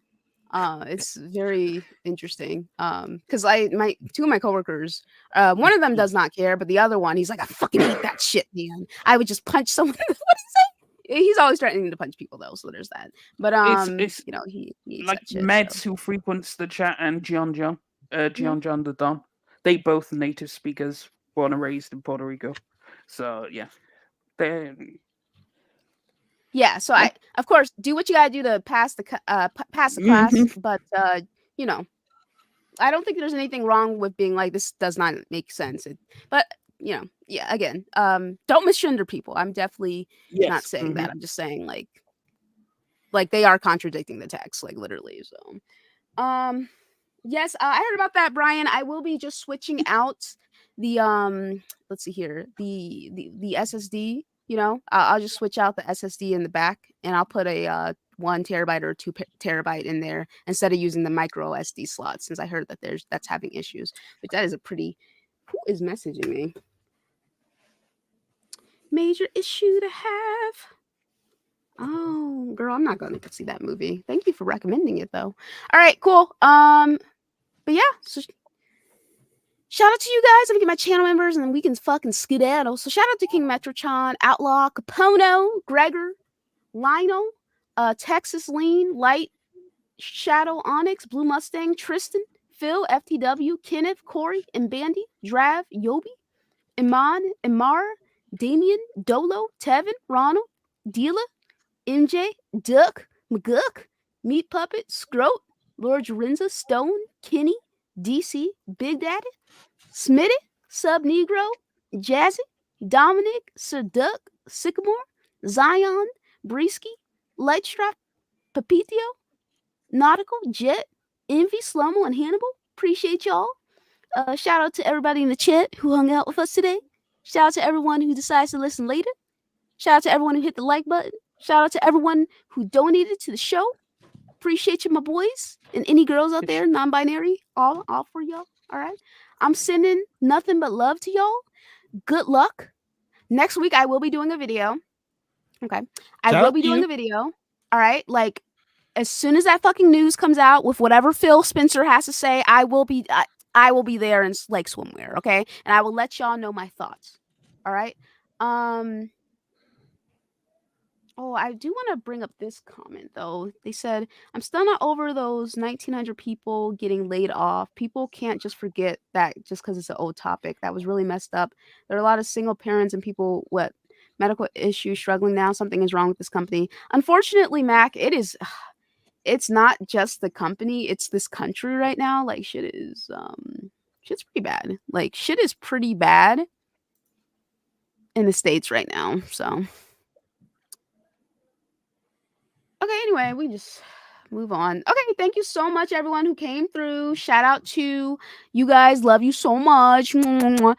very interesting. Because my two of my coworkers, one of them does not care, but the other one, he's like, I fucking hate that shit, man. I would just punch someone. What did he say? He's always threatening to punch people though, so there's that. But it's you know, he like shit, Meds so. who frequents the chat and John the Don. They both native speakers, born and raised in Puerto Rico. So yeah, they. Yeah, so I of course do what you gotta do to pass the class, but you know, I don't think there's anything wrong with being like, this does not make sense. But you know, yeah, again, don't misgender people. I'm definitely not saying that. I'm just saying like they are contradicting the text, like literally. So yes, I heard about that, Brian. I will be just switching out the let's see here, the SSD. You know, I'll just switch out the SSD in the back, and I'll put a 1 terabyte or 2 terabyte in there instead of using the micro SD slot, since I heard that that's having issues. But that is a pretty. Who is messaging me? Major issue to have. Oh, girl, I'm not going to see that movie. Thank you for recommending it, though. All right, cool. But yeah, so shout out to you guys. I'm gonna get my channel members, and then we can fucking skedaddle. So shout out to King Metrotron, Outlaw, Capono, Gregor, Lionel, Texas Lean, Light, Shadow Onyx, Blue Mustang, Tristan, Phil, FTW, Kenneth, Corey, and Bandy, Drav, Yobi, Iman, Imar, Damien, Dolo, Tevin, Ronald, Deela, MJ, Duck, McGuck, Meat Puppet, Scroat, Lord Jorenza, Stone, Kenny, DC, Big Daddy, Smitty, Sub Negro, Jazzy, Dominic, Sir Duck, Sycamore, Zion, Breesky, Lightstrap, Papitio, Nautical, Jet, Envy, Slomo, and Hannibal. Appreciate y'all. Shout out to everybody in the chat who hung out with us today. Shout out to everyone who decides to listen later. Shout out to everyone who hit the like button. Shout out to everyone who donated to the show. Appreciate you, my boys, and any girls out there, non-binary, all for y'all. All right. I'm sending nothing but love to y'all. Good luck. Next week, I will be doing a video. Okay. I will be doing a video. All right. Like, as soon as that fucking news comes out with whatever Phil Spencer has to say, I will be there in like swimwear. Okay. And I will let y'all know my thoughts. All right. Oh, I do want to bring up this comment, though. They said, I'm still not over those 1,900 people getting laid off. People can't just forget that just because it's an old topic. That was really messed up. There are a lot of single parents and people with medical issues struggling now. Something is wrong with this company. Unfortunately, Mac, it's not just the company. It's this country right now. Like, shit's pretty bad. Like, shit is pretty bad in the States right now, so... Okay, anyway, we just move on. Okay, thank you so much, everyone who came through. Shout out to you guys. Love you so much. Go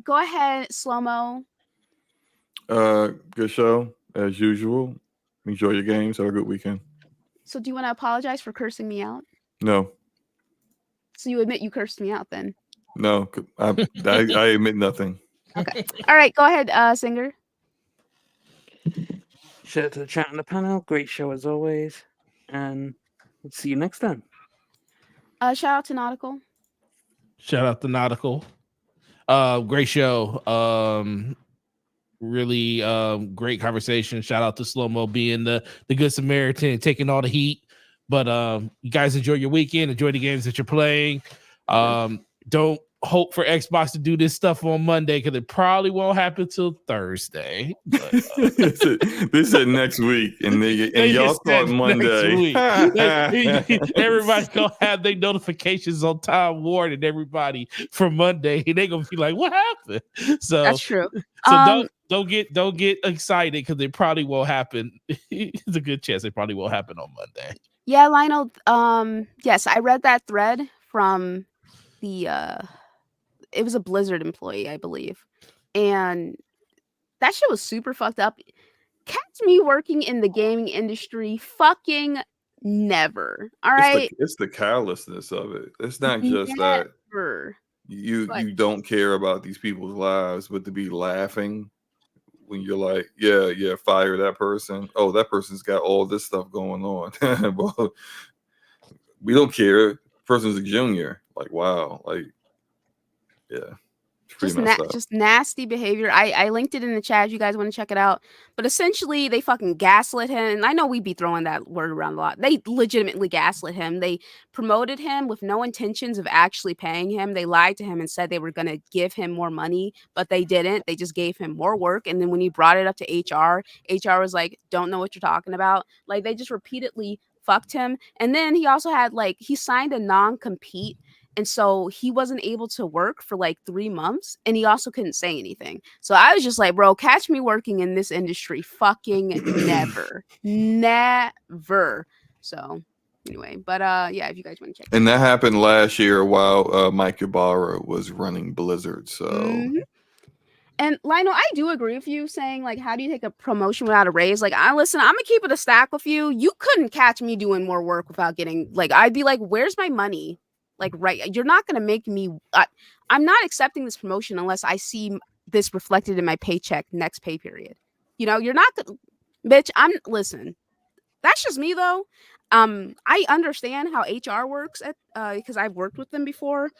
ahead, Slow-Mo. Good show, as usual. Enjoy your games. Have a good weekend. So do you want to apologize for cursing me out? No. So you admit you cursed me out then? No, I admit nothing. Okay. All right, go ahead, Singer. Shout out to the chat on the panel. Great show as always. and we'll see you next time. Shout out to Nautical. Shout out to Nautical. Great show. Really great conversation. Shout out to Slow Mo being the good Samaritan, taking all the heat. But you guys enjoy your weekend. Enjoy the games that you're playing. Don't hope for Xbox to do this stuff on Monday because it probably won't happen till Thursday. But, they said next week, and y'all start Monday. Everybody's gonna have their notifications on Time Warner and everybody for Monday. They're gonna be like, "What happened?" So That's true. So don't get excited because it probably won't happen. It's a good chance it probably won't happen on Monday. Yeah, Lionel. Yes, I read that thread from the it was a Blizzard employee, I believe. And that shit was super fucked up. Catch me working in the gaming industry fucking never. All right. It's the carelessness of it. It's not just that you don't care about these people's lives, but to be laughing when you're like, yeah, fire that person. Oh, that person's got all this stuff going on. But we don't care. Person's a junior. Like, wow. Like, yeah. Just nasty behavior. I linked it in the chat if you guys want to check it out. But essentially, they fucking gaslit him. And I know we'd be throwing that word around a lot. They legitimately gaslit him. They promoted him with no intentions of actually paying him. They lied to him and said they were going to give him more money, but they didn't. They just gave him more work. And then when he brought it up to HR was like, don't know what you're talking about. Like, they just repeatedly fucked him. And then he also had, like, he signed a non-compete. And so he wasn't able to work for like 3 months, and he also couldn't say anything. So I was just like, bro, catch me working in this industry fucking never. So anyway, but yeah, if you guys want to check and that happened last year while Mike Ibarra was running Blizzard. So And Lionel, I do agree with you saying, like, how do you take a promotion without a raise? Like, I'm gonna keep it a stack with you. You couldn't catch me doing more work without getting, like, I'd be like, where's my money? Like, right, you're not going to make me, I'm not accepting this promotion unless I see this reflected in my paycheck next pay period. You know, you're not going to, bitch, listen, that's just me though. I understand how HR works because I've worked with them before.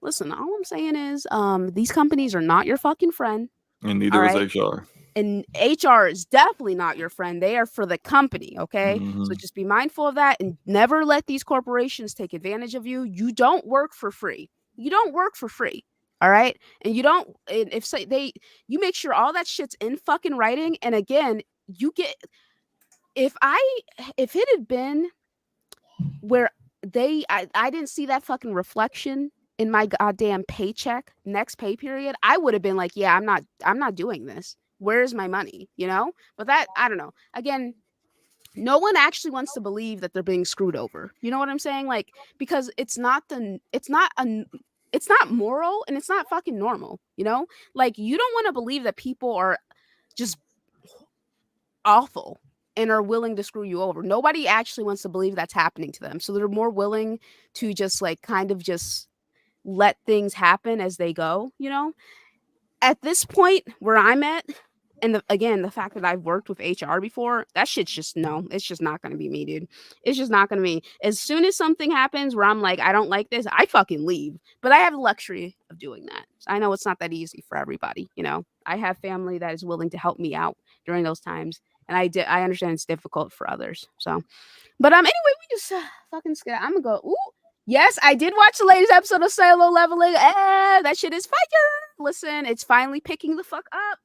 Listen, all I'm saying is, these companies are not your fucking friend. And neither is HR. And HR is definitely not your friend. They are for the company, okay? So just be mindful of that and never let these corporations take advantage of you. You don't work for free. All right? And you don't, you make sure all that shit's in fucking writing. And again, you get, if it had been where I didn't see that fucking reflection in my goddamn paycheck next pay period, I would have been like, yeah, I'm not doing this. Where's my money? You know? But that, I don't know. Again, no one actually wants to believe that they're being screwed over. You know what I'm saying? Like, because it's not moral and it's not fucking normal, you know? Like, you don't want to believe that people are just awful and are willing to screw you over. Nobody actually wants to believe that's happening to them. So they're more willing to just like kind of just let things happen as they go, you know? At this point where I'm at, and the fact that I've worked with HR before, that shit's just no. It's just not going to be me, dude. It's just not going to be. As soon as something happens where I'm like, I don't like this, I fucking leave. But I have the luxury of doing that. I know it's not that easy for everybody, you know. I have family that is willing to help me out during those times, and I understand it's difficult for others. So, but anyway, we just fucking scared. I'm gonna go. Ooh, yes, I did watch the latest episode of Solo Leveling. That shit is fire. Listen, it's finally picking the fuck up.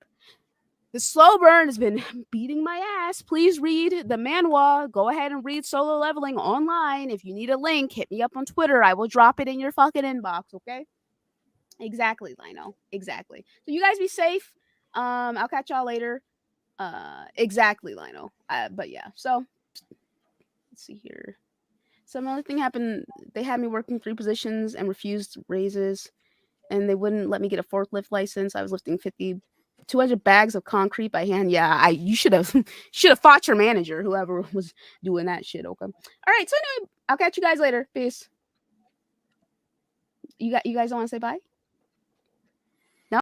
The slow burn has been beating my ass. Please read the manhwa. Go ahead and read Solo Leveling online. If you need a link, hit me up on Twitter. I will drop it in your fucking inbox, okay? Exactly, Lionel. Exactly. So you guys be safe. I'll catch y'all later. Exactly, Lionel. But yeah, so let's see here. Some other thing happened. They had me working 3 positions and refused raises, and they wouldn't let me get a forklift license. I was lifting 200 bags of concrete by hand. Yeah, you should have fought your manager, whoever was doing that shit. Okay. All right. So anyway, I'll catch you guys later. Peace. You guys don't want to say bye?